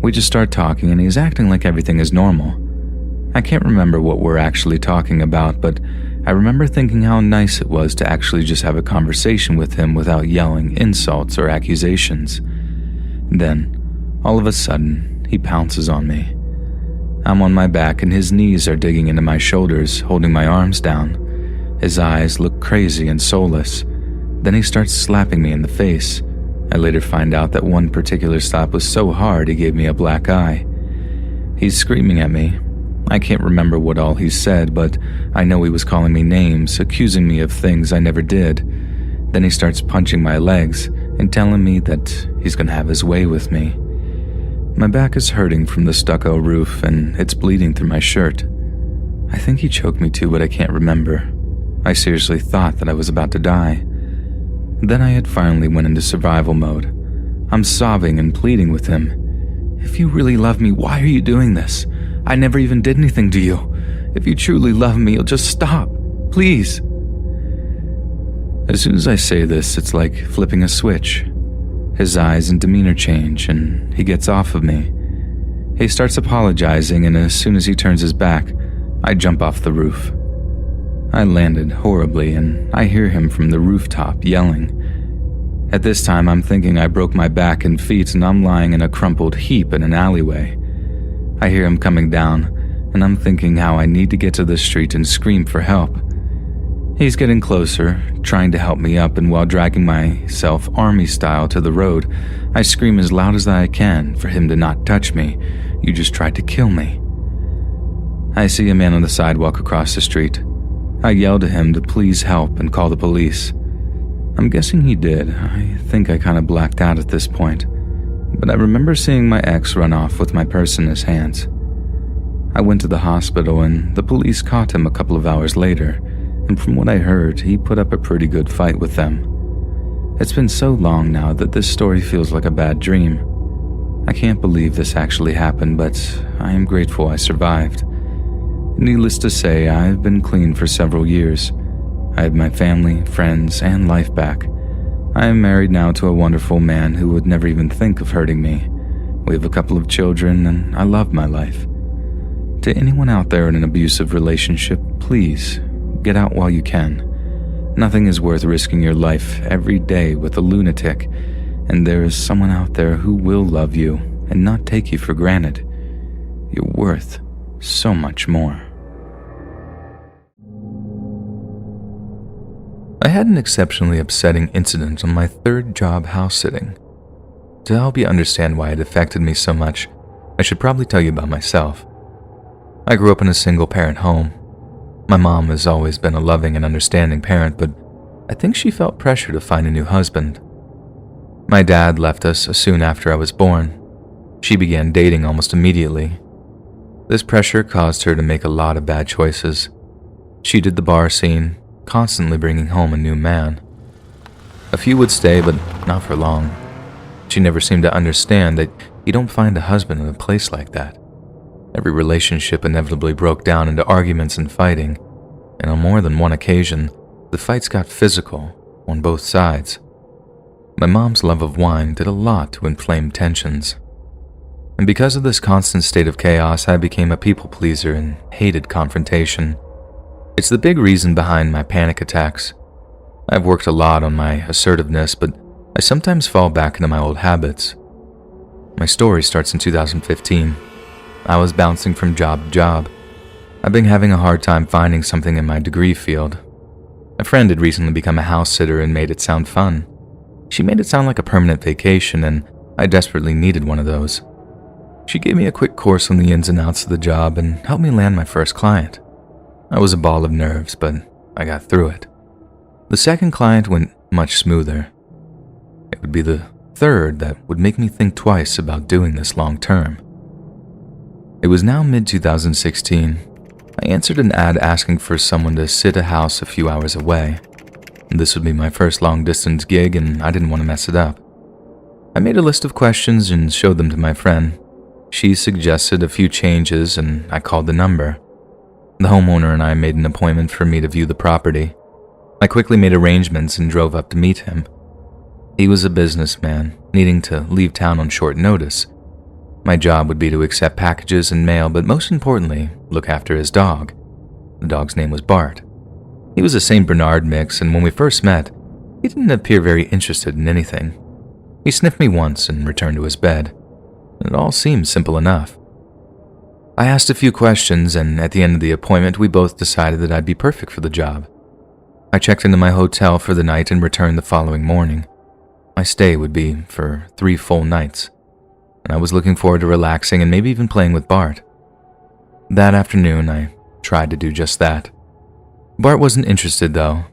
We just start talking and he's acting like everything is normal. I can't remember what we're actually talking about, but I remember thinking how nice it was to actually just have a conversation with him without yelling insults or accusations. Then, all of a sudden, he pounces on me. I'm on my back and his knees are digging into my shoulders, holding my arms down. His eyes look crazy and soulless. Then he starts slapping me in the face. I later find out that one particular slap was so hard he gave me a black eye. He's screaming at me. I can't remember what all he said, but I know he was calling me names, accusing me of things I never did. Then he starts punching my legs and telling me that he's gonna have his way with me. My back is hurting from the stucco roof and it's bleeding through my shirt. I think he choked me too, but I can't remember. I seriously thought that I was about to die. Then I had finally went into survival mode. I'm sobbing and pleading with him. "If you really love me, why are you doing this? I never even did anything to you. If you truly love me, you'll just stop. Please." As soon as I say this, it's like flipping a switch. His eyes and demeanor change, and he gets off of me. He starts apologizing, and as soon as he turns his back, I jump off the roof. I landed horribly, and I hear him from the rooftop yelling. At this time, I'm thinking I broke my back and feet, and I'm lying in a crumpled heap in an alleyway. I hear him coming down, and I'm thinking how I need to get to the street and scream for help. He's getting closer, trying to help me up, and while dragging myself army style to the road, I scream as loud as I can for him to not touch me. "You just tried to kill me." I see a man on the sidewalk across the street. I yell to him to please help and call the police. I'm guessing he did. I think I kind of blacked out at this point, but I remember seeing my ex run off with my purse in his hands. I went to the hospital and the police caught him a couple of hours later, and from what I heard, he put up a pretty good fight with them. It's been so long now that this story feels like a bad dream. I can't believe this actually happened, but I am grateful I survived. Needless to say, I've been clean for several years. I have my family, friends, and life back. I am married now to a wonderful man who would never even think of hurting me. We have a couple of children, and I love my life. To anyone out there in an abusive relationship, please, get out while you can. Nothing is worth risking your life every day with a lunatic, and there is someone out there who will love you and not take you for granted. You're worth so much more. I had an exceptionally upsetting incident on my third job house sitting. To help you understand why it affected me so much, I should probably tell you about myself. I grew up in a single-parent home. My mom has always been a loving and understanding parent, but I think she felt pressure to find a new husband. My dad left us soon after I was born. She began dating almost immediately. This pressure caused her to make a lot of bad choices. She did the bar scene, constantly bringing home a new man. A few would stay, but not for long. She never seemed to understand that you don't find a husband in a place like that. Every relationship inevitably broke down into arguments and fighting, and on more than one occasion, the fights got physical on both sides. My mom's love of wine did a lot to inflame tensions. And because of this constant state of chaos, I became a people pleaser and hated confrontation. It's the big reason behind my panic attacks. I've worked a lot on my assertiveness, but I sometimes fall back into my old habits. My story starts in 2015. I was bouncing from job to job. I've been having a hard time finding something in my degree field. A friend had recently become a house sitter and made it sound fun. She made it sound like a permanent vacation, and I desperately needed one of those. She gave me a quick course on the ins and outs of the job and helped me land my first client. I was a ball of nerves, but I got through it. The second client went much smoother. It would be the third that would make me think twice about doing this long term. It was now mid-2016. I answered an ad asking for someone to sit a house a few hours away. This would be my first long-distance gig, and I didn't want to mess it up. I made a list of questions and showed them to my friend. She suggested a few changes, and I called the number. The homeowner and I made an appointment for me to view the property. I quickly made arrangements and drove up to meet him. He was a businessman, needing to leave town on short notice. My job would be to accept packages and mail, but most importantly, look after his dog. The dog's name was Bart. He was a St. Bernard mix, and when we first met, he didn't appear very interested in anything. He sniffed me once and returned to his bed. It all seemed simple enough. I asked a few questions, and at the end of the appointment, we both decided that I'd be perfect for the job. I checked into my hotel for the night and returned the following morning. My stay would be for 3 full nights, and I was looking forward to relaxing and maybe even playing with Bart. That afternoon, I tried to do just that. Bart wasn't interested, though.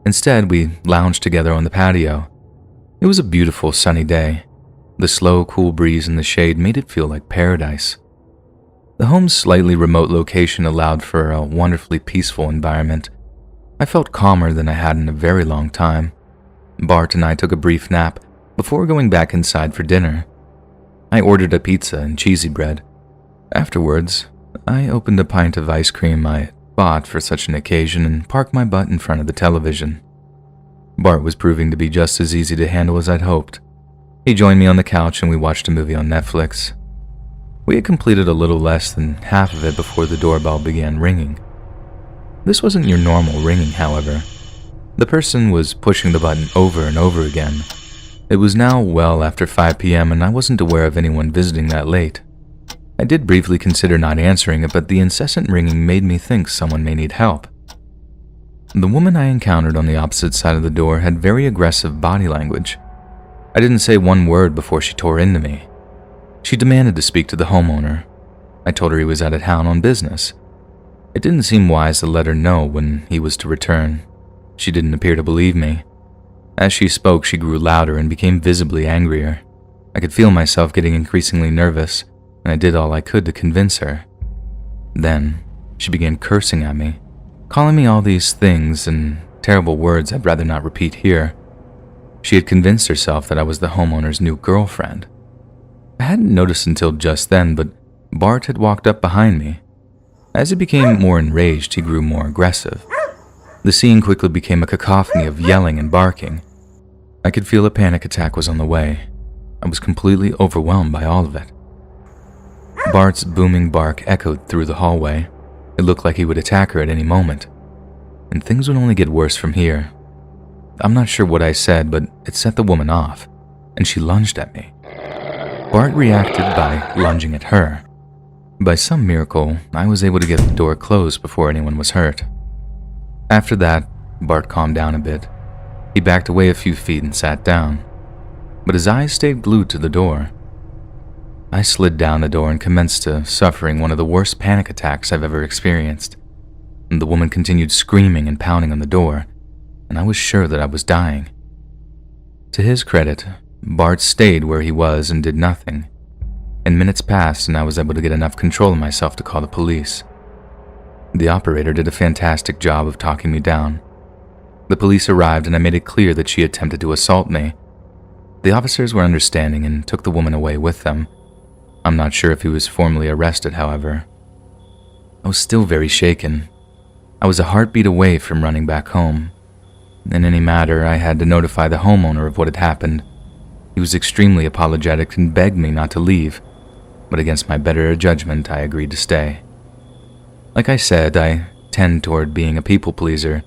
Instead, we lounged together on the patio. It was a beautiful sunny day. The slow, cool breeze in the shade made it feel like paradise. The home's slightly remote location allowed for a wonderfully peaceful environment. I felt calmer than I had in a very long time. Bart and I took a brief nap before going back inside for dinner. I ordered a pizza and cheesy bread. Afterwards, I opened a pint of ice cream I bought for such an occasion and parked my butt in front of the television. Bart was proving to be just as easy to handle as I'd hoped. He joined me on the couch and we watched a movie on Netflix. We had completed a little less than half of it before the doorbell began ringing. This wasn't your normal ringing, however. The person was pushing the button over and over again. It was now well after 5 p.m. and I wasn't aware of anyone visiting that late. I did briefly consider not answering it, but the incessant ringing made me think someone may need help. The woman I encountered on the opposite side of the door had very aggressive body language. I didn't say one word before she tore into me. She demanded to speak to the homeowner. I told her he was out of town on business. It didn't seem wise to let her know when he was to return. She didn't appear to believe me. As she spoke, she grew louder and became visibly angrier. I could feel myself getting increasingly nervous, and I did all I could to convince her. Then, she began cursing at me, calling me all these things and terrible words I'd rather not repeat here. She had convinced herself that I was the homeowner's new girlfriend. I hadn't noticed until just then, but Bart had walked up behind me. As he became more enraged, he grew more aggressive. The scene quickly became a cacophony of yelling and barking. I could feel a panic attack was on the way. I was completely overwhelmed by all of it. Bart's booming bark echoed through the hallway. It looked like he would attack her at any moment. And things would only get worse from here. I'm not sure what I said, but it set the woman off, and she lunged at me. Bart reacted by lunging at her. By some miracle, I was able to get the door closed before anyone was hurt. After that, Bart calmed down a bit. He backed away a few feet and sat down, but his eyes stayed glued to the door. I slid down the door and commenced to suffering one of the worst panic attacks I've ever experienced. The woman continued screaming and pounding on the door, and I was sure that I was dying. To his credit, Bart stayed where he was and did nothing. And minutes passed and I was able to get enough control of myself to call the police. The operator did a fantastic job of talking me down. The police arrived and I made it clear that she attempted to assault me. The officers were understanding and took the woman away with them. I'm not sure if he was formally arrested, however. I was still very shaken. I was a heartbeat away from running back home. In any matter, I had to notify the homeowner of what had happened. He was extremely apologetic and begged me not to leave, but against my better judgment, I agreed to stay. Like I said, I tend toward being a people pleaser.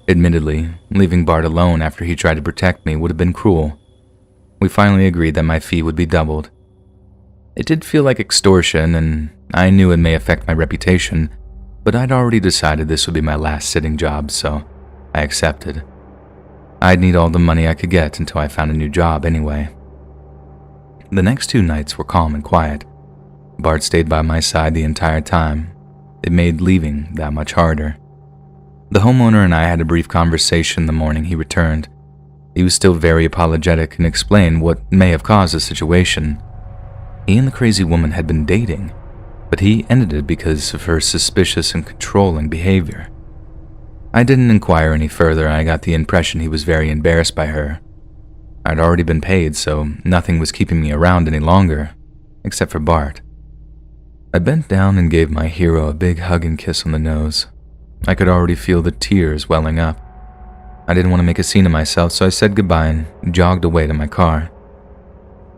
Admittedly, leaving Bart alone after he tried to protect me would have been cruel. We finally agreed that my fee would be doubled. It did feel like extortion, and I knew it may affect my reputation, but I'd already decided this would be my last sitting job, so I accepted. I'd need all the money I could get until I found a new job anyway. The next 2 nights were calm and quiet. Bart stayed by my side the entire time. It made leaving that much harder. The homeowner and I had a brief conversation the morning he returned. He was still very apologetic and explained what may have caused the situation. He and the crazy woman had been dating, but he ended it because of her suspicious and controlling behavior. I didn't inquire any further, and I got the impression he was very embarrassed by her. I'd already been paid, so nothing was keeping me around any longer, except for Bart. I bent down and gave my hero a big hug and kiss on the nose. I could already feel the tears welling up. I didn't want to make a scene of myself, so I said goodbye and jogged away to my car.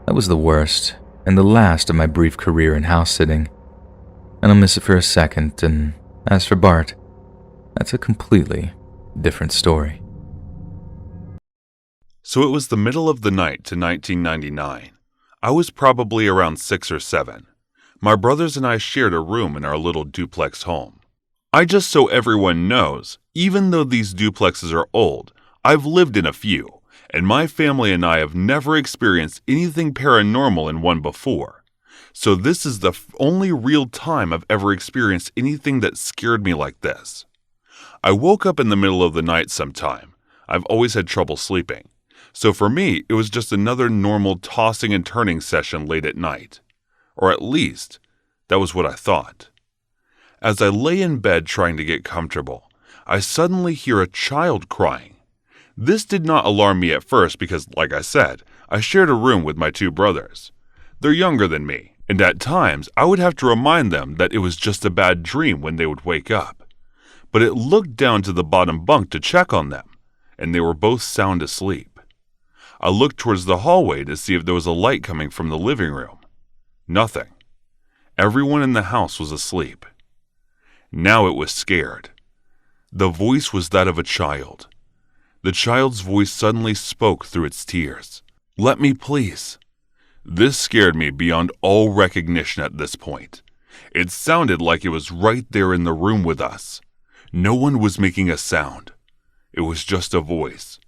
That was the worst and the last of my brief career in house sitting, and I'll miss it for a second, and as for Bart, that's a completely different story. So it was the middle of the night to 1999. I was probably around 6 or 7. My brothers and I shared a room in our little duplex home. Just so everyone knows, even though these duplexes are old, I've lived in a few, and my family and I have never experienced anything paranormal in one before. So this is the only real time I've ever experienced anything that scared me like this. I woke up in the middle of the night sometime. I've always had trouble sleeping. So for me, it was just another normal tossing and turning session late at night. Or at least, that was what I thought. As I lay in bed trying to get comfortable, I suddenly hear a child crying. This did not alarm me at first because, like I said, I shared a room with my 2 brothers. They're younger than me, and at times I would have to remind them that it was just a bad dream when they would wake up. But it looked down to the bottom bunk to check on them, and they were both sound asleep. I looked towards the hallway to see if there was a light coming from the living room. Nothing. Everyone in the house was asleep. Now it was scared. The voice was that of a child. The child's voice suddenly spoke through its tears. "Let me, please." This scared me beyond all recognition at this point. It sounded like it was right there in the room with us. No one was making a sound. It was just a voice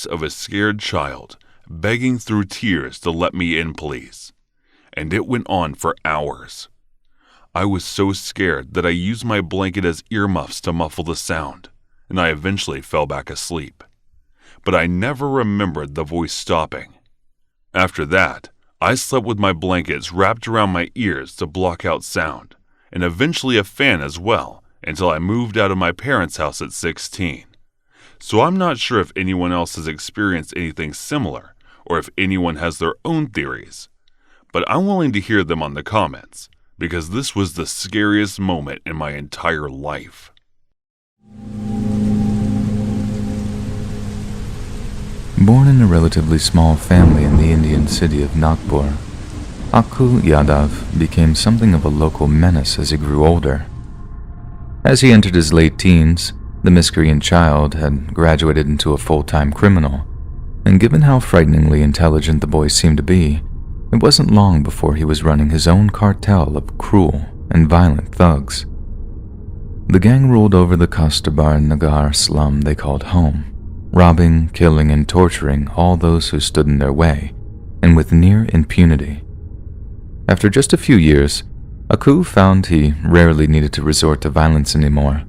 of a scared child, begging through tears to let me in, please. And it went on for hours. I was so scared that I used my blanket as earmuffs to muffle the sound, and I eventually fell back asleep. But I never remembered the voice stopping. After that, I slept with my blankets wrapped around my ears to block out sound, and eventually a fan as well, until I moved out of my parents' house at 16. So I'm not sure if anyone else has experienced anything similar, or if anyone has their own theories. But I'm willing to hear them on the comments, because this was the scariest moment in my entire life. Born in a relatively small family in the Indian city of Nagpur, Aku Yadav became something of a local menace as he grew older. As he entered his late teens, the miscreant child had graduated into a full-time criminal, and given how frighteningly intelligent the boy seemed to be, it wasn't long before he was running his own cartel of cruel and violent thugs. The gang ruled over the Kasturba Nagar slum they called home, robbing, killing, and torturing all those who stood in their way, and with near impunity. After just a few years, Aku found he rarely needed to resort to violence anymore.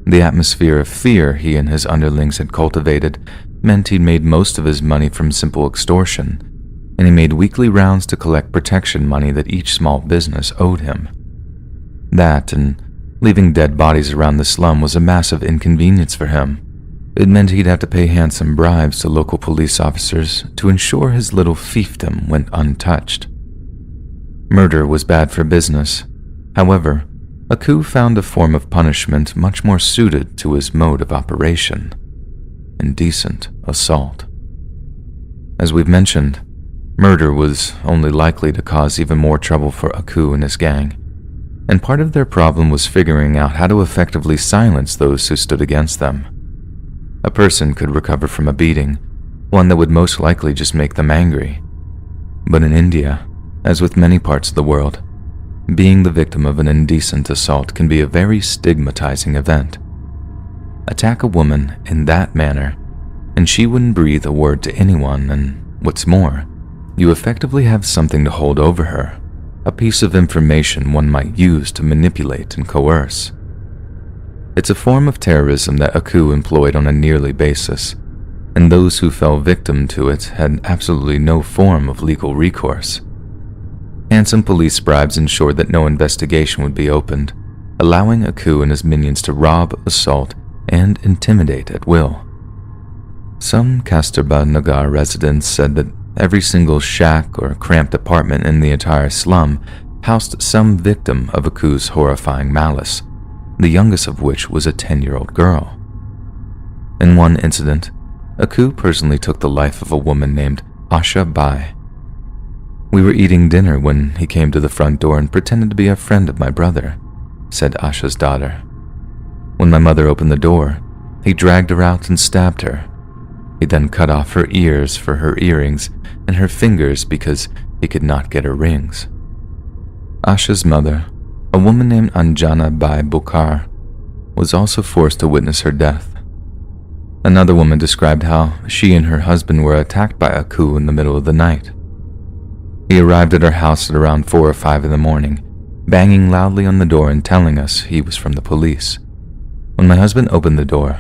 The atmosphere of fear he and his underlings had cultivated meant he'd made most of his money from simple extortion, and he made weekly rounds to collect protection money that each small business owed him. That, and leaving dead bodies around the slum, was a massive inconvenience for him. It meant he'd have to pay handsome bribes to local police officers to ensure his little fiefdom went untouched. Murder was bad for business. However, Aku found a form of punishment much more suited to his mode of operation: indecent assault. As we've mentioned, murder was only likely to cause even more trouble for Aku and his gang, and part of their problem was figuring out how to effectively silence those who stood against them. A person could recover from a beating, one that would most likely just make them angry. But in India, as with many parts of the world, being the victim of an indecent assault can be a very stigmatizing event. Attack a woman in that manner, and she wouldn't breathe a word to anyone, and what's more, you effectively have something to hold over her, a piece of information one might use to manipulate and coerce. It's a form of terrorism that Aku employed on a yearly basis, and those who fell victim to it had absolutely no form of legal recourse. Handsome police bribes ensured that no investigation would be opened, allowing Aku and his minions to rob, assault, and intimidate at will. Some Kasturba Nagar residents said that every single shack or cramped apartment in the entire slum housed some victim of Aku's horrifying malice, the youngest of which was a 10-year-old girl. In one incident, Aku personally took the life of a woman named Asha Bai. "We were eating dinner when he came to the front door and pretended to be a friend of my brother," said Asha's daughter. "When my mother opened the door, he dragged her out and stabbed her. He then cut off her ears for her earrings and her fingers because he could not get her rings." Asha's mother, a woman named Anjana Bai Bukhar, was also forced to witness her death. Another woman described how she and her husband were attacked by Aku in the middle of the night. He arrived at our house at around 4 or 5 in the morning, banging loudly on the door and telling us he was from the police. When my husband opened the door,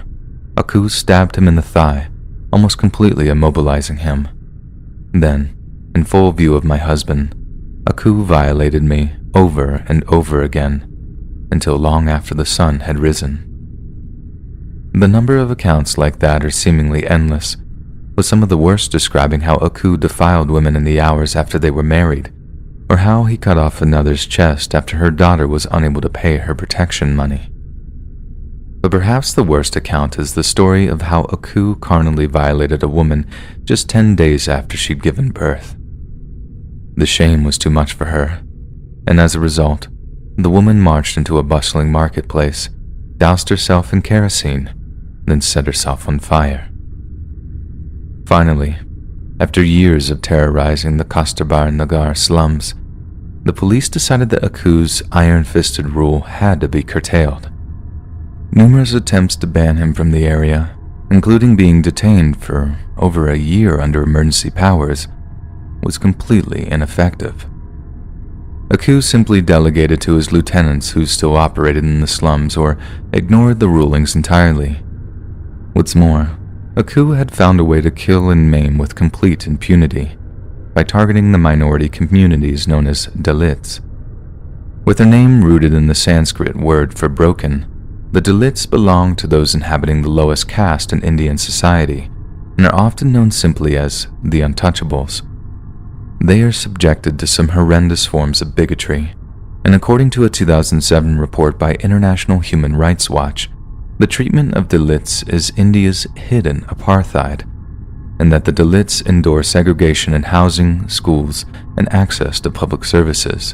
Aku stabbed him in the thigh, almost completely immobilizing him. Then, in full view of my husband, Aku violated me over and over again, until long after the sun had risen. The number of accounts like that are seemingly endless, with some of the worst describing how Aku defiled women in the hours after they were married, or how he cut off another's chest after her daughter was unable to pay her protection money. But perhaps the worst account is the story of how Aku carnally violated a woman just 10 days after she'd given birth. The shame was too much for her, and as a result, the woman marched into a bustling marketplace, doused herself in kerosene, then set herself on fire. Finally, after years of terrorizing the Kasturba Nagar slums, the police decided that Aku's iron-fisted rule had to be curtailed. Numerous attempts to ban him from the area, including being detained for over a year under emergency powers, was completely ineffective. Aku simply delegated to his lieutenants who still operated in the slums or ignored the rulings entirely. What's more, Aku had found a way to kill and maim with complete impunity by targeting the minority communities known as Dalits. With their name rooted in the Sanskrit word for broken, the Dalits belong to those inhabiting the lowest caste in Indian society and are often known simply as the Untouchables. They are subjected to some horrendous forms of bigotry, and according to a 2007 report by International Human Rights Watch, the treatment of Dalits is India's hidden apartheid, and that the Dalits endure segregation in housing, schools, and access to public services.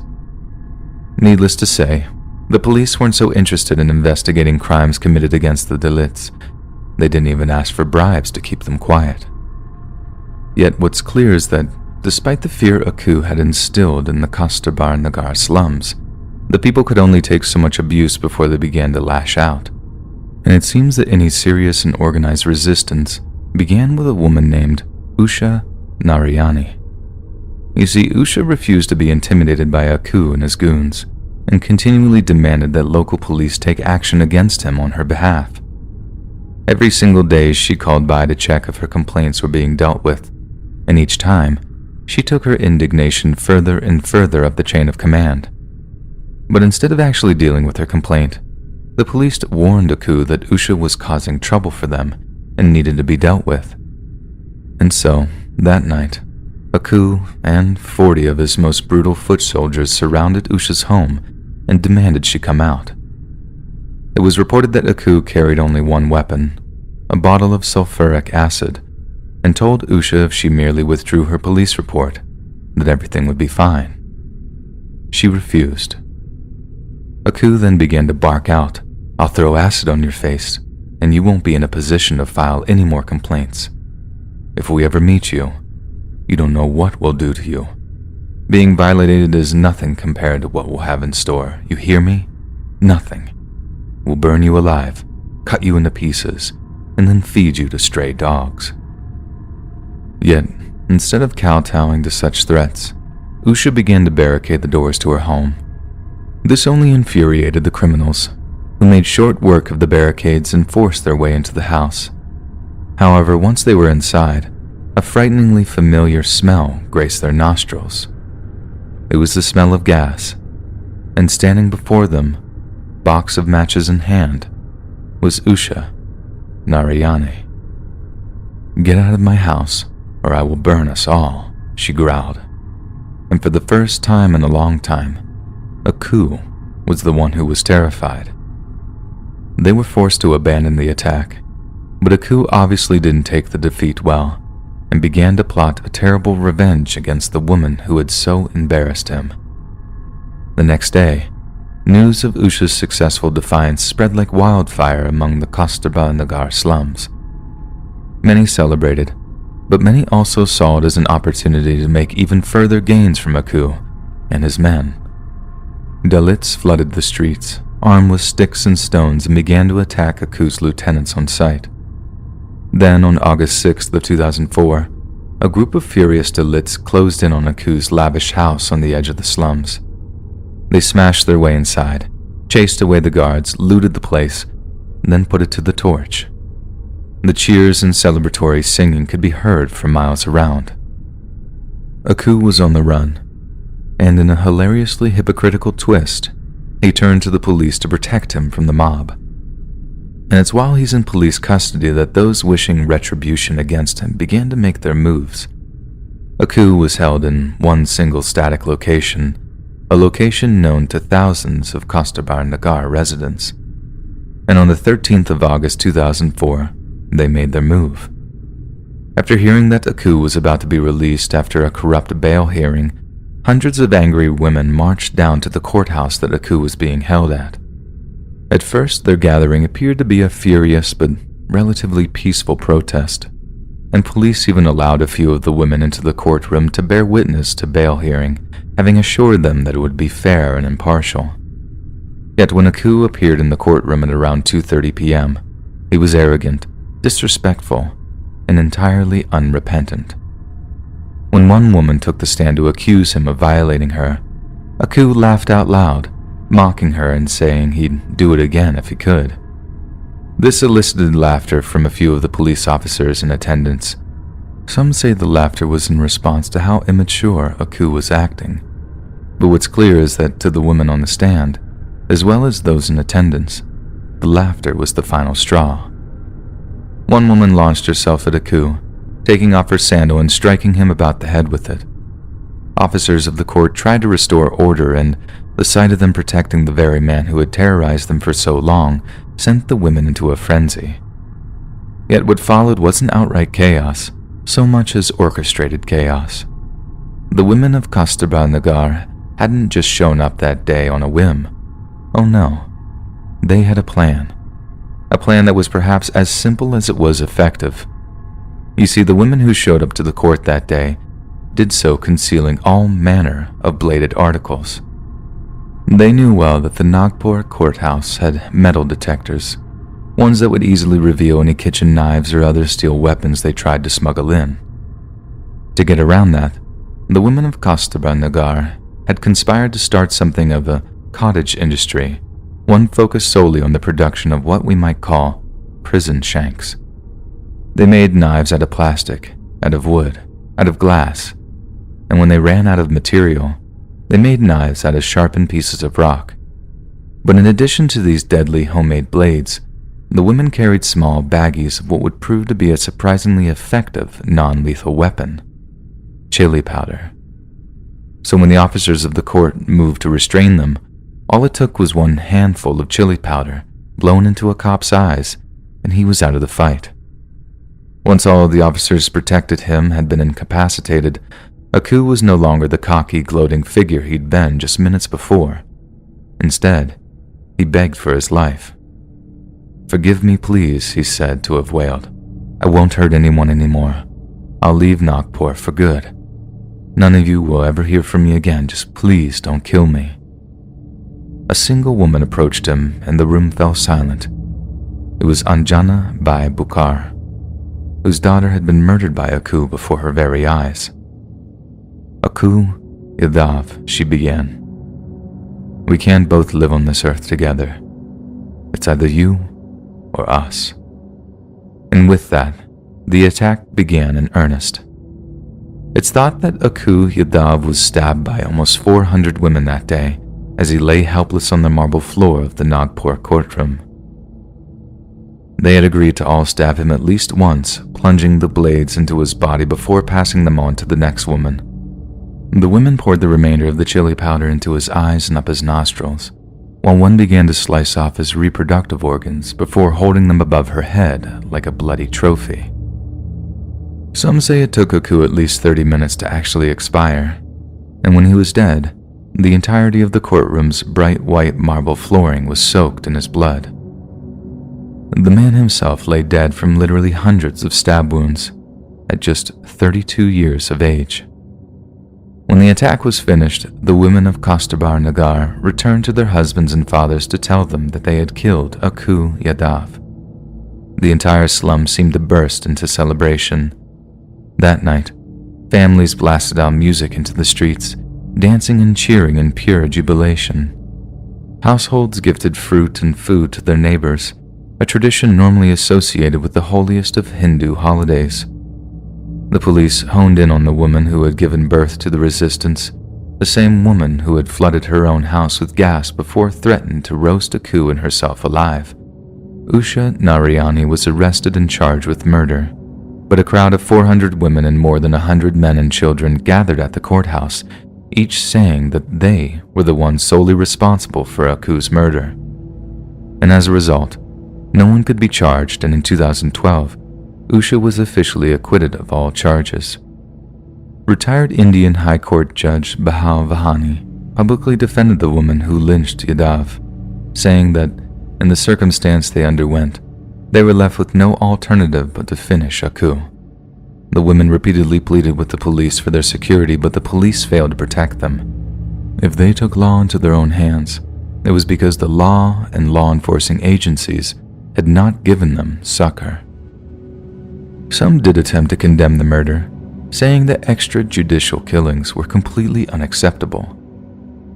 Needless to say, the police weren't so interested in investigating crimes committed against the Dalits. They didn't even ask for bribes to keep them quiet. Yet what's clear is that despite the fear Aku had instilled in the Kasturba Nagar slums, the people could only take so much abuse before they began to lash out. And it seems that any serious and organized resistance began with a woman named Usha Narayani. You see, Usha refused to be intimidated by Aku and his goons, and continually demanded that local police take action against him on her behalf. Every single day she called by to check if her complaints were being dealt with, and each time, she took her indignation further and further up the chain of command. But instead of actually dealing with her complaint, the police warned Aku that Usha was causing trouble for them and needed to be dealt with. And so, that night, Aku and 40 of his most brutal foot soldiers surrounded Usha's home and demanded she come out. It was reported that Aku carried only one weapon, a bottle of sulfuric acid, and told Usha if she merely withdrew her police report, that everything would be fine. She refused. Aku then began to bark out, "I'll throw acid on your face, and you won't be in a position to file any more complaints. If we ever meet you, you don't know what we'll do to you. Being violated is nothing compared to what we'll have in store. You hear me? Nothing. We'll burn you alive, cut you into pieces, and then feed you to stray dogs." Yet, instead of kowtowing to such threats, Usha began to barricade the doors to her home. This only infuriated the criminals, who made short work of the barricades and forced their way into the house. However, once they were inside, a frighteningly familiar smell graced their nostrils. It was the smell of gas, and standing before them, box of matches in hand, was Usha Narayane. "Get out of my house, or I will burn us all," she growled. And for the first time in a long time, Aku was the one who was terrified. They were forced to abandon the attack, but Aku obviously didn't take the defeat well, and began to plot a terrible revenge against the woman who had so embarrassed him. The next day, news of Usha's successful defiance spread like wildfire among the Kasturba Nagar slums. Many celebrated, but many also saw it as an opportunity to make even further gains from Aku and his men. Dalits flooded the streets, armed with sticks and stones, and began to attack Aku's lieutenants on sight. Then, on August 6th of 2004, a group of furious Dalits closed in on Aku's lavish house on the edge of the slums. They smashed their way inside, chased away the guards, looted the place, and then put it to the torch. The cheers and celebratory singing could be heard for miles around. Aku was on the run, and in a hilariously hypocritical twist, he turned to the police to protect him from the mob. And it's while he's in police custody that those wishing retribution against him began to make their moves. Aku was held in one single static location, a location known to thousands of Kasturba Nagar residents. And on the 13th of August 2004, they made their move. After hearing that Aku was about to be released after a corrupt bail hearing, hundreds of angry women marched down to the courthouse that Aku was being held at. At first, their gathering appeared to be a furious but relatively peaceful protest, and police even allowed a few of the women into the courtroom to bear witness to bail hearing, having assured them that it would be fair and impartial. Yet when Aku appeared in the courtroom at around 2:30 p.m., he was arrogant, disrespectful, and entirely unrepentant. When one woman took the stand to accuse him of violating her, Aku laughed out loud, mocking her and saying he'd do it again if he could. This elicited laughter from a few of the police officers in attendance. Some say the laughter was in response to how immature Aku was acting. But what's clear is that to the women on the stand, as well as those in attendance, the laughter was the final straw. One woman launched herself at Aku, taking off her sandal and striking him about the head with it. Officers of the court tried to restore order, and the sight of them protecting the very man who had terrorized them for so long sent the women into a frenzy. Yet what followed wasn't outright chaos, so much as orchestrated chaos. The women of Kasturba Nagar hadn't just shown up that day on a whim. Oh no, they had a plan that was perhaps as simple as it was effective. You see, the women who showed up to the court that day did so concealing all manner of bladed articles. They knew well that the Nagpur courthouse had metal detectors, ones that would easily reveal any kitchen knives or other steel weapons they tried to smuggle in. To get around that, the women of Kasturba Nagar had conspired to start something of a cottage industry, one focused solely on the production of what we might call prison shanks. They made knives out of plastic, out of wood, out of glass, and when they ran out of material, they made knives out of sharpened pieces of rock. But in addition to these deadly homemade blades, the women carried small baggies of what would prove to be a surprisingly effective non-lethal weapon: chili powder. So when the officers of the court moved to restrain them, all it took was one handful of chili powder blown into a cop's eyes, and he was out of the fight. Once all of the officers protected him had been incapacitated, Aku was no longer the cocky, gloating figure he'd been just minutes before. Instead, he begged for his life. "Forgive me, please," he said to have wailed. "I won't hurt anyone anymore. I'll leave Nagpur for good. None of you will ever hear from me again. Just please don't kill me." A single woman approached him, and the room fell silent. It was Anjana Bai Bukhar, whose daughter had been murdered by Aku before her very eyes. "Aku, Yadav," she began. "We can't both live on this earth together. It's either you or us." And with that, the attack began in earnest. It's thought that Aku Yadav was stabbed by almost 400 women that day as he lay helpless on the marble floor of the Nagpur courtroom. They had agreed to all stab him at least once, plunging the blades into his body before passing them on to the next woman. The women poured the remainder of the chili powder into his eyes and up his nostrils, while one began to slice off his reproductive organs before holding them above her head like a bloody trophy. Some say it took Aku at least 30 minutes to actually expire, and when he was dead, the entirety of the courtroom's bright white marble flooring was soaked in his blood. The man himself lay dead from literally hundreds of stab wounds at just 32 years of age. When the attack was finished, the women of Kasturbar Nagar returned to their husbands and fathers to tell them that they had killed Aku Yadav. The entire slum seemed to burst into celebration. That night, families blasted out music into the streets, dancing and cheering in pure jubilation. Households gifted fruit and food to their neighbors, a tradition normally associated with the holiest of Hindu holidays. The police honed in on the woman who had given birth to the resistance, the same woman who had flooded her own house with gas before threatened to roast Aku and herself alive. Usha Narayani was arrested and charged with murder, but a crowd of 400 women and more than 100 men and children gathered at the courthouse, each saying that they were the ones solely responsible for Aku's murder. And as a result, no one could be charged, and in 2012, Usha was officially acquitted of all charges. Retired Indian High Court Judge Bahal Vahani publicly defended the woman who lynched Yadav, saying that, in the circumstance they underwent, they were left with no alternative but to finish Aku. The women repeatedly pleaded with the police for their security, but the police failed to protect them. If they took law into their own hands, it was because the law and law enforcing agencies had not given them succor. Some did attempt to condemn the murder, saying that extrajudicial killings were completely unacceptable.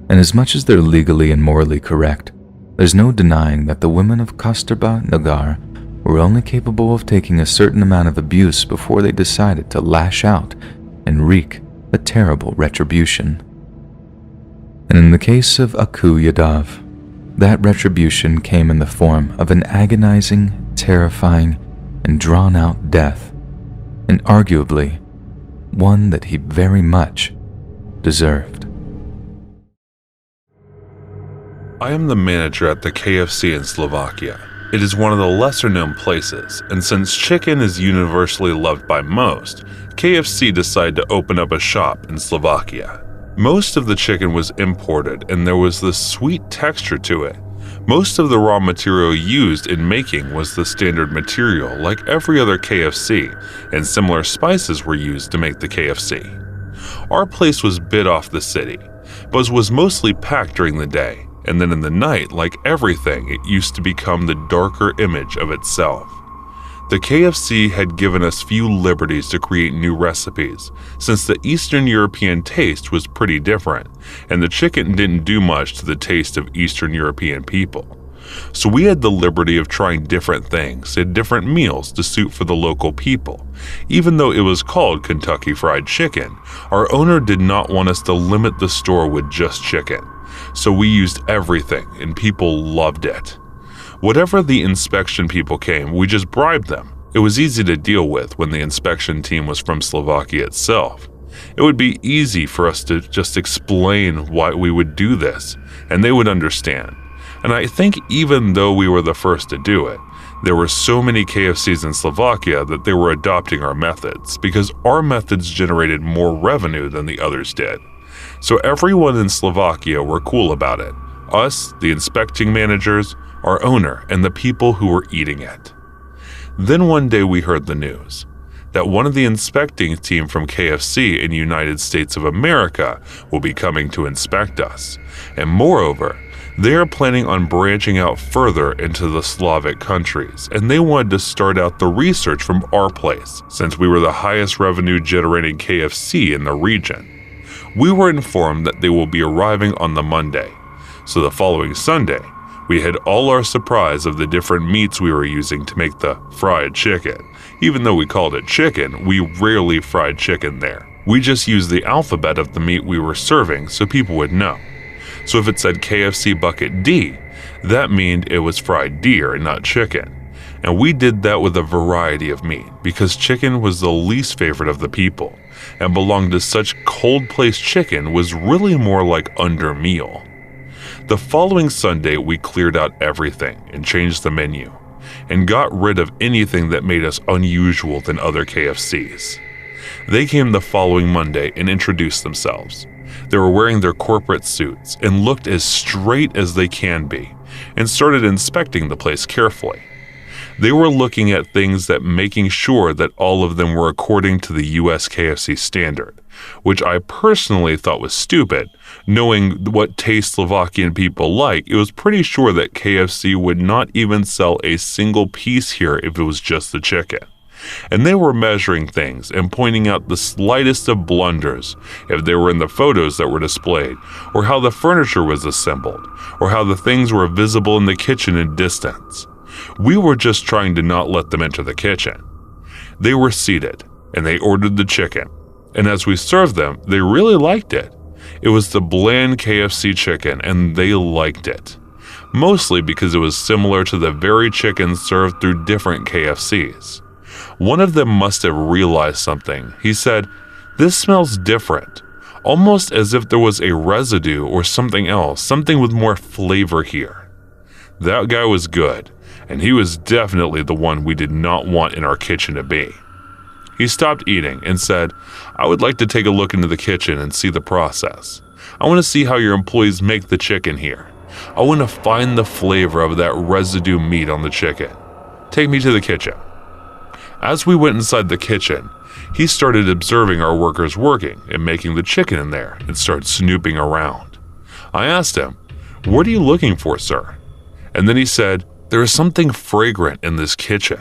And as much as they're legally and morally correct, there's no denying that the women of Kasturba Nagar were only capable of taking a certain amount of abuse before they decided to lash out and wreak a terrible retribution. And in the case of Aku Yadav, that retribution came in the form of an agonizing, terrifying, and drawn-out death, and arguably one that he very much deserved. I am the manager at the KFC in Slovakia. It is one of the lesser-known places, and since chicken is universally loved by most, KFC decided to open up a shop in Slovakia. Most of the chicken was imported, and there was this sweet texture to it. Most of the raw material used in making was the standard material, like every other KFC, and similar spices were used to make the KFC. Our place was bit off the city, but was mostly packed during the day, and then in the night, like everything, it used to become the darker image of itself. The KFC had given us few liberties to create new recipes, since the Eastern European taste was pretty different, and the chicken didn't do much to the taste of Eastern European people. So we had the liberty of trying different things and different meals to suit for the local people. Even though it was called Kentucky Fried Chicken, our owner did not want us to limit the store with just chicken. So we used everything, and people loved it. Whatever the inspection people came, we just bribed them. It was easy to deal with when the inspection team was from Slovakia itself. It would be easy for us to just explain why we would do this, and they would understand. And I think even though we were the first to do it, there were so many KFCs in Slovakia that they were adopting our methods because our methods generated more revenue than the others did. So everyone in Slovakia were cool about it. Us, the inspecting managers, our owner, and the people who were eating it. Then one day we heard the news that one of the inspecting team from KFC in the United States of America will be coming to inspect us. And moreover, they are planning on branching out further into the Slavic countries, and they wanted to start out the research from our place, since we were the highest revenue generating KFC in the region. We were informed that they will be arriving on the Monday, so the following Sunday, we had all our surprise of the different meats we were using to make the fried chicken. Even though we called it chicken, we rarely fried chicken there. We just used the alphabet of the meat we were serving so people would know. So if it said KFC bucket D, that meant it was fried deer and not chicken. And we did that with a variety of meat because chicken was the least favorite of the people and belonged to such cold-placed chicken was really more like under meal. The following Sunday, we cleared out everything and changed the menu and got rid of anything that made us unusual than other KFCs. They came the following Monday and introduced themselves. They were wearing their corporate suits and looked as straight as they can be and started inspecting the place carefully. They were looking at things that making sure that all of them were according to the US KFC standard, which I personally thought was stupid. Knowing what taste Slovakian people like, it was pretty sure that KFC would not even sell a single piece here if it was just the chicken. And they were measuring things and pointing out the slightest of blunders, if they were in the photos that were displayed, or how the furniture was assembled, or how the things were visible in the kitchen in distance. We were just trying to not let them enter the kitchen. They were seated, and they ordered the chicken. And as we served them, they really liked it. It was the bland KFC chicken, and they liked it. Mostly because it was similar to the very chicken served through different KFCs. One of them must have realized something. He said, "This smells different, almost as if there was a residue or something else, something with more flavor here." That guy was good, and he was definitely the one we did not want in our kitchen to be. He stopped eating and said, "I would like to take a look into the kitchen and see the process. I want to see how your employees make the chicken here. I want to find the flavor of that residue meat on the chicken. Take me to the kitchen." As we went inside the kitchen, he started observing our workers working and making the chicken in there and started snooping around. I asked him, "What are you looking for, sir?" And then he said, "There is something fragrant in this kitchen.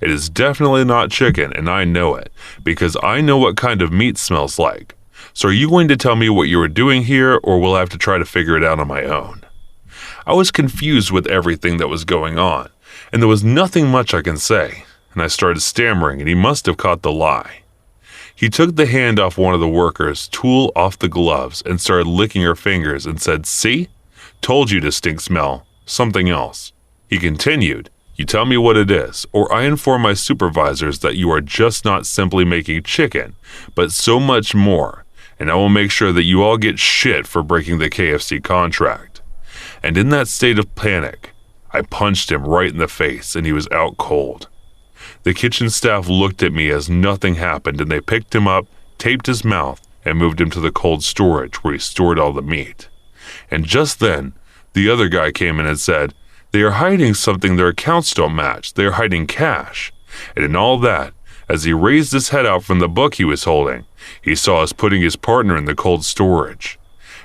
It is definitely not chicken, and I know it, because I know what kind of meat smells like. So are you going to tell me what you were doing here, or will I have to try to figure it out on my own?" I was confused with everything that was going on, and there was nothing much I can say, and I started stammering, and he must have caught the lie. He took the hand off one of the workers, tool off the gloves, and started licking her fingers and said, "See? Told you to stink smell. Something else." He continued, "You tell me what it is, or I inform my supervisors that you are just not simply making chicken, but so much more, and I will make sure that you all get shit for breaking the KFC contract." And in that state of panic, I punched him right in the face, and he was out cold. The kitchen staff looked at me as nothing happened, and they picked him up, taped his mouth, and moved him to the cold storage where he stored all the meat. And just then, the other guy came in and said, "They are hiding something their accounts don't match. They are hiding cash." And in all that, as he raised his head out from the book he was holding, he saw us putting his partner in the cold storage.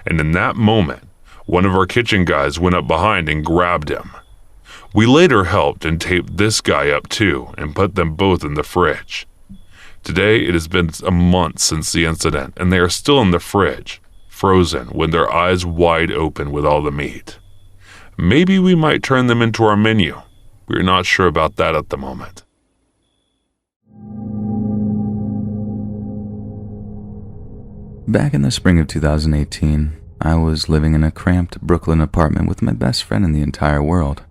And in that moment, one of our kitchen guys went up behind and grabbed him. We later helped and taped this guy up too and put them both in the fridge. Today it has been a month since the incident, and they are still in the fridge, frozen with their eyes wide open with all the meat. Maybe we might turn them into our menu. We're not sure about that at the moment. Back in the spring of 2018, I was living in a cramped Brooklyn apartment with my best friend in the entire world.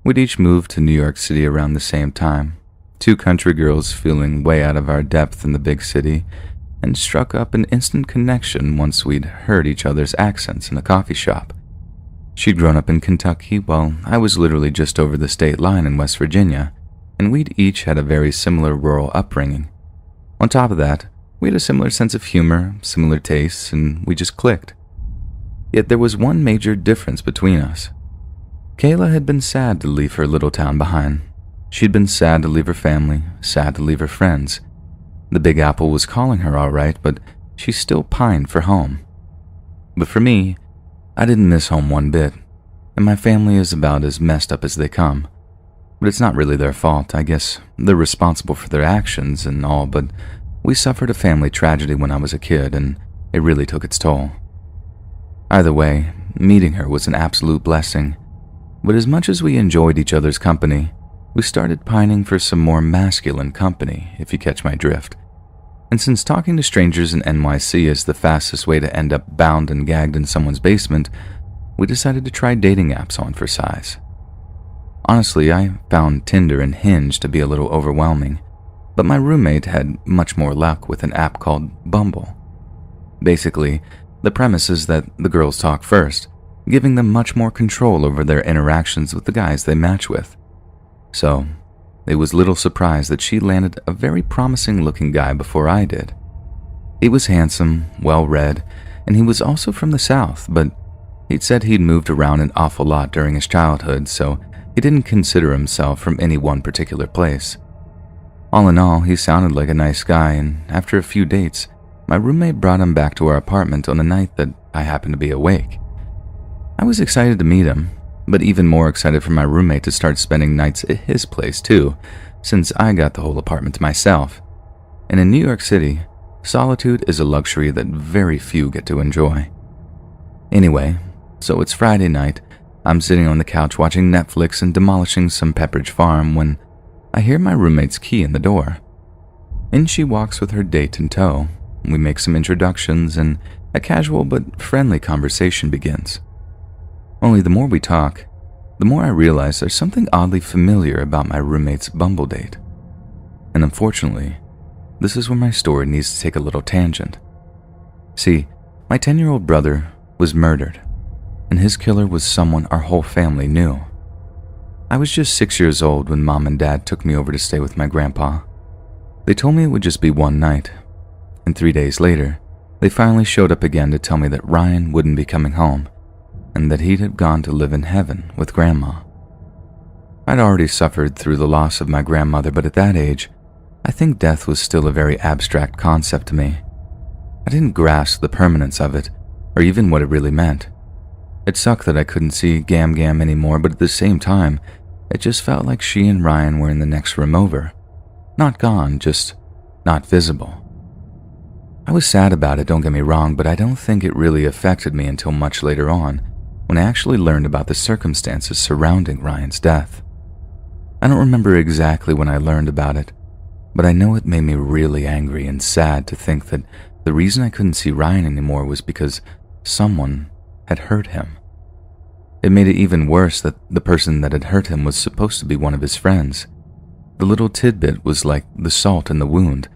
We'd each moved to New York City around the same time, two country girls feeling way out of our depth in the big city, and struck up an instant connection once we'd heard each other's accents in a coffee shop. She'd grown up in Kentucky while I was literally just over the state line in West Virginia, and we'd each had a very similar rural upbringing. On top of that, we had a similar sense of humor, similar tastes, and we just clicked. Yet there was one major difference between us. Kayla had been sad to leave her little town behind. She'd been sad to leave her family, sad to leave her friends. The Big Apple was calling her all right, but she still pined for home. But for me, I didn't miss home one bit, and my family is about as messed up as they come. But it's not really their fault. I guess they're responsible for their actions and all, but we suffered a family tragedy when I was a kid, and it really took its toll. Either way, meeting her was an absolute blessing, but as much as we enjoyed each other's company, we started pining for some more masculine company, if you catch my drift. And since talking to strangers in NYC is the fastest way to end up bound and gagged in someone's basement, we decided to try dating apps on for size. Honestly, I found Tinder and Hinge to be a little overwhelming, but my roommate had much more luck with an app called Bumble. Basically, the premise is that the girls talk first, giving them much more control over their interactions with the guys they match with. So, it was little surprise that she landed a very promising-looking guy before I did. He was handsome, well-read, and he was also from the South, but he'd said he'd moved around an awful lot during his childhood, so he didn't consider himself from any one particular place. All in all, he sounded like a nice guy, and after a few dates, my roommate brought him back to our apartment on a night that I happened to be awake. I was excited to meet him, but even more excited for my roommate to start spending nights at his place too, since I got the whole apartment to myself. And in New York City, solitude is a luxury that very few get to enjoy. Anyway, so it's Friday night. I'm sitting on the couch watching Netflix and demolishing some Pepperidge Farm when I hear my roommate's key in the door. In she walks with her date in tow. We make some introductions and a casual but friendly conversation begins. Only the more we talk, the more I realize there's something oddly familiar about my roommate's Bumble date. And unfortunately, this is where my story needs to take a little tangent. See, my 10-year-old brother was murdered, and his killer was someone our whole family knew. I was just 6 years old when Mom and Dad took me over to stay with my grandpa. They told me it would just be one night, and 3 days later, they finally showed up again to tell me that Ryan wouldn't be coming home, and that he'd have gone to live in heaven with Grandma. I'd already suffered through the loss of my grandmother, but at that age, I think death was still a very abstract concept to me. I didn't grasp the permanence of it, or even what it really meant. It sucked that I couldn't see Gam Gam anymore, but at the same time, it just felt like she and Ryan were in the next room over. Not gone, just not visible. I was sad about it, don't get me wrong, but I don't think it really affected me until much later on, when I actually learned about the circumstances surrounding Ryan's death. I don't remember exactly when I learned about it, but I know it made me really angry and sad to think that the reason I couldn't see Ryan anymore was because someone had hurt him. It made it even worse that the person that had hurt him was supposed to be one of his friends. The little tidbit was like the salt in the wound.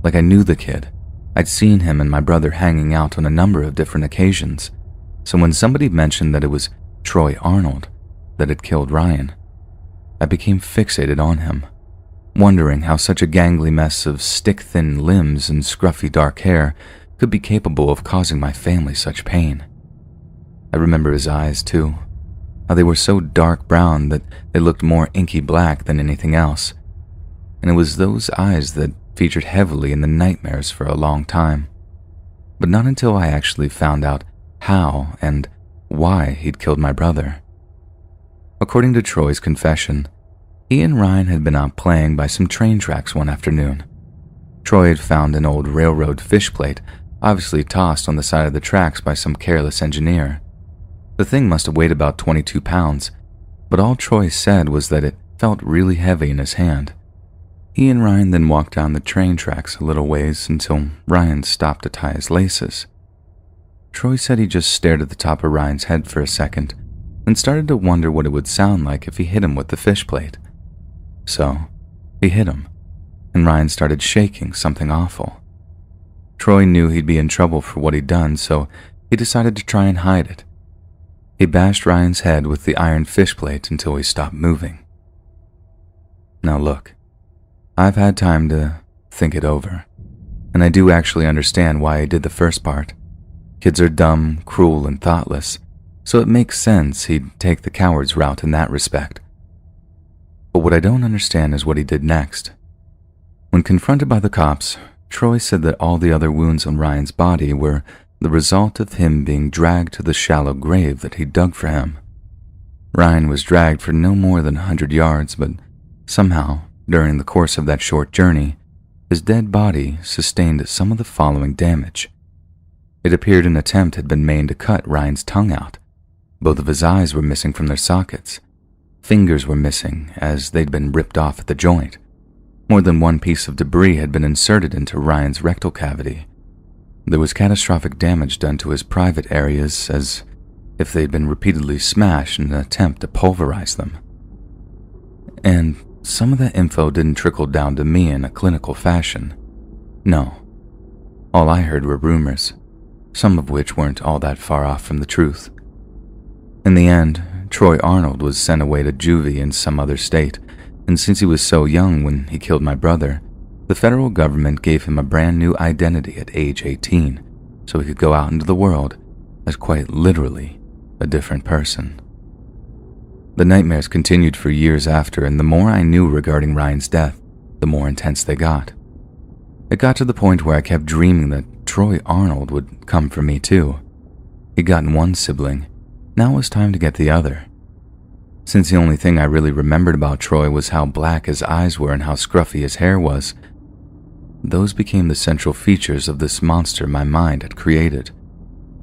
Like I knew the kid. I'd seen him and my brother hanging out on a number of different occasions. So when somebody mentioned that it was Troy Arnold that had killed Ryan, I became fixated on him, wondering how such a gangly mess of stick-thin limbs and scruffy dark hair could be capable of causing my family such pain. I remember his eyes, too, how they were so dark brown that they looked more inky black than anything else. And it was those eyes that featured heavily in the nightmares for a long time. But not until I actually found out how and why he'd killed my brother. According to Troy's confession, he and Ryan had been out playing by some train tracks one afternoon. Troy had found an old railroad fish plate, obviously tossed on the side of the tracks by some careless engineer. The thing must have weighed about 22 pounds, but all Troy said was that it felt really heavy in his hand. He and Ryan then walked down the train tracks a little ways until Ryan stopped to tie his laces. Troy said he just stared at the top of Ryan's head for a second and started to wonder what it would sound like if he hit him with the fish plate. So, he hit him, and Ryan started shaking something awful. Troy knew he'd be in trouble for what he'd done, so he decided to try and hide it. He bashed Ryan's head with the iron fish plate until he stopped moving. Now look, I've had time to think it over, and I do actually understand why he did the first part. Kids are dumb, cruel, and thoughtless, so it makes sense he'd take the coward's route in that respect. But what I don't understand is what he did next. When confronted by the cops, Troy said that all the other wounds on Ryan's body were the result of him being dragged to the shallow grave that he'd dug for him. Ryan was dragged for no more than 100 yards, but somehow, during the course of that short journey, his dead body sustained some of the following damage. It appeared an attempt had been made to cut Ryan's tongue out. Both of his eyes were missing from their sockets. Fingers were missing, as they'd been ripped off at the joint. More than one piece of debris had been inserted into Ryan's rectal cavity. There was catastrophic damage done to his private areas, as if they'd been repeatedly smashed in an attempt to pulverize them. And some of that info didn't trickle down to me in a clinical fashion. No. All I heard were rumors, some of which weren't all that far off from the truth. In the end, Troy Arnold was sent away to juvie in some other state, and since he was so young when he killed my brother, the federal government gave him a brand new identity at age 18, so he could go out into the world as quite literally a different person. The nightmares continued for years after, and the more I knew regarding Ryan's death, the more intense they got. It got to the point where I kept dreaming that Troy Arnold would come for me too. He'd gotten one sibling, now it was time to get the other. Since the only thing I really remembered about Troy was how black his eyes were and how scruffy his hair was, those became the central features of this monster my mind had created,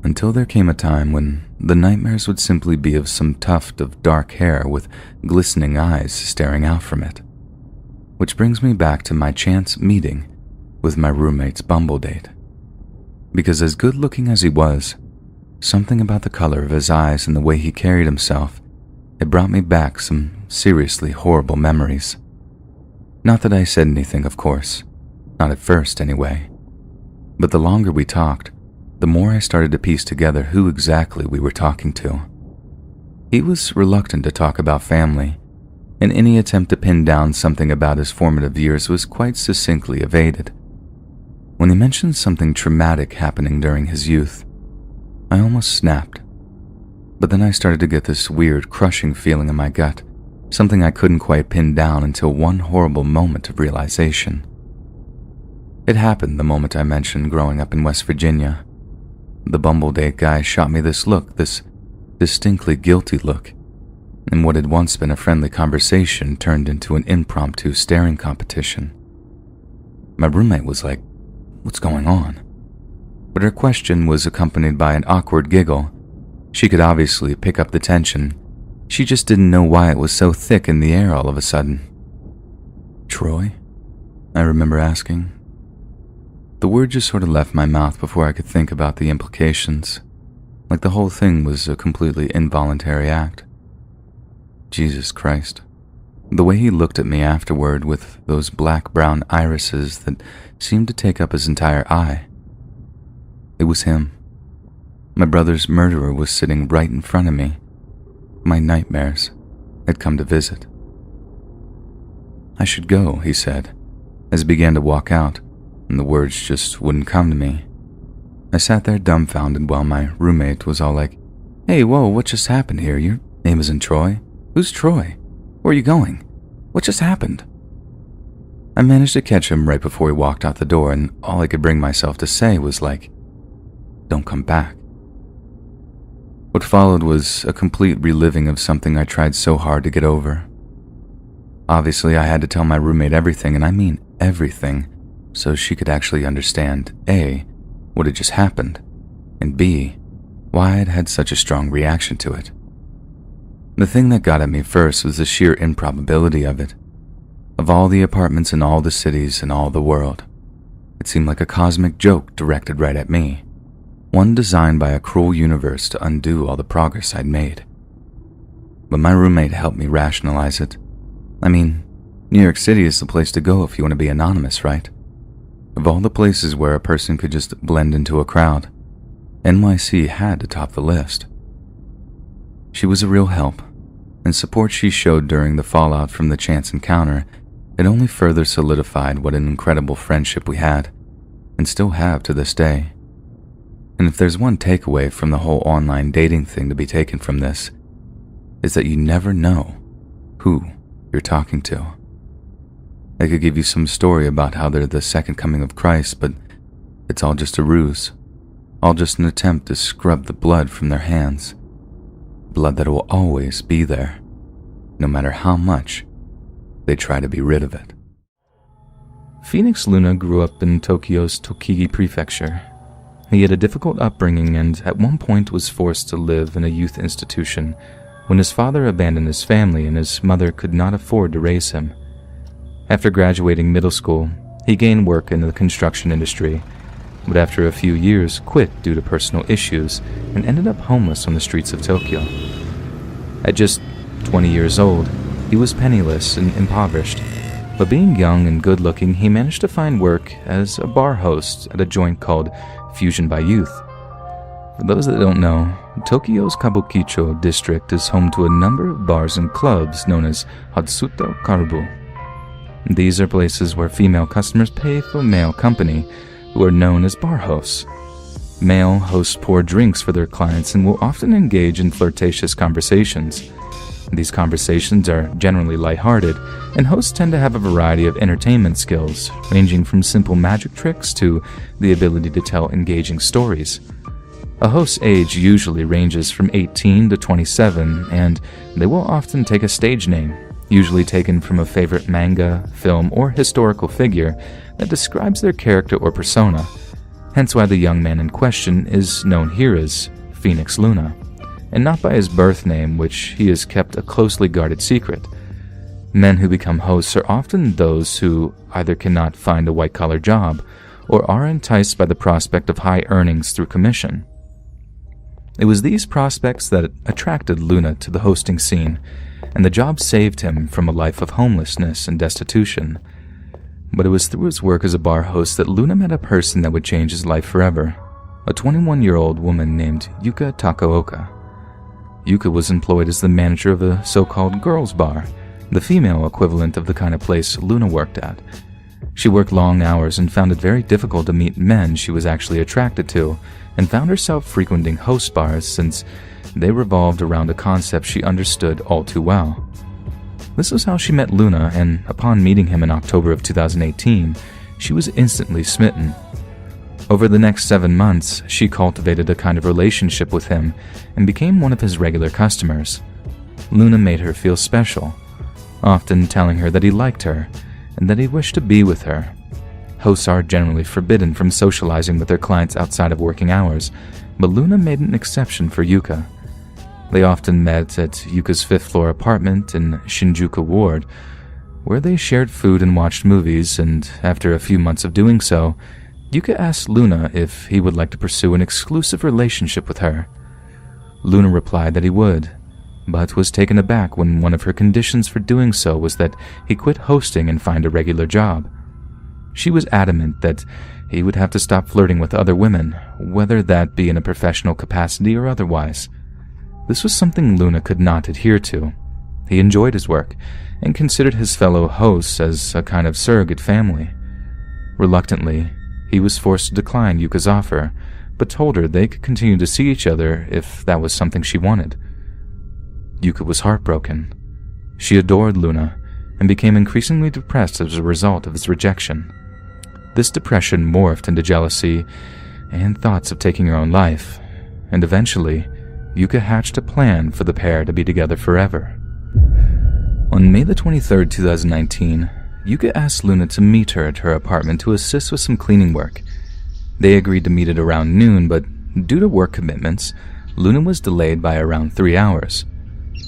until there came a time when the nightmares would simply be of some tuft of dark hair with glistening eyes staring out from it. Which brings me back to my chance meeting with my roommate's Bumble date. Because as good-looking as he was, something about the color of his eyes and the way he carried himself, it brought me back some seriously horrible memories. Not that I said anything, of course. Not at first, anyway. But the longer we talked, the more I started to piece together who exactly we were talking to. He was reluctant to talk about family, and any attempt to pin down something about his formative years was quite succinctly evaded. When he mentioned something traumatic happening during his youth, I almost snapped. But then I started to get this weird, crushing feeling in my gut, something I couldn't quite pin down until one horrible moment of realization. It happened the moment I mentioned growing up in West Virginia. The Bumble date guy shot me this look, this distinctly guilty look, and what had once been a friendly conversation turned into an impromptu staring competition. My roommate was like, "What's going on?" But her question was accompanied by an awkward giggle. She could obviously pick up the tension. She just didn't know why it was so thick in the air all of a sudden. "Troy?" I remember asking. The word just sort of left my mouth before I could think about the implications, like the whole thing was a completely involuntary act. Jesus Christ. The way he looked at me afterward with those black-brown irises that seemed to take up his entire eye. It was him. My brother's murderer was sitting right in front of me. My nightmares had come to visit. "I should go," he said, as he began to walk out, and the words just wouldn't come to me. I sat there dumbfounded while my roommate was all like, "Hey, whoa, what just happened here? Your name isn't Troy? Who's Troy? Where are you going? What just happened?" I managed to catch him right before he walked out the door, and all I could bring myself to say was like, "Don't come back." What followed was a complete reliving of something I tried so hard to get over. Obviously, I had to tell my roommate everything, and I mean everything, so she could actually understand A, what had just happened, and B, why I'd had such a strong reaction to it. The thing that got at me first was the sheer improbability of it. Of all the apartments in all the cities in all the world, it seemed like a cosmic joke directed right at me. One designed by a cruel universe to undo all the progress I'd made. But my roommate helped me rationalize it. I mean, New York City is the place to go if you want to be anonymous, right? Of all the places where a person could just blend into a crowd, NYC had to top the list. She was a real help, and support she showed during the fallout from the chance encounter, it only further solidified what an incredible friendship we had, and still have to this day. And if there's one takeaway from the whole online dating thing to be taken from this, is that you never know who you're talking to. They could give you some story about how they're the second coming of Christ, but it's all just a ruse, all just an attempt to scrub the blood from their hands. Blood that will always be there, no matter how much they try to be rid of it. Phoenix Luna grew up in Tokyo's Tochigi Prefecture. He had a difficult upbringing and at one point was forced to live in a youth institution when his father abandoned his family and his mother could not afford to raise him. After graduating middle school, he gained work in the construction industry, but after a few years quit due to personal issues and ended up homeless on the streets of Tokyo. At just 20 years old, he was penniless and impoverished, but being young and good-looking, he managed to find work as a bar host at a joint called Fusion by Youth. For those that don't know, Tokyo's Kabukicho district is home to a number of bars and clubs known as Hatsuto Karubu. These are places where female customers pay for male company, who are known as bar hosts. Male hosts pour drinks for their clients and will often engage in flirtatious conversations. These conversations are generally lighthearted, and hosts tend to have a variety of entertainment skills, ranging from simple magic tricks to the ability to tell engaging stories. A host's age usually ranges from 18 to 27, and they will often take a stage name, usually taken from a favorite manga, film, or historical figure that describes their character or persona, hence why the young man in question is known here as Phoenix Luna, and not by his birth name, which he has kept a closely guarded secret. Men who become hosts are often those who either cannot find a white-collar job or are enticed by the prospect of high earnings through commission. It was these prospects that attracted Luna to the hosting scene, and the job saved him from a life of homelessness and destitution. But it was through his work as a bar host that Luna met a person that would change his life forever, a 21-year-old woman named Yuka Takaoka. Yuka was employed as the manager of a so-called girls' bar, the female equivalent of the kind of place Luna worked at. She worked long hours and found it very difficult to meet men she was actually attracted to, and found herself frequenting host bars since they revolved around a concept she understood all too well. This was how she met Luna, and upon meeting him in October of 2018, she was instantly smitten. Over the next 7 months, she cultivated a kind of relationship with him and became one of his regular customers. Luna made her feel special, often telling her that he liked her and that he wished to be with her. Hosts are generally forbidden from socializing with their clients outside of working hours, but Luna made an exception for Yuka. They often met at Yuka's 5th floor apartment in Shinjuku Ward, where they shared food and watched movies, and after a few months of doing so, Yuka asked Luna if he would like to pursue an exclusive relationship with her. Luna replied that he would, but was taken aback when one of her conditions for doing so was that he quit hosting and find a regular job. She was adamant that he would have to stop flirting with other women, whether that be in a professional capacity or otherwise. This was something Luna could not adhere to. He enjoyed his work and considered his fellow hosts as a kind of surrogate family. Reluctantly, he was forced to decline Yuka's offer, but told her they could continue to see each other if that was something she wanted. Yuka was heartbroken. She adored Luna and became increasingly depressed as a result of his rejection. This depression morphed into jealousy and thoughts of taking her own life, and eventually, Yuka hatched a plan for the pair to be together forever. On May the 23rd, 2019, Yuka asked Luna to meet her at her apartment to assist with some cleaning work. They agreed to meet at around noon, but due to work commitments, Luna was delayed by around 3 hours.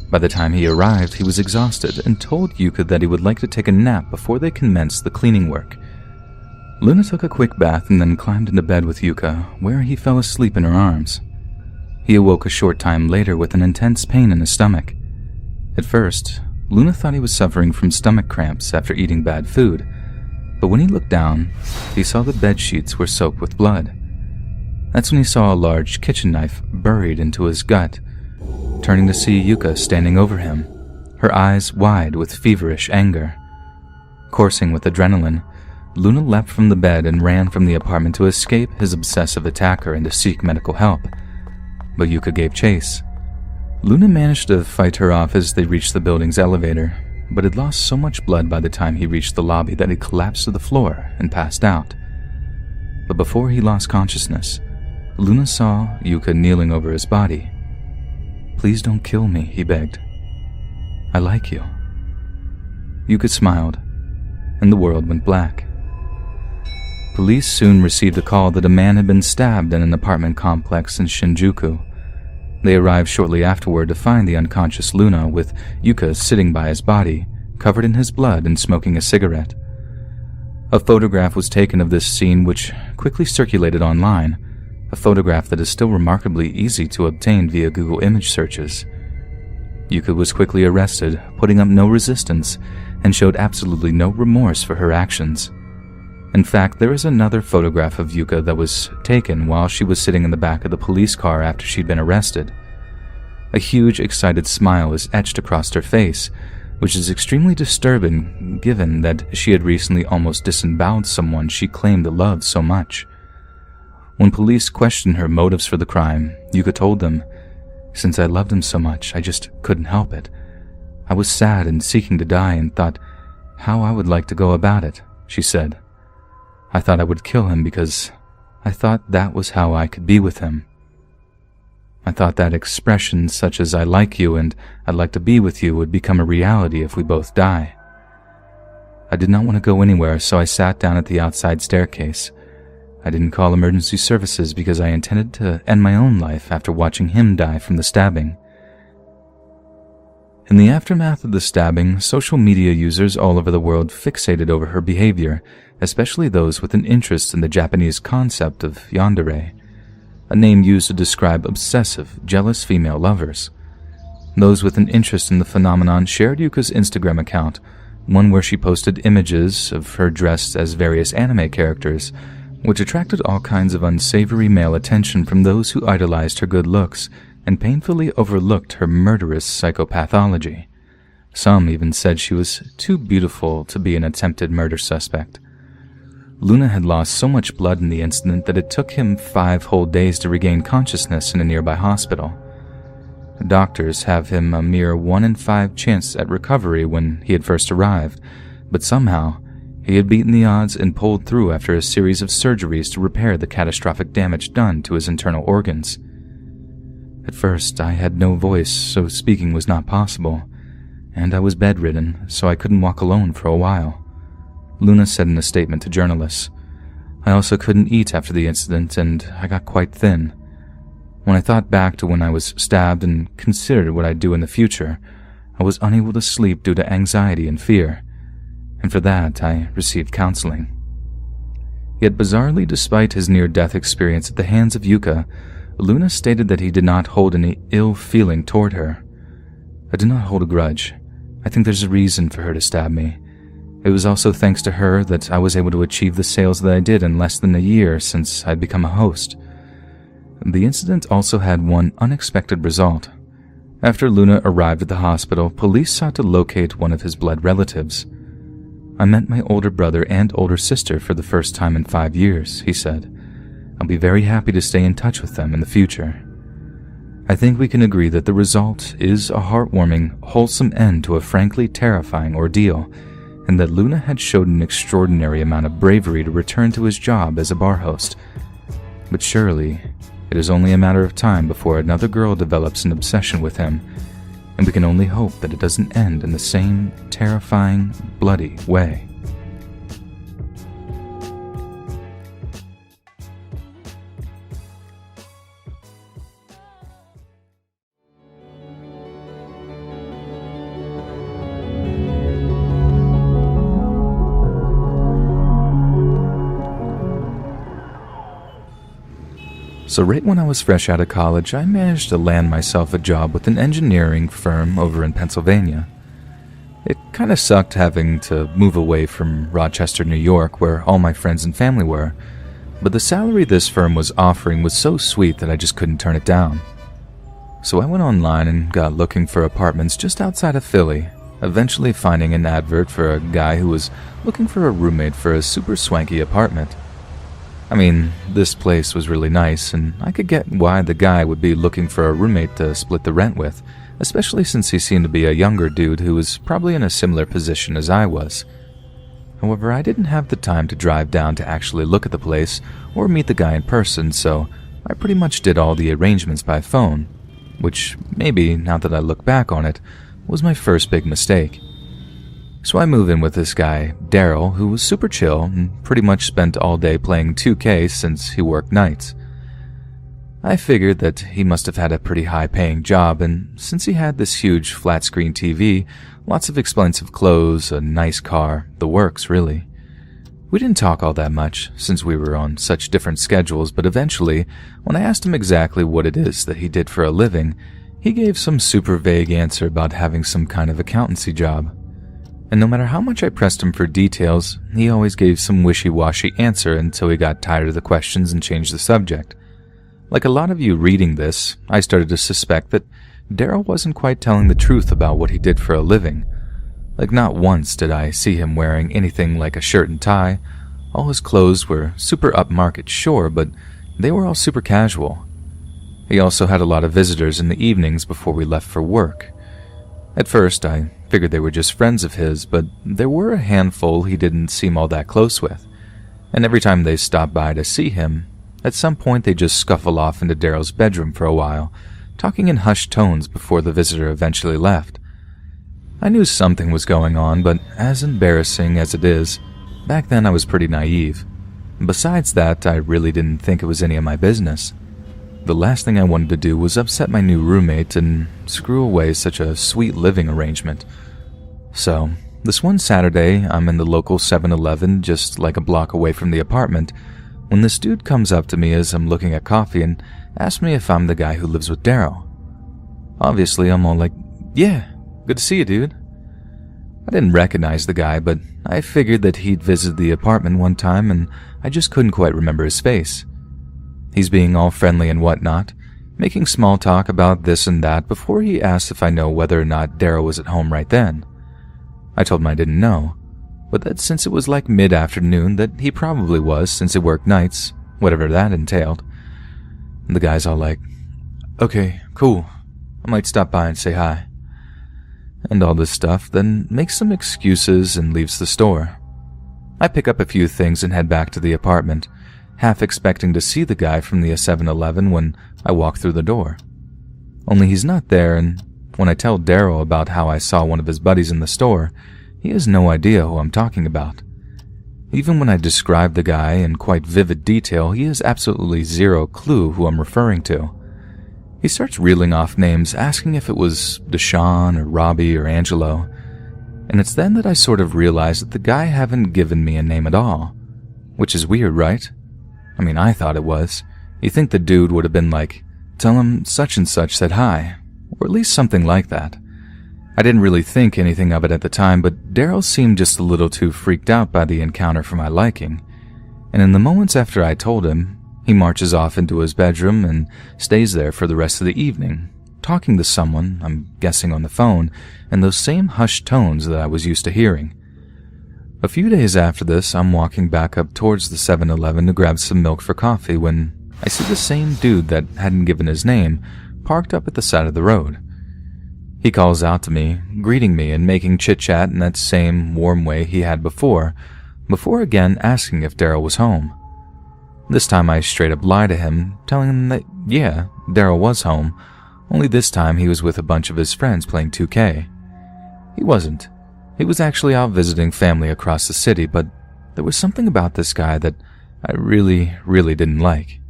By the time he arrived, he was exhausted and told Yuka that he would like to take a nap before they commenced the cleaning work. Luna took a quick bath and then climbed into bed with Yuka, where he fell asleep in her arms. He awoke a short time later with an intense pain in his stomach. At first, Luna thought he was suffering from stomach cramps after eating bad food, but But when he looked down, he saw the bed sheets were soaked with blood. That's when he saw a large kitchen knife buried into his gut, turning to see Yuka standing over him, her eyes wide with feverish anger. Coursing with adrenaline, Luna leapt from the bed and ran from the apartment to escape his obsessive attacker and to seek medical help. But Yuka gave chase. Luna managed to fight her off as they reached the building's elevator, but had lost so much blood by the time he reached the lobby that he collapsed to the floor and passed out. But before he lost consciousness, Luna saw Yuka kneeling over his body. "Please don't kill me," he begged. "I like you." Yuka smiled, and the world went black. Police soon received a call that a man had been stabbed in an apartment complex in Shinjuku. They arrived shortly afterward to find the unconscious Luna with Yuka sitting by his body, covered in his blood and smoking a cigarette. A photograph was taken of this scene, which quickly circulated online, a photograph that is still remarkably easy to obtain via Google image searches. Yuka was quickly arrested, putting up no resistance, and showed absolutely no remorse for her actions. In fact, there is another photograph of Yuka that was taken while she was sitting in the back of the police car after she'd been arrested. A huge, excited smile is etched across her face, which is extremely disturbing given that she had recently almost disemboweled someone she claimed to love so much. When police questioned her motives for the crime, Yuka told them, "Since I loved him so much, I just couldn't help it. I was sad and seeking to die and thought how I would like to go about it," she said. "I thought I would kill him because I thought that was how I could be with him. I thought that expressions such as 'I like you' and 'I'd like to be with you' would become a reality if we both die. I did not want to go anywhere, so I sat down at the outside staircase. I didn't call emergency services because I intended to end my own life after watching him die from the stabbing." In the aftermath of the stabbing, social media users all over the world fixated over her behavior, especially those with an interest in the Japanese concept of Yandere, a name used to describe obsessive, jealous female lovers. Those with an interest in the phenomenon shared Yuka's Instagram account, one where she posted images of her dressed as various anime characters, which attracted all kinds of unsavory male attention from those who idolized her good looks and painfully overlooked her murderous psychopathology. Some even said she was too beautiful to be an attempted murder suspect. Luna had lost so much blood in the incident that it took him 5 whole days to regain consciousness in a nearby hospital. Doctors have him a mere 1 in 5 chance at recovery when he had first arrived, but somehow he had beaten the odds and pulled through after a series of surgeries to repair the catastrophic damage done to his internal organs. At first, I had no voice, so speaking was not possible, and I was bedridden, so I couldn't walk alone for a while, Luna said in a statement to journalists. I also couldn't eat after the incident, and I got quite thin. When I thought back to when I was stabbed and considered what I'd do in the future, I was unable to sleep due to anxiety and fear, and for that I received counseling. Yet bizarrely, despite his near-death experience at the hands of Yuka, Luna stated that he did not hold any ill feeling toward her. I do not hold a grudge. I think there's a reason for her to stab me. It was also thanks to her that I was able to achieve the sales that I did in less than a year since I'd become a host. The incident also had one unexpected result. After Luna arrived at the hospital, police sought to locate one of his blood relatives. I met my older brother and older sister for the first time in 5 years, he said. I'll be very happy to stay in touch with them in the future. I think we can agree that the result is a heartwarming, wholesome end to a frankly terrifying ordeal, and that Luna had showed an extraordinary amount of bravery to return to his job as a bar host. But surely, it is only a matter of time before another girl develops an obsession with him, and we can only hope that it doesn't end in the same terrifying, bloody way. So right when I was fresh out of college, I managed to land myself a job with an engineering firm over in Pennsylvania. It kind of sucked having to move away from Rochester, New York, where all my friends and family were, but the salary this firm was offering was so sweet that I just couldn't turn it down. So I went online and got looking for apartments just outside of Philly, eventually finding an advert for a guy who was looking for a roommate for a super swanky apartment. I mean, this place was really nice, and I could get why the guy would be looking for a roommate to split the rent with, especially since he seemed to be a younger dude who was probably in a similar position as I was. However, I didn't have the time to drive down to actually look at the place or meet the guy in person, so I pretty much did all the arrangements by phone, which maybe, now that I look back on it, was my first big mistake. So I moved in with this guy, Daryl, who was super chill and pretty much spent all day playing 2K since he worked nights. I figured that he must have had a pretty high-paying job, and since he had this huge flat-screen TV, lots of expensive clothes, a nice car, the works, really. We didn't talk all that much, since we were on such different schedules, but eventually, when I asked him exactly what it is that he did for a living, he gave some super vague answer about having some kind of accountancy job. And no matter how much I pressed him for details, he always gave some wishy-washy answer until he got tired of the questions and changed the subject. Like a lot of you reading this, I started to suspect that Daryl wasn't quite telling the truth about what he did for a living. Like not once did I see him wearing anything like a shirt and tie. All his clothes were super upmarket, sure, but they were all super casual. He also had a lot of visitors in the evenings before we left for work. At first, I figured they were just friends of his, but there were a handful he didn't seem all that close with. And every time they stopped by to see him, at some point they just scuffle off into Daryl's bedroom for a while, talking in hushed tones before the visitor eventually left. I knew something was going on, but as embarrassing as it is, back then I was pretty naive. Besides that, I really didn't think it was any of my business. The last thing I wanted to do was upset my new roommate and screw away such a sweet living arrangement. So, this one Saturday, I'm in the local 7-Eleven just like a block away from the apartment, when this dude comes up to me as I'm looking at coffee and asks me if I'm the guy who lives with Daryl. Obviously, I'm all like, yeah, good to see you, dude. I didn't recognize the guy, but I figured that he'd visited the apartment one time and I just couldn't quite remember his face. He's being all friendly and whatnot, making small talk about this and that before he asked if I know whether or not Daryl was at home right then. I told him I didn't know, but that since it was like mid-afternoon that he probably was since he worked nights, whatever that entailed. The guy's all like, okay, cool, I might stop by and say hi. And all this stuff, then makes some excuses and leaves the store. I pick up a few things and head back to the apartment, half expecting to see the guy from the 7-Eleven when I walk through the door. Only he's not there, and when I tell Daryl about how I saw one of his buddies in the store, he has no idea who I'm talking about. Even when I describe the guy in quite vivid detail, he has absolutely zero clue who I'm referring to. He starts reeling off names, asking if it was Deshaun or Robbie or Angelo, and it's then that I sort of realize that the guy haven't given me a name at all, which is weird, right? I mean, I thought it was. You think the dude would have been like, tell him such and such said hi, or at least something like that. I didn't really think anything of it at the time, but Daryl seemed just a little too freaked out by the encounter for my liking, and in the moments after I told him, he marches off into his bedroom and stays there for the rest of the evening, talking to someone, I'm guessing on the phone, in those same hushed tones that I was used to hearing. A few days after this, I'm walking back up towards the 7-Eleven to grab some milk for coffee when I see the same dude that hadn't given his name parked up at the side of the road. He calls out to me, greeting me and making chit-chat in that same warm way he had before again asking if Daryl was home. This time I straight up lie to him, telling him that, yeah, Daryl was home, only this time he was with a bunch of his friends playing 2K. He wasn't. He was actually out visiting family across the city, but there was something about this guy that I really didn't like.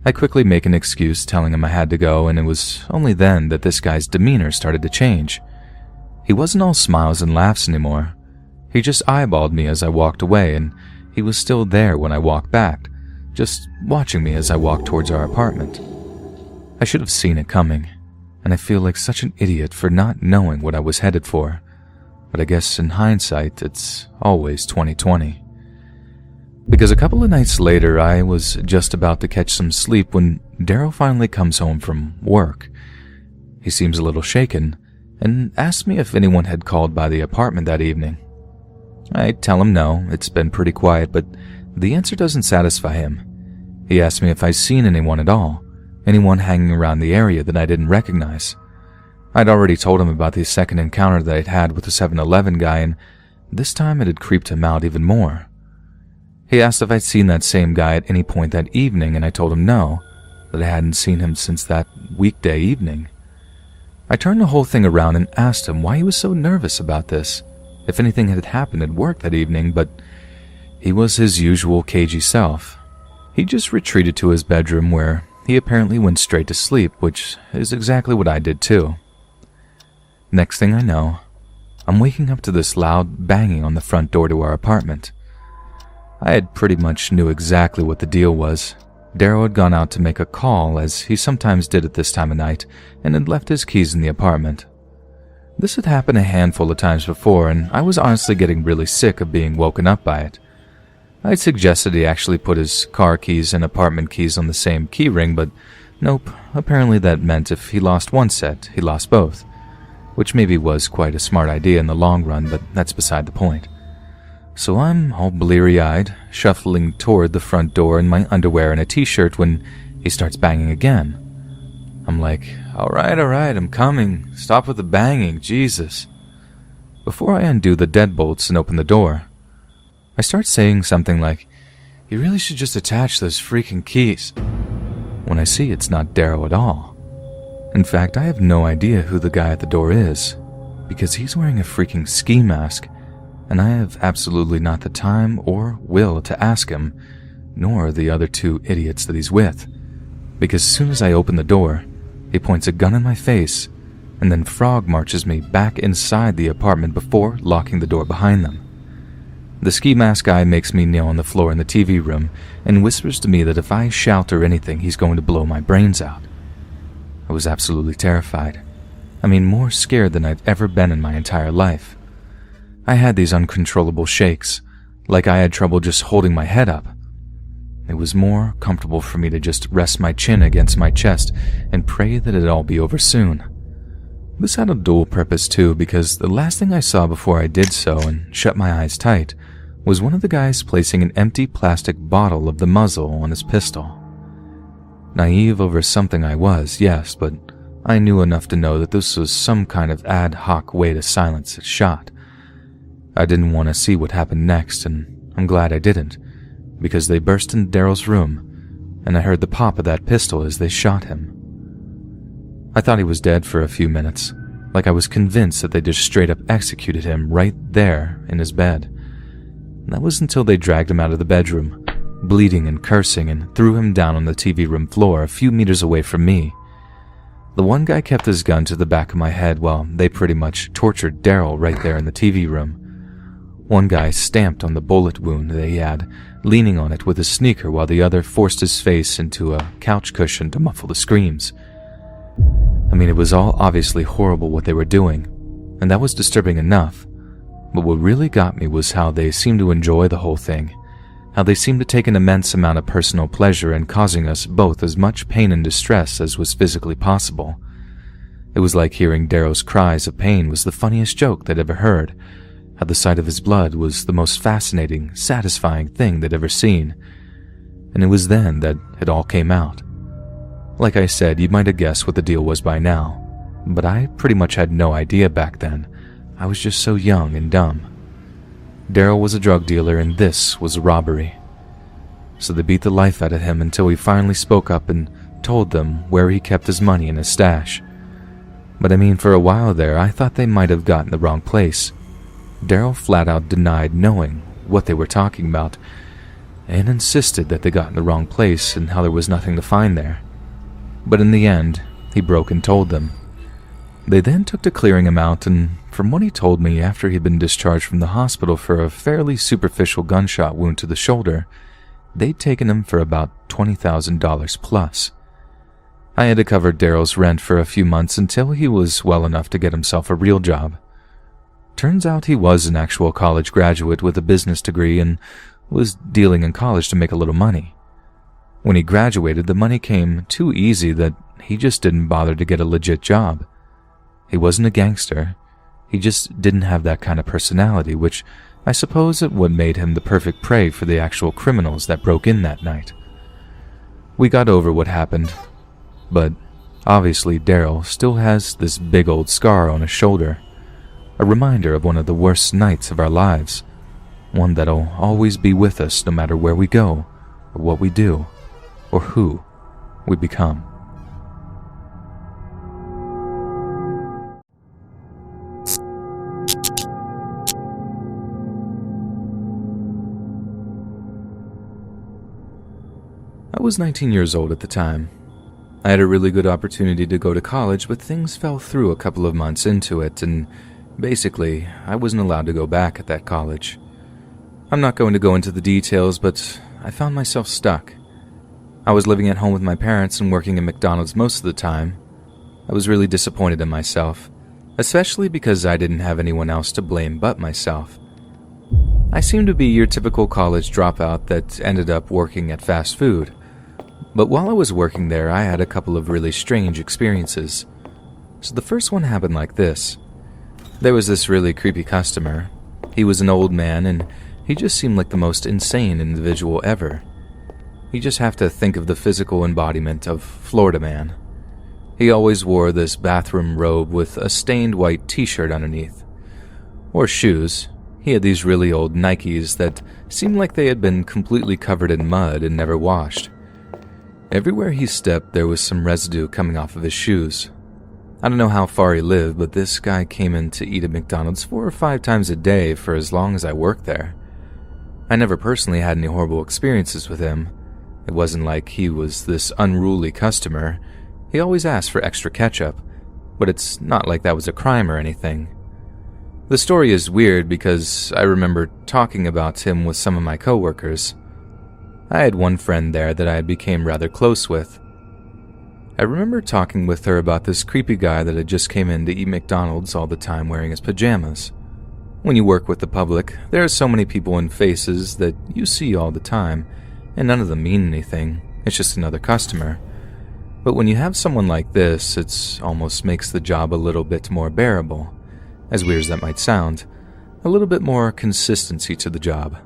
I quickly make an excuse telling him I had to go, and it was only then that this guy's demeanor started to change. He wasn't all smiles and laughs anymore. He just eyeballed me as I walked away, and he was still there when I walked back, just watching me as I walked towards our apartment. I should have seen it coming, and I feel like such an idiot for not knowing what I was headed for. but I guess in hindsight, it's always 2020. Because a couple of nights later, I was just about to catch some sleep when Daryl finally comes home from work. He seems a little shaken and asks me if anyone had called by the apartment that evening. I tell him no, it's been pretty quiet, but the answer doesn't satisfy him. He asks me if I've seen anyone at all, anyone hanging around the area that I didn't recognize. I'd already told him about the second encounter that I'd had with the 7-Eleven guy, and this time it had creeped him out even more. He asked if I'd seen that same guy at any point that evening, and I told him no, that I hadn't seen him since that weekday evening. I turned the whole thing around and asked him why he was so nervous about this, if anything had happened at work that evening, but he was his usual cagey self. He just retreated to his bedroom where he apparently went straight to sleep, which is exactly what I did too. Next thing I know, I'm waking up to this loud banging on the front door to our apartment. I had pretty much knew exactly what the deal was. Daryl had gone out to make a call, as he sometimes did at this time of night, and had left his keys in the apartment. This had happened a handful of times before, and I was honestly getting really sick of being woken up by it. I'd suggested he actually put his car keys and apartment keys on the same key ring, but nope, apparently that meant if he lost one set, he lost both, which maybe was quite a smart idea in the long run, but that's beside the point. So I'm all bleary-eyed, shuffling toward the front door in my underwear and a t-shirt when he starts banging again. I'm like, all right, I'm coming. Stop with the banging, Jesus. Before I undo the deadbolts and open the door, I start saying something like, you really should just attach those freaking keys, when I see it's not Daryl at all. In fact, I have no idea who the guy at the door is, because he's wearing a freaking ski mask, and I have absolutely not the time or will to ask him, nor the other two idiots that he's with, because as soon as I open the door, he points a gun in my face, and then frog marches me back inside the apartment before locking the door behind them. The ski mask guy makes me kneel on the floor in the TV room and whispers to me that if I shout or anything, he's going to blow my brains out. I was absolutely terrified. I mean, more scared than I've ever been in my entire life. I had these uncontrollable shakes, like I had trouble just holding my head up. It was more comfortable for me to just rest my chin against my chest and pray that it'd all be over soon. This had a dual purpose too, because the last thing I saw before I did so and shut my eyes tight was one of the guys placing an empty plastic bottle of the muzzle on his pistol. Naive over something I was, yes, but I knew enough to know that this was some kind of ad hoc way to silence a shot. I didn't want to see what happened next, and I'm glad I didn't, because they burst into Daryl's room, and I heard the pop of that pistol as they shot him. I thought he was dead for a few minutes, like I was convinced that they just straight up executed him right there in his bed. And that was until they dragged him out of the bedroom, bleeding and cursing, and threw him down on the TV room floor a few meters away from me. The one guy kept his gun to the back of my head while they pretty much tortured Daryl right there in the TV room. One guy stamped on the bullet wound that he had, leaning on it with his sneaker, while the other forced his face into a couch cushion to muffle the screams. I mean, it was all obviously horrible what they were doing, and that was disturbing enough. But what really got me was how they seemed to enjoy the whole thing, how they seemed to take an immense amount of personal pleasure in causing us both as much pain and distress as was physically possible. It was like hearing Darrow's cries of pain was the funniest joke they'd ever heard, how the sight of his blood was the most fascinating, satisfying thing they'd ever seen. And it was then that it all came out. Like I said, you might have guessed what the deal was by now, but I pretty much had no idea back then. I was just so young and dumb. Daryl was a drug dealer and this was a robbery. So they beat the life out of him until he finally spoke up and told them where he kept his money in his stash. But I mean, for a while there, I thought they might have gotten the wrong place. Daryl flat out denied knowing what they were talking about and insisted that they got in the wrong place and how there was nothing to find there. But in the end, he broke and told them. They then took to clearing him out, and from what he told me, after he'd been discharged from the hospital for a fairly superficial gunshot wound to the shoulder, they'd taken him for about $20,000 plus. I had to cover Daryl's rent for a few months until he was well enough to get himself a real job. Turns out he was an actual college graduate with a business degree and was dealing in college to make a little money. When he graduated, the money came too easy that he just didn't bother to get a legit job. He wasn't a gangster. He just didn't have that kind of personality, which I suppose is what made him the perfect prey for the actual criminals that broke in that night. We got over what happened, but obviously Daryl still has this big old scar on his shoulder, a reminder of one of the worst nights of our lives, one that'll always be with us no matter where we go, or what we do, or who we become. I was 19 years old at the time. I had a really good opportunity to go to college, but things fell through a couple of months into it, and basically, I wasn't allowed to go back at that college. I'm not going to go into the details, but I found myself stuck. I was living at home with my parents and working at McDonald's most of the time. I was really disappointed in myself, especially because I didn't have anyone else to blame but myself. I seemed to be your typical college dropout that ended up working at fast food. But while I was working there, I had a couple of really strange experiences. So the first one happened like this. There was this really creepy customer. He was an old man, and he just seemed like the most insane individual ever. You just have to think of the physical embodiment of Florida man. He always wore this bathroom robe with a stained white t-shirt underneath. Or shoes. He had these really old Nikes that seemed like they had been completely covered in mud and never washed. Everywhere he stepped, there was some residue coming off of his shoes. I don't know how far he lived, but this guy came in to eat at McDonald's 4 or 5 times a day for as long as I worked there. I never personally had any horrible experiences with him. It wasn't like he was this unruly customer. He always asked for extra ketchup, but it's not like that was a crime or anything. The story is weird because I remember talking about him with some of my coworkers. I had one friend there that I became rather close with. I remember talking with her about this creepy guy that had just came in to eat McDonald's all the time wearing his pajamas. When you work with the public, there are so many people and faces that you see all the time, and none of them mean anything. It's just another customer. But when you have someone like this, it almost makes the job a little bit more bearable. As weird as that might sound, a little bit more consistency to the job.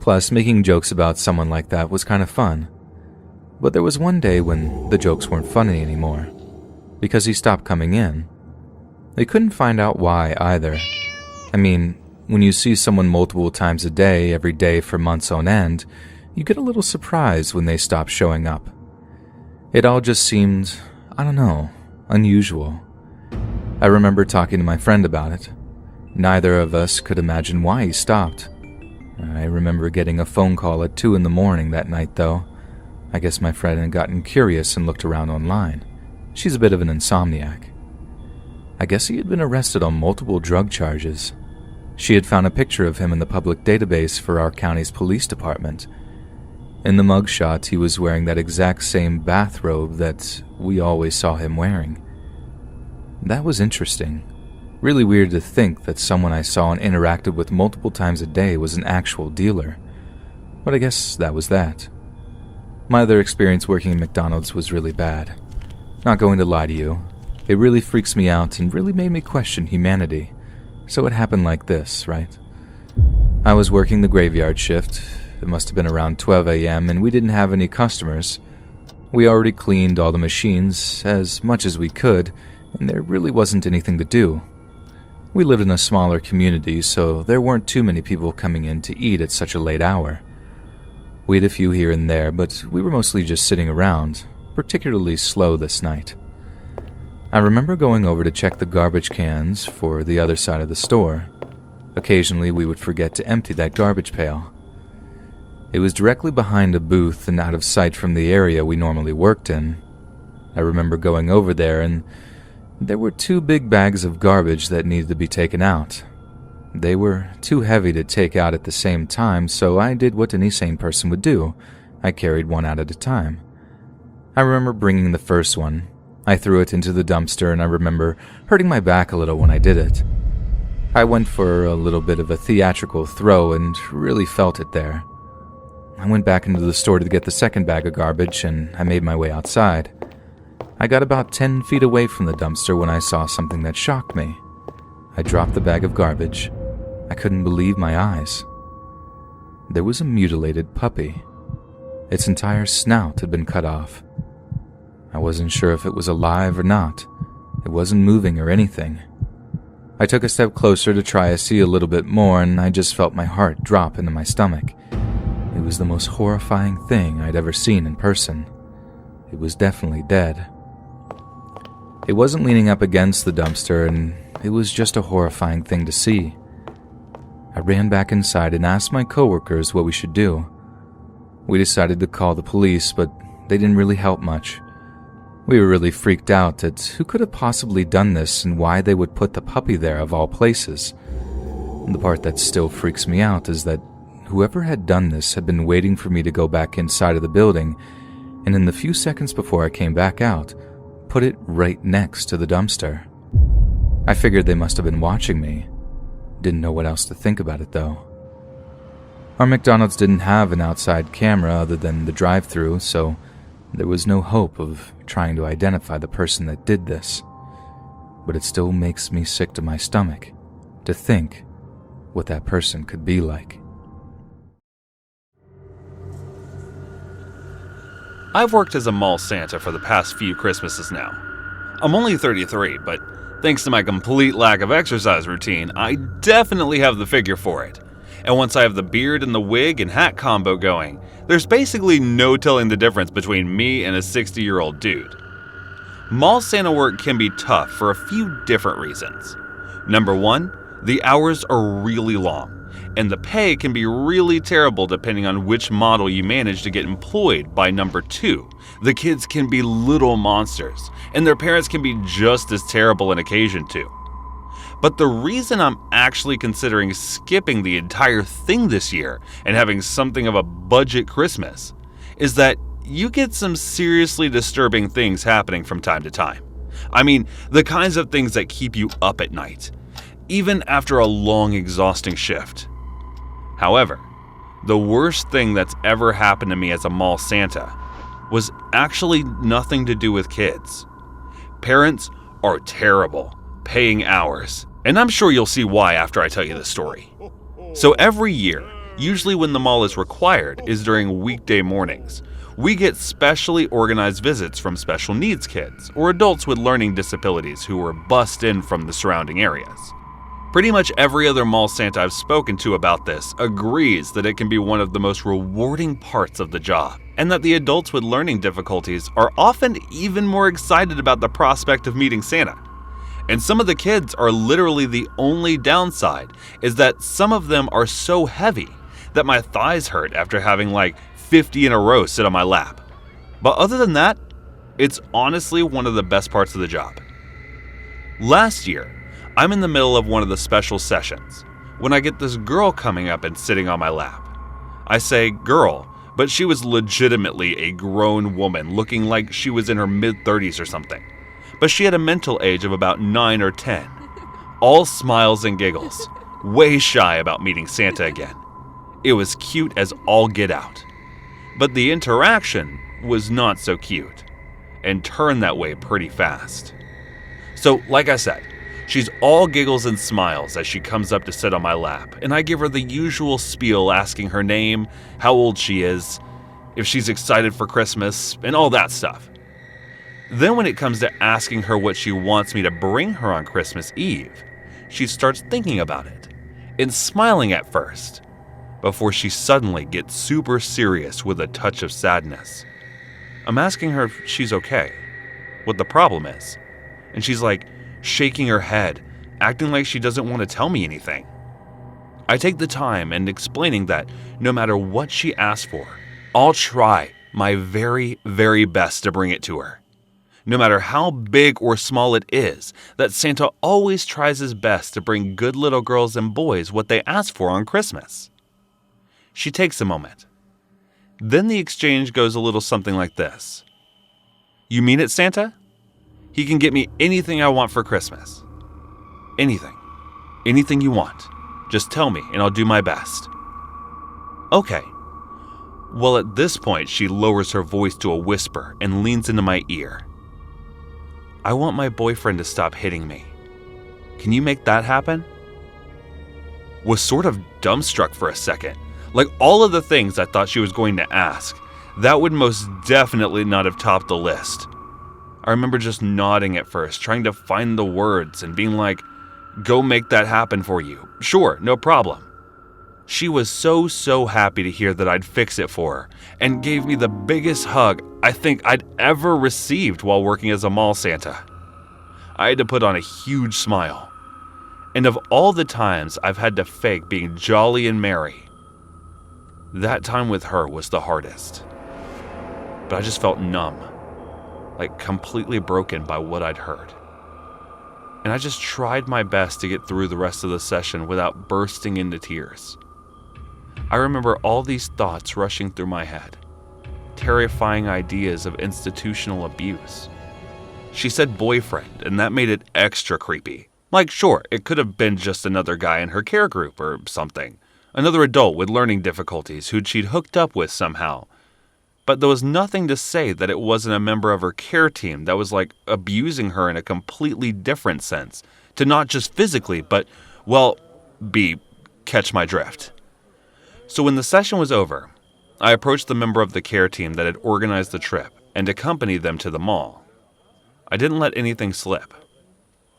Plus, making jokes about someone like that was kind of fun. But there was one day when the jokes weren't funny anymore, because he stopped coming in. They couldn't find out why either. I mean, when you see someone multiple times a day, every day for months on end, you get a little surprised when they stop showing up. It all just seemed, I don't know, unusual. I remember talking to my friend about it. Neither of us could imagine why he stopped. I remember getting a phone call at 2 a.m. that night, though. I guess my friend had gotten curious and looked around online. She's a bit of an insomniac. I guess he had been arrested on multiple drug charges. She had found a picture of him in the public database for our county's police department. In the mugshot, he was wearing that exact same bathrobe that we always saw him wearing. That was interesting. Really weird to think that someone I saw and interacted with multiple times a day was an actual dealer. But I guess that was that. My other experience working at McDonald's was really bad. Not going to lie to you, it really freaks me out and really made me question humanity. So it happened like this, right? I was working the graveyard shift. It must have been around 12 a.m. and we didn't have any customers. We already cleaned all the machines as much as we could, and there really wasn't anything to do. We lived in a smaller community, so there weren't too many people coming in to eat at such a late hour. We had a few here and there, but we were mostly just sitting around, particularly slow this night. I remember going over to check the garbage cans for the other side of the store. Occasionally we would forget to empty that garbage pail. It was directly behind a booth and out of sight from the area we normally worked in. I remember going over there and there were 2 big bags of garbage that needed to be taken out. They were too heavy to take out at the same time, so I did what any sane person would do. I carried one out at a time. I remember bringing the first one. I threw it into the dumpster and I remember hurting my back a little when I did it. I went for a little bit of a theatrical throw and really felt it there. I went back into the store to get the second bag of garbage, and I made my way outside. I got about 10 feet away from the dumpster when I saw something that shocked me. I dropped the bag of garbage. I couldn't believe my eyes. There was a mutilated puppy. Its entire snout had been cut off. I wasn't sure if it was alive or not. It wasn't moving or anything. I took a step closer to try to see a little bit more, and I just felt my heart drop into my stomach. It was the most horrifying thing I'd ever seen in person. It was definitely dead. It wasn't leaning up against the dumpster, and it was just a horrifying thing to see. I ran back inside and asked my coworkers what we should do. We decided to call the police, but they didn't really help much. We were really freaked out at who could have possibly done this and why they would put the puppy there of all places. And the part that still freaks me out is that whoever had done this had been waiting for me to go back inside of the building, and in the few seconds before I came back out, put it right next to the dumpster. I figured they must have been watching me. Didn't know what else to think about it though. Our McDonald's didn't have an outside camera other than the drive-thru, so there was no hope of trying to identify the person that did this. But it still makes me sick to my stomach to think what that person could be like. I've worked as a mall Santa for the past few Christmases now. I'm only 33, but thanks to my complete lack of exercise routine, I definitely have the figure for it. And once I have the beard and the wig and hat combo going, there's basically no telling the difference between me and a 60-year-old dude. Mall Santa work can be tough for a few different reasons. Number one, the hours are really long, and the pay can be really terrible depending on which model you manage to get employed by. Number two, the kids can be little monsters, and their parents can be just as terrible on occasion too. But the reason I'm actually considering skipping the entire thing this year and having something of a budget Christmas is that you get some seriously disturbing things happening from time to time. I mean, the kinds of things that keep you up at night, even after a long, exhausting shift. However, the worst thing that's ever happened to me as a mall Santa was actually nothing to do with kids. Parents are terrible, paying hours, and I'm sure you'll see why after I tell you the story. So every year, usually when the mall is required is during weekday mornings, we get specially organized visits from special needs kids or adults with learning disabilities who were bussed in from the surrounding areas. Pretty much every other mall Santa I've spoken to about this agrees that it can be one of the most rewarding parts of the job, and that the adults with learning difficulties are often even more excited about the prospect of meeting Santa. And some of the kids are literally the only downside is that some of them are so heavy that my thighs hurt after having like 50 in a row sit on my lap. But other than that, it's honestly one of the best parts of the job. Last year, I'm in the middle of one of the special sessions when I get this girl coming up and sitting on my lap. I say girl, but she was legitimately a grown woman looking like she was in her mid-30s or something. But she had a mental age of about 9 or 10. All smiles and giggles, way shy about meeting Santa again. It was cute as all get out. But the interaction was not so cute, and turned that way pretty fast. So, like I said, she's all giggles and smiles as she comes up to sit on my lap, and I give her the usual spiel asking her name, how old she is, if she's excited for Christmas, and all that stuff. Then when it comes to asking her what she wants me to bring her on Christmas Eve, she starts thinking about it, and smiling at first, before she suddenly gets super serious with a touch of sadness. I'm asking her if she's okay, what the problem is, and she's like shaking her head, acting like she doesn't want to tell me anything. I take the time and explaining that no matter what she asks for, I'll try my very, very best to bring it to her. No matter how big or small it is, that Santa always tries his best to bring good little girls and boys what they ask for on Christmas. She takes a moment. Then the exchange goes a little something like this. You mean it, Santa? He can get me anything I want for Christmas. Anything. Anything you want. Just tell me and I'll do my best. Okay. Well, at this point, she lowers her voice to a whisper and leans into my ear. I want my boyfriend to stop hitting me. Can you make that happen? Was sort of dumbstruck for a second. Like all of the things I thought she was going to ask, that would most definitely not have topped the list. I remember just nodding at first, trying to find the words and being like, go make that happen for you. Sure, no problem. She was so happy to hear that I'd fix it for her and gave me the biggest hug I think I'd ever received while working as a mall Santa. I had to put on a huge smile. And of all the times I've had to fake being jolly and merry, that time with her was the hardest. But I just felt numb, like completely broken by what I'd heard. And I just tried my best to get through the rest of the session without bursting into tears. I remember all these thoughts rushing through my head, terrifying ideas of institutional abuse. She said boyfriend, and that made it extra creepy. Like, sure, it could have been just another guy in her care group or something. Another adult with learning difficulties who she'd hooked up with somehow. But there was nothing to say that it wasn't a member of her care team that was like abusing her in a completely different sense. To not just physically, but, well, catch my drift. So when the session was over, I approached the member of the care team that had organized the trip and accompanied them to the mall. I didn't let anything slip.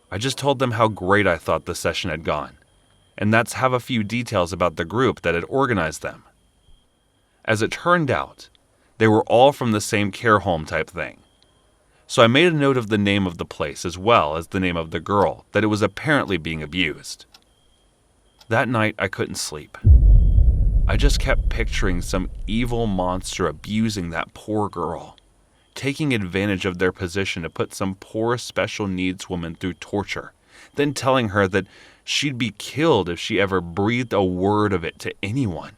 I just told them how great I thought the session had gone, and that's have a few details about the group that had organized them. As it turned out, they were all from the same care home type thing. So I made a note of the name of the place as well as the name of the girl that it was apparently being abused. That night I couldn't sleep. I just kept picturing some evil monster abusing that poor girl, taking advantage of their position to put some poor special needs woman through torture, then telling her that she'd be killed if she ever breathed a word of it to anyone.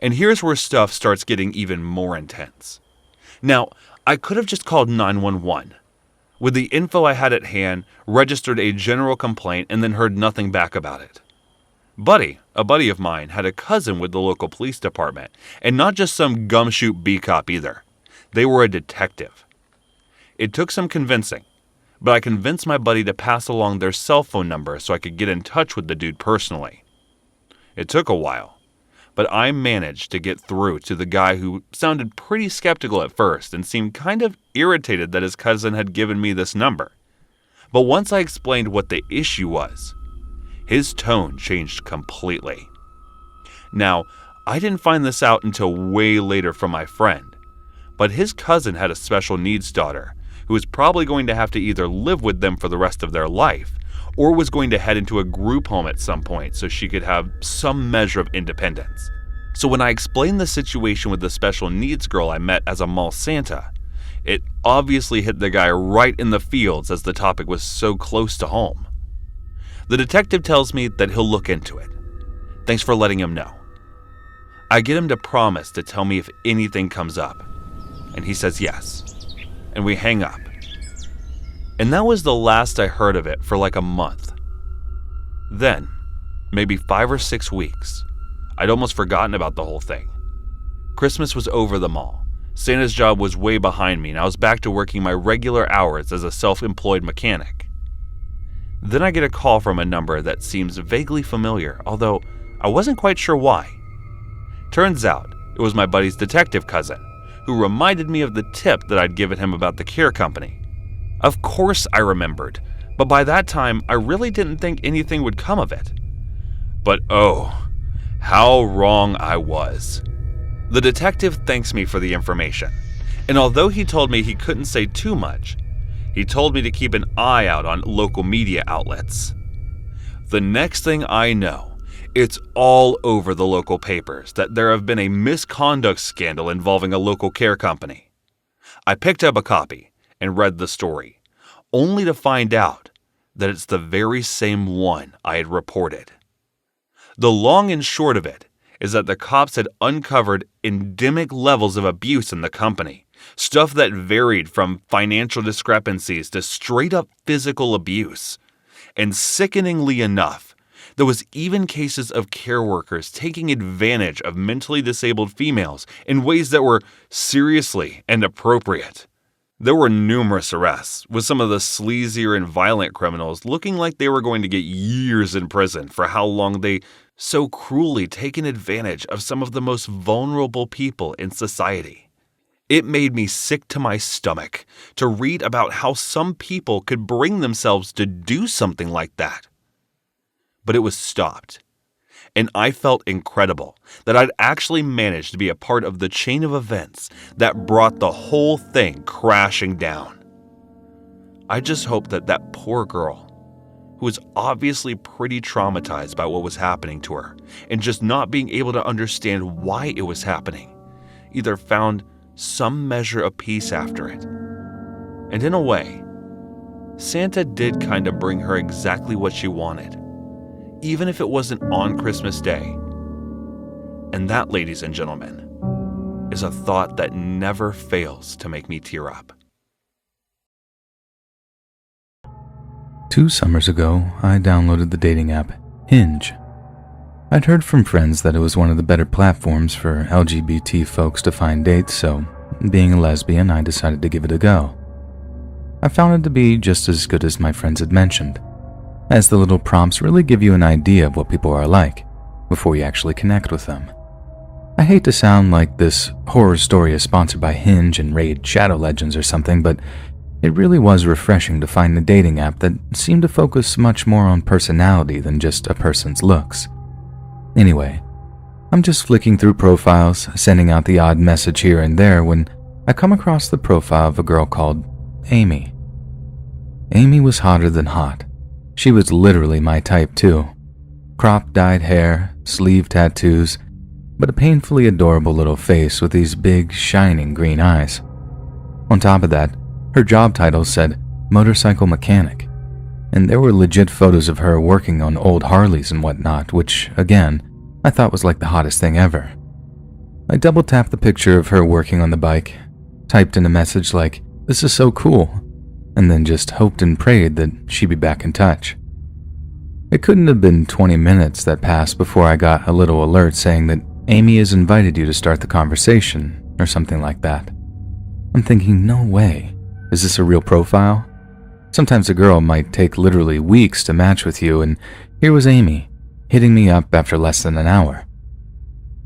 And here's where stuff starts getting even more intense. Now, I could have just called 911. With the info I had at hand, registered a general complaint and then heard nothing back about it. A buddy of mine, had a cousin with the local police department, and not just some gumshoe B-cop either. They were a detective. It took some convincing, but I convinced my buddy to pass along their cell phone number so I could get in touch with the dude personally. It took a while, but I managed to get through to the guy who sounded pretty skeptical at first and seemed kind of irritated that his cousin had given me this number. But once I explained what the issue was, his tone changed completely. Now, I didn't find this out until way later from my friend, but his cousin had a special needs daughter who was probably going to have to either live with them for the rest of their life or was going to head into a group home at some point so she could have some measure of independence. So when I explained the situation with the special needs girl I met as a mall Santa, it obviously hit the guy right in the feels as the topic was so close to home. The detective tells me that he'll look into it. Thanks for letting him know. I get him to promise to tell me if anything comes up, and he says yes, and we hang up. And that was the last I heard of it for like a month. Then, maybe 5 or 6 weeks, I'd almost forgotten about the whole thing. Christmas was over the mall. Santa's job was way behind me, and I was back to working my regular hours as a self-employed mechanic. Then I get a call from a number that seems vaguely familiar, although I wasn't quite sure why. Turns out, it was my buddy's detective cousin, who reminded me of the tip that I'd given him about the care company. Of course I remembered, but by that time I really didn't think anything would come of it. But oh, how wrong I was. The detective thanks me for the information, and although he told me he couldn't say too much, he told me to keep an eye out on local media outlets. The next thing I know, it's all over the local papers that there have been a misconduct scandal involving a local care company. I picked up a copy and read the story, only to find out that it's the very same one I had reported. The long and short of it is that the cops had uncovered endemic levels of abuse in the company, stuff that varied from financial discrepancies to straight-up physical abuse. And sickeningly enough, There was even cases of care workers taking advantage of mentally disabled females in ways that were seriously inappropriate. There were numerous arrests, with some of the sleazier and violent criminals looking like they were going to get years in prison for how long they so cruelly taken advantage of some of the most vulnerable people in society. It made me sick to my stomach to read about how some people could bring themselves to do something like that. But it was stopped, and I felt incredible that I'd actually managed to be a part of the chain of events that brought the whole thing crashing down. I just hope that that poor girl, who was obviously pretty traumatized by what was happening to her and just not being able to understand why it was happening, either found some measure of peace after it. And in a way, Santa did kind of bring her exactly what she wanted, even if it wasn't on Christmas Day. And that, ladies and gentlemen, is a thought that never fails to make me tear up. 2 summers ago, I downloaded the dating app Hinge. I'd heard from friends that it was one of the better platforms for LGBT folks to find dates, so being a lesbian, I decided to give it a go. I found it to be just as good as my friends had mentioned, as the little prompts really give you an idea of what people are like before you actually connect with them. I hate to sound like this horror story is sponsored by Hinge and Raid Shadow Legends or something, but it really was refreshing to find a dating app that seemed to focus much more on personality than just a person's looks. Anyway, I'm just flicking through profiles, sending out the odd message here and there when I come across the profile of a girl called Amy. Amy was hotter than hot. She was literally my type too. Crop dyed hair, sleeve tattoos, but a painfully adorable little face with these big, shining green eyes. On top of that, her job title said motorcycle mechanic, and there were legit photos of her working on old Harleys and whatnot, which, again, I thought was like the hottest thing ever. I double-tapped the picture of her working on the bike, typed in a message like, "This is so cool," and then just hoped and prayed that she'd be back in touch. It couldn't have been 20 minutes that passed before I got a little alert saying that Amy has invited you to start the conversation, or something like that. I'm thinking, no way. Is this a real profile? Sometimes a girl might take literally weeks to match with you, and here was Amy, hitting me up after less than an hour.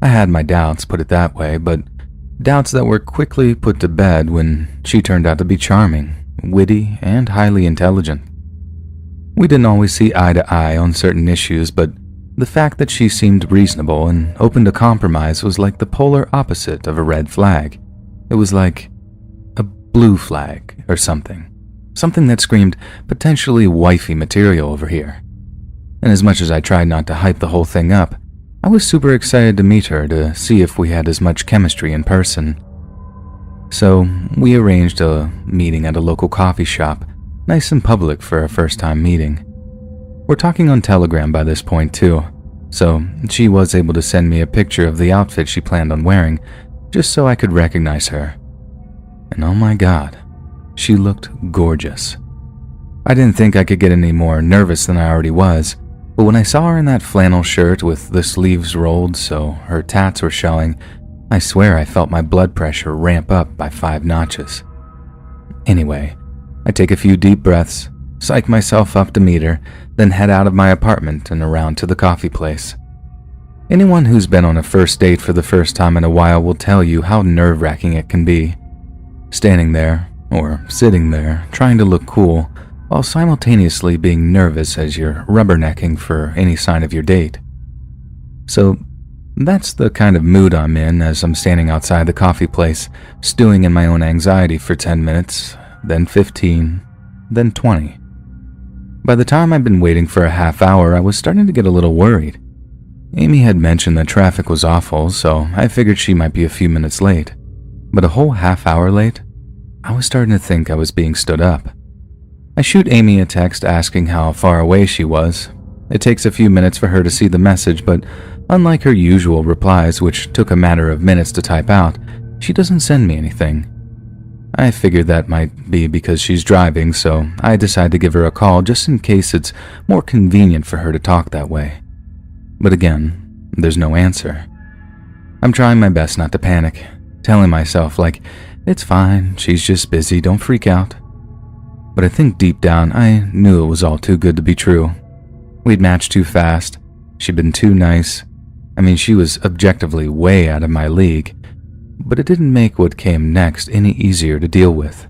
I had my doubts, put it that way, but doubts that were quickly put to bed when she turned out to be charming, witty, and highly intelligent. We didn't always see eye to eye on certain issues, but the fact that she seemed reasonable and open to compromise was like the polar opposite of a red flag. It was like a blue flag or something. Something that screamed potentially wifey material over here. And as much as I tried not to hype the whole thing up, I was super excited to meet her to see if we had as much chemistry in person. So we arranged a meeting at a local coffee shop, nice and public for a first-time meeting. We're talking on Telegram by this point too, so she was able to send me a picture of the outfit she planned on wearing, just so I could recognize her. And oh my god, she looked gorgeous. I didn't think I could get any more nervous than I already was, but when I saw her in that flannel shirt with the sleeves rolled so her tats were showing, I swear I felt my blood pressure ramp up by 5 notches. Anyway, I take a few deep breaths, psych myself up to meet her, then head out of my apartment and around to the coffee place. Anyone who's been on a first date for the first time in a while will tell you how nerve-wracking it can be. Standing there, or sitting there, trying to look cool, while simultaneously being nervous as you're rubbernecking for any sign of your date. So that's the kind of mood I'm in as I'm standing outside the coffee place, stewing in my own anxiety for 10 minutes, then 15, then 20. By the time I'd been waiting for a half hour, I was starting to get a little worried. Amy had mentioned that traffic was awful, so I figured she might be a few minutes late. But a whole half hour late? I was starting to think I was being stood up. I shoot Amy a text asking how far away she was. It takes a few minutes for her to see the message, but unlike her usual replies, which took a matter of minutes to type out, she doesn't send me anything. I figured that might be because she's driving, so I decided to give her a call just in case it's more convenient for her to talk that way. But again, there's no answer. I'm trying my best not to panic, telling myself like, it's fine, she's just busy, don't freak out. But I think deep down I knew it was all too good to be true. We'd matched too fast, she'd been too nice. I mean, she was objectively way out of my league, but it didn't make what came next any easier to deal with.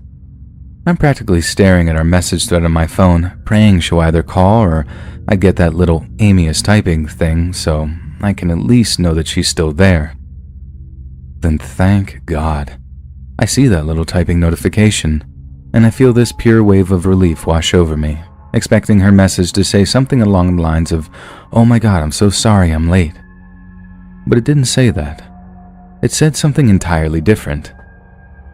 I'm practically staring at our message thread on my phone, praying she'll either call or I'd get that little Amy is typing thing so I can at least know that she's still there. Then thank God. I see that little typing notification, and I feel this pure wave of relief wash over me, expecting her message to say something along the lines of, "Oh my God, I'm so sorry I'm late." But it didn't say that. It said something entirely different.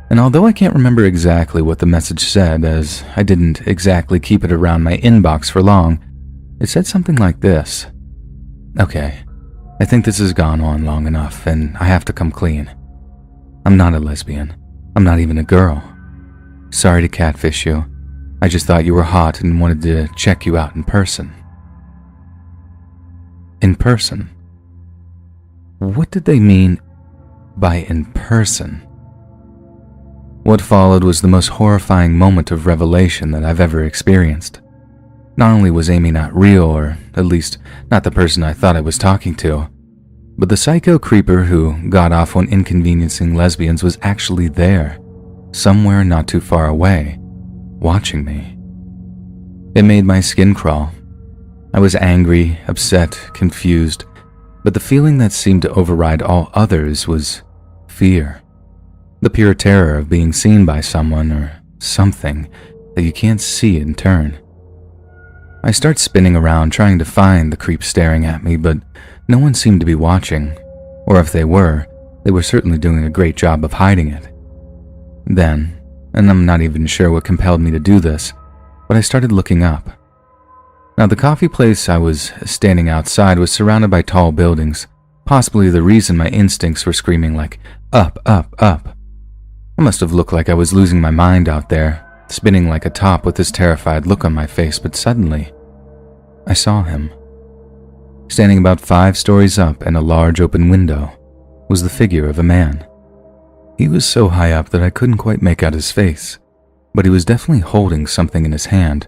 And although I can't remember exactly what the message said, as I didn't exactly keep it around my inbox for long, it said something like this. Okay, I think this has gone on long enough, and I have to come clean. I'm not a lesbian. I'm not even a girl. Sorry to catfish you. I just thought you were hot and wanted to check you out in person. In person? What did they mean by in person? What followed was the most horrifying moment of revelation that I've ever experienced. Not only was Amy not real, or at least not the person I thought I was talking to, but the psycho creeper who got off on inconveniencing lesbians was actually there, somewhere not too far away, watching me. It made my skin crawl. I was angry, upset, confused, but the feeling that seemed to override all others was fear. The pure terror of being seen by someone or something that you can't see in turn. I start spinning around trying to find the creep staring at me, but no one seemed to be watching, or if they were certainly doing a great job of hiding it. Then, and I'm not even sure what compelled me to do this, but I started looking up. Now, the coffee place I was standing outside was surrounded by tall buildings, possibly the reason my instincts were screaming like, up, up, up. I must have looked like I was losing my mind out there, spinning like a top with this terrified look on my face, but suddenly, I saw him. Standing about 5 stories up in a large open window was the figure of a man. He was so high up that I couldn't quite make out his face, but he was definitely holding something in his hand,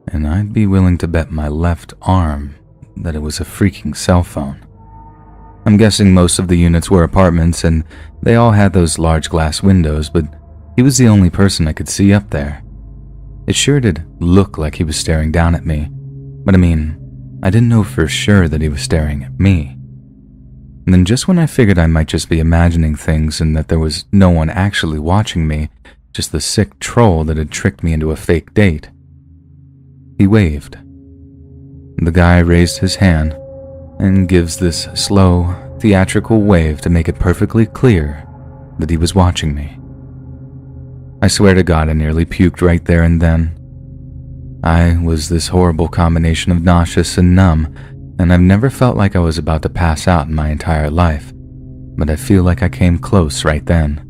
and I'd be willing to bet my left arm that it was a freaking cell phone. I'm guessing most of the units were apartments and they all had those large glass windows, but he was the only person I could see up there. It sure did look like he was staring down at me, but I mean, I didn't know for sure that he was staring at me. And then just when I figured I might just be imagining things and that there was no one actually watching me, just the sick troll that had tricked me into a fake date, he waved. The guy raised his hand and gives this slow, theatrical wave to make it perfectly clear that he was watching me. I swear to God I nearly puked right there and then. I was this horrible combination of nauseous and numb, and I've never felt like I was about to pass out in my entire life, but I feel like I came close right then.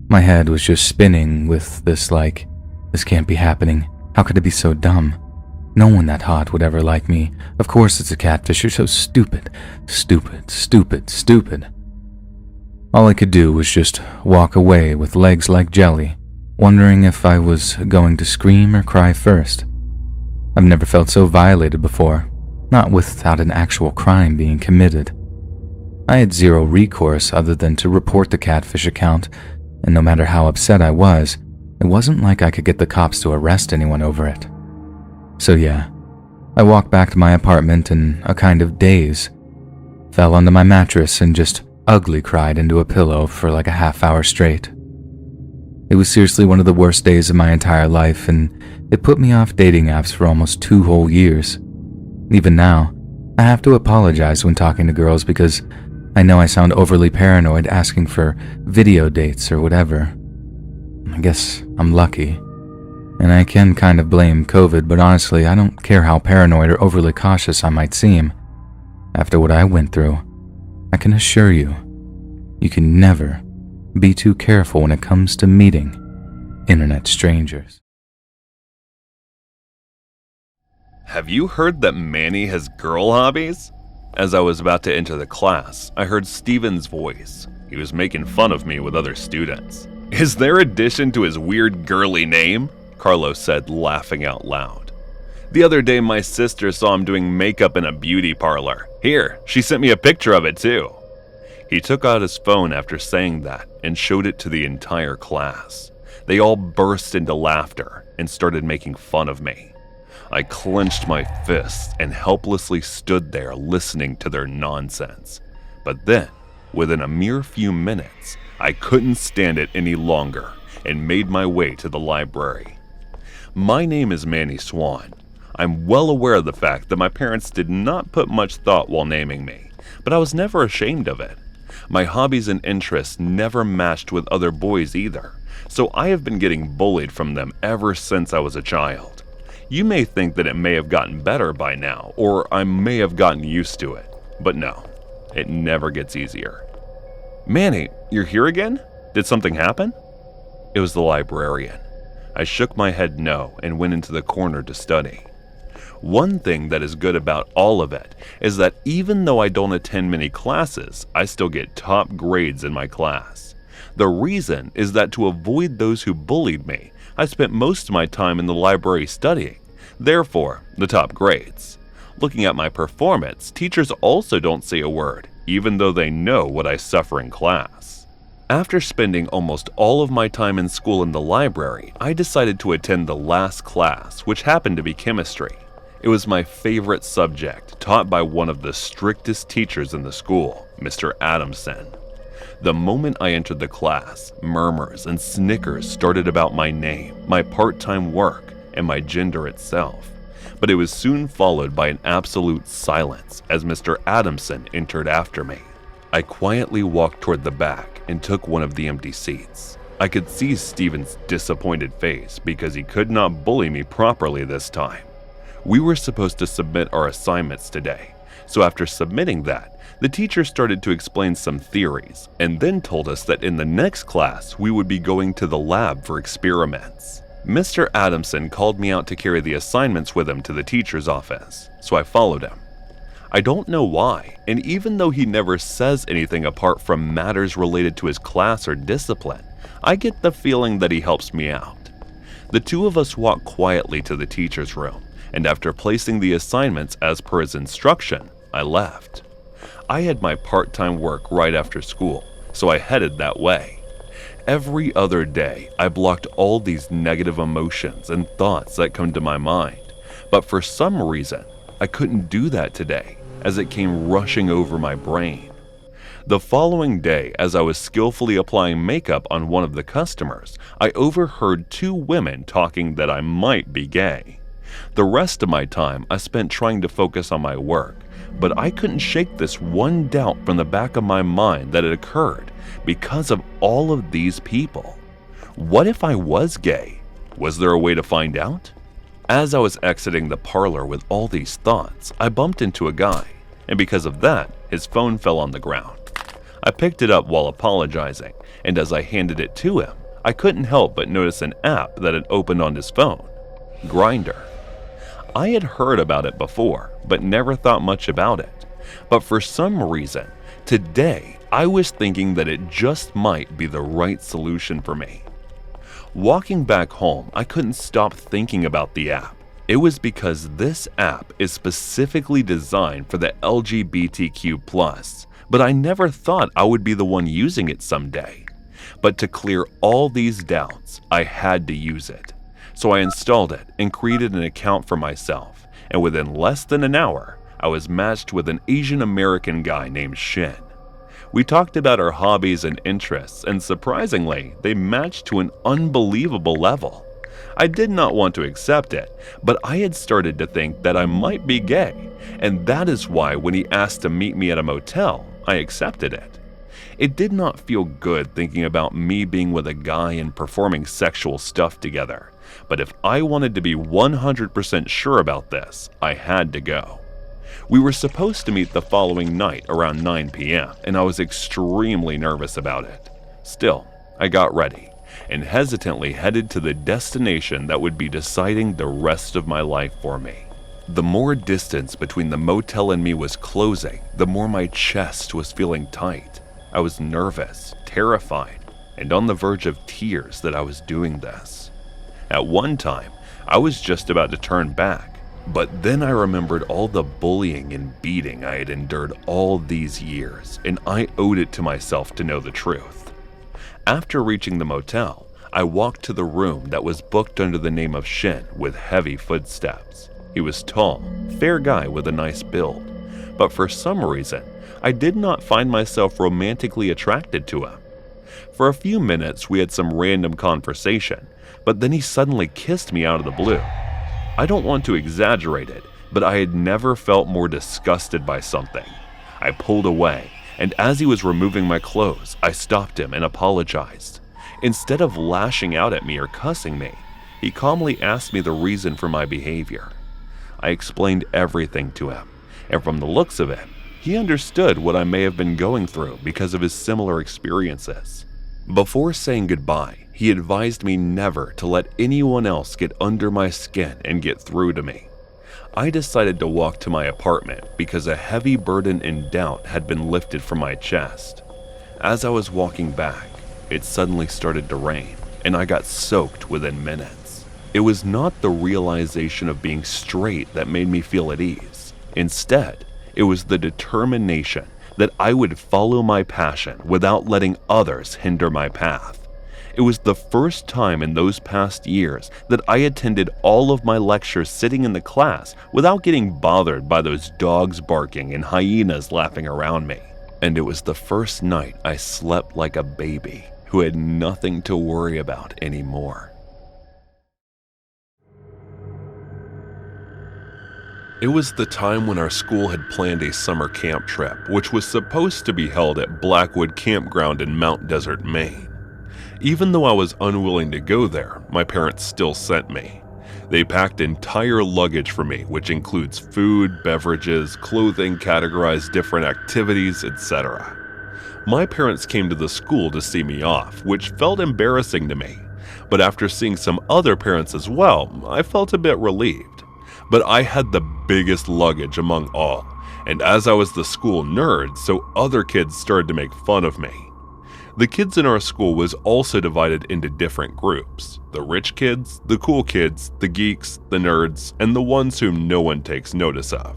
My head was just spinning with this like, this can't be happening. How could it be so dumb? No one that hot would ever like me. Of course it's a catfish. You're so stupid. Stupid, stupid, stupid. All I could do was just walk away with legs like jelly, wondering if I was going to scream or cry first. I've never felt so violated before, not without an actual crime being committed. I had zero recourse other than to report the catfish account, and no matter how upset I was, it wasn't like I could get the cops to arrest anyone over it. So yeah, I walked back to my apartment in a kind of daze, fell onto my mattress and just ugly cried into a pillow for like a half-hour straight. It was seriously one of the worst days of my entire life, and it put me off dating apps for almost 2 whole years. Even now, I have to apologize when talking to girls because I know I sound overly paranoid asking for video dates or whatever. I guess I'm lucky. And I can kind of blame COVID, but honestly, I don't care how paranoid or overly cautious I might seem. After what I went through, I can assure you, you can never Be too careful when it comes to meeting internet strangers. Have you heard that Manny has girl hobbies? As I was about to enter the class, I heard Steven's voice. He was making fun of me with other students. Is there addition to his weird girly name? Carlos said, laughing out loud. The other day my sister saw him doing makeup in a beauty parlor. Here, she sent me a picture of it too. He took out his phone after saying that and showed it to the entire class. They all burst into laughter and started making fun of me. I clenched my fists and helplessly stood there listening to their nonsense. But then, within a mere few minutes, I couldn't stand it any longer and made my way to the library. My name is Manny Swan. I'm well aware of the fact that my parents did not put much thought while naming me, but I was never ashamed of it. My hobbies and interests never matched with other boys either, so I have been getting bullied from them ever since I was a child. You may think that it may have gotten better by now, or I may have gotten used to it, but no, it never gets easier. Manny, you're here again? Did something happen? It was the librarian. I shook my head no and went into the corner to study. One thing that is good about all of it is that even though I don't attend many classes, I still get top grades in my class. The reason is that to avoid those who bullied me, I spent most of my time in the library studying, therefore the top grades. Looking at my performance, teachers also don't say a word, even though they know what I suffer in class. After spending almost all of my time in school in the library, I decided to attend the last class, which happened to be chemistry. It was my favorite subject, taught by one of the strictest teachers in the school, Mr. Adamson. The moment I entered the class, murmurs and snickers started about my name, my part-time work, and my gender itself. But it was soon followed by an absolute silence as Mr. Adamson entered after me. I quietly walked toward the back and took one of the empty seats. I could see Steven's disappointed face because he could not bully me properly this time. We were supposed to submit our assignments today, so after submitting that, the teacher started to explain some theories and then told us that in the next class we would be going to the lab for experiments. Mr. Adamson called me out to carry the assignments with him to the teacher's office, so I followed him. I don't know why, and even though he never says anything apart from matters related to his class or discipline, I get the feeling that he helps me out. The two of us walked quietly to the teacher's room, and after placing the assignments as per his instruction, I left. I had my part-time work right after school, so I headed that way. Every other day, I blocked all these negative emotions and thoughts that come to my mind, but for some reason, I couldn't do that today, as it came rushing over my brain. The following day, as I was skillfully applying makeup on one of the customers, I overheard two women talking that I might be gay. The rest of my time I spent trying to focus on my work, but I couldn't shake this one doubt from the back of my mind that it occurred because of all of these people. What if I was gay? Was there a way to find out? As I was exiting the parlor with all these thoughts, I bumped into a guy, and because of that, his phone fell on the ground. I picked it up while apologizing, and as I handed it to him, I couldn't help but notice an app that had opened on his phone, Grindr. I had heard about it before, but never thought much about it. But for some reason, today I was thinking that it just might be the right solution for me. Walking back home, I couldn't stop thinking about the app. It was because this app is specifically designed for the LGBTQ+, but I never thought I would be the one using it someday. But to clear all these doubts, I had to use it. So I installed it and created an account for myself, and within less than an hour, I was matched with an Asian American guy named Shin. We talked about our hobbies and interests, and surprisingly, they matched to an unbelievable level. I did not want to accept it, but I had started to think that I might be gay, and that is why when he asked to meet me at a motel, I accepted it. It did not feel good thinking about me being with a guy and performing sexual stuff together. But if I wanted to be 100% sure about this, I had to go. We were supposed to meet the following night around 9 p.m., and I was extremely nervous about it. Still, I got ready and hesitantly headed to the destination that would be deciding the rest of my life for me. The more distance between the motel and me was closing, the more my chest was feeling tight. I was nervous, terrified, and on the verge of tears that I was doing this. At one time, I was just about to turn back, but then I remembered all the bullying and beating I had endured all these years, and I owed it to myself to know the truth. After reaching the motel, I walked to the room that was booked under the name of Shin with heavy footsteps. He was tall, fair guy with a nice build, but for some reason, I did not find myself romantically attracted to him. For a few minutes, we had some random conversation, but then he suddenly kissed me out of the blue. I don't want to exaggerate it, but I had never felt more disgusted by something. I pulled away, and as he was removing my clothes, I stopped him and apologized. Instead of lashing out at me or cussing me, he calmly asked me the reason for my behavior. I explained everything to him, and from the looks of it, he understood what I may have been going through because of his similar experiences. Before saying goodbye, he advised me never to let anyone else get under my skin and get through to me. I decided to walk to my apartment because a heavy burden and doubt had been lifted from my chest. As I was walking back, it suddenly started to rain, and I got soaked within minutes. It was not the realization of being straight that made me feel at ease. Instead, it was the determination that I would follow my passion without letting others hinder my path. It was the first time in those past years that I attended all of my lectures sitting in the class without getting bothered by those dogs barking and hyenas laughing around me. And it was the first night I slept like a baby who had nothing to worry about anymore. It was the time when our school had planned a summer camp trip, which was supposed to be held at Blackwood Campground in Mount Desert, Maine. Even though I was unwilling to go there, my parents still sent me. They packed entire luggage for me, which includes food, beverages, clothing, categorized different activities, etc. My parents came to the school to see me off, which felt embarrassing to me. But after seeing some other parents as well, I felt a bit relieved. But I had the biggest luggage among all, and as I was the school nerd, so other kids started to make fun of me. The kids in our school was also divided into different groups: the rich kids, the cool kids, the geeks, the nerds, and the ones whom no one takes notice of.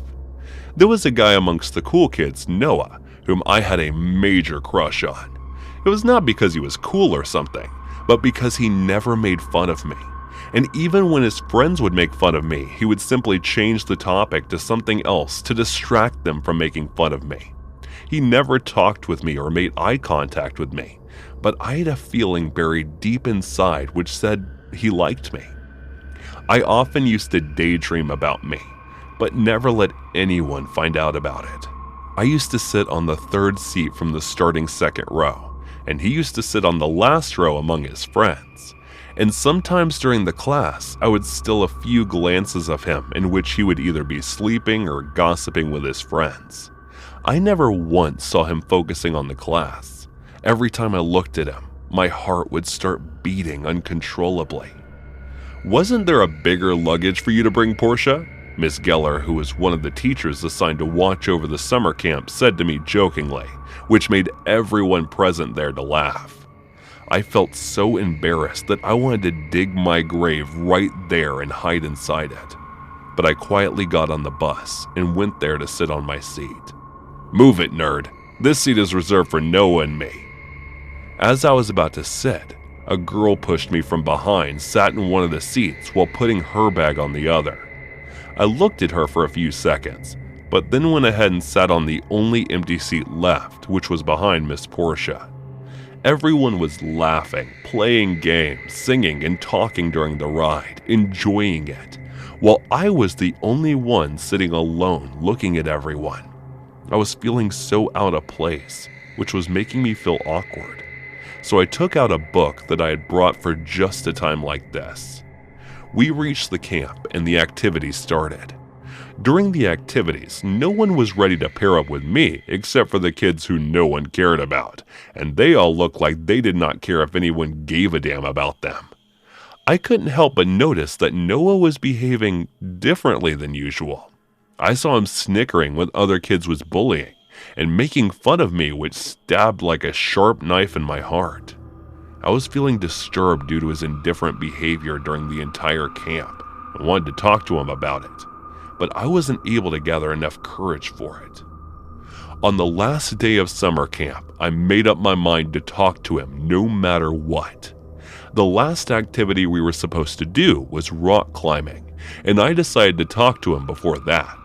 There was a guy amongst the cool kids, Noah, whom I had a major crush on. It was not because he was cool or something, but because he never made fun of me. And even when his friends would make fun of me, he would simply change the topic to something else to distract them from making fun of me. He never talked with me or made eye contact with me, but I had a feeling buried deep inside which said he liked me. I often used to daydream about me, but never let anyone find out about it. I used to sit on the third seat from the starting second row, and he used to sit on the last row among his friends. And sometimes during the class, I would steal a few glances of him in which he would either be sleeping or gossiping with his friends. I never once saw him focusing on the class. Every time I looked at him, my heart would start beating uncontrollably. "Wasn't there a bigger luggage for you to bring, Portia?" Miss Geller, who was one of the teachers assigned to watch over the summer camp, said to me jokingly, which made everyone present there to laugh. I felt so embarrassed that I wanted to dig my grave right there and hide inside it. But I quietly got on the bus and went there to sit on my seat. "Move it, nerd. This seat is reserved for Noah and me." As I was about to sit, a girl pushed me from behind, sat in one of the seats while putting her bag on the other. I looked at her for a few seconds, but then went ahead and sat on the only empty seat left, which was behind Miss Portia. Everyone was laughing, playing games, singing, and talking during the ride, enjoying it, while I was the only one sitting alone looking at everyone. I was feeling so out of place, which was making me feel awkward. So I took out a book that I had brought for just a time like this. We reached the camp and the activity started. During the activities, no one was ready to pair up with me except for the kids who no one cared about, and they all looked like they did not care if anyone gave a damn about them. I couldn't help but notice that Noah was behaving differently than usual. I saw him snickering when other kids was bullying, and making fun of me, which stabbed like a sharp knife in my heart. I was feeling disturbed due to his indifferent behavior during the entire camp, and wanted to talk to him about it, but I wasn't able to gather enough courage for it. On the last day of summer camp, I made up my mind to talk to him no matter what. The last activity we were supposed to do was rock climbing, and I decided to talk to him before that.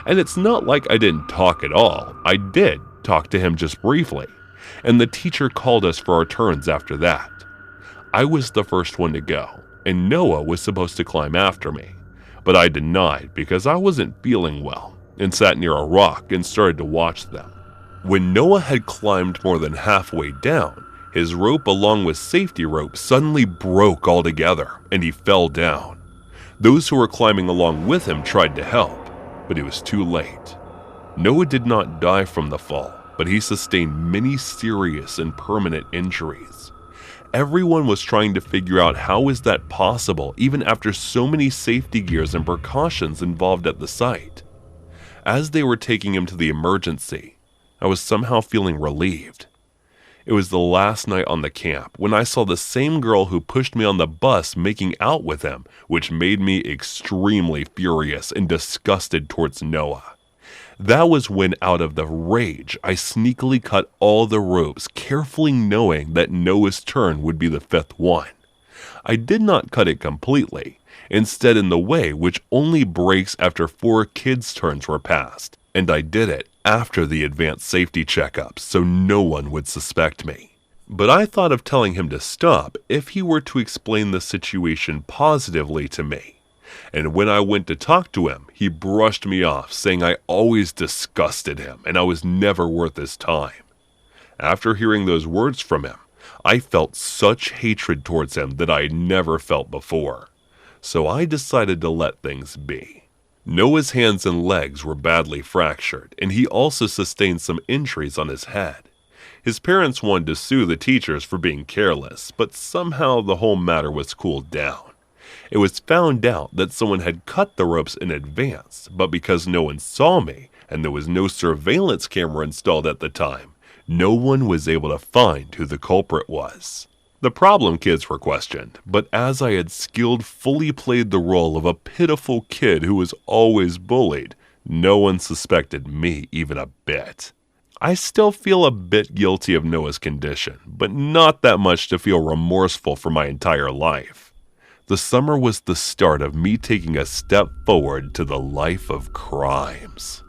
And it's not like I didn't talk at all. I did talk to him just briefly, and the teacher called us for our turns after that. I was the first one to go, and Noah was supposed to climb after me, but I denied because I wasn't feeling well and sat near a rock and started to watch them. When Noah had climbed more than halfway down, his rope along with safety rope suddenly broke altogether and he fell down. Those who were climbing along with him tried to help, but it was too late. Noah did not die from the fall, but he sustained many serious and permanent injuries. Everyone was trying to figure out how is that possible even after so many safety gears and precautions involved at the site. As they were taking him to the emergency, I was somehow feeling relieved. It was the last night on the camp when I saw the same girl who pushed me on the bus making out with him, which made me extremely furious and disgusted towards Noah. That was when, out of the rage, I sneakily cut all the ropes, carefully knowing that Noah's turn would be the fifth one. I did not cut it completely, instead in the way which only breaks after 4 kids' turns were passed, and I did it after the advanced safety checkups so no one would suspect me. But I thought of telling him to stop if he were to explain the situation positively to me. And when I went to talk to him, he brushed me off, saying I always disgusted him and I was never worth his time. After hearing those words from him, I felt such hatred towards him that I had never felt before. So I decided to let things be. Noah's hands and legs were badly fractured, and he also sustained some injuries on his head. His parents wanted to sue the teachers for being careless, but somehow the whole matter was cooled down. It was found out that someone had cut the ropes in advance, but because no one saw me, and there was no surveillance camera installed at the time, no one was able to find who the culprit was. The problem kids were questioned, but as I had skillfully played the role of a pitiful kid who was always bullied, no one suspected me even a bit. I still feel a bit guilty of Noah's condition, but not that much to feel remorseful for my entire life. The summer was the start of me taking a step forward to the life of crimes.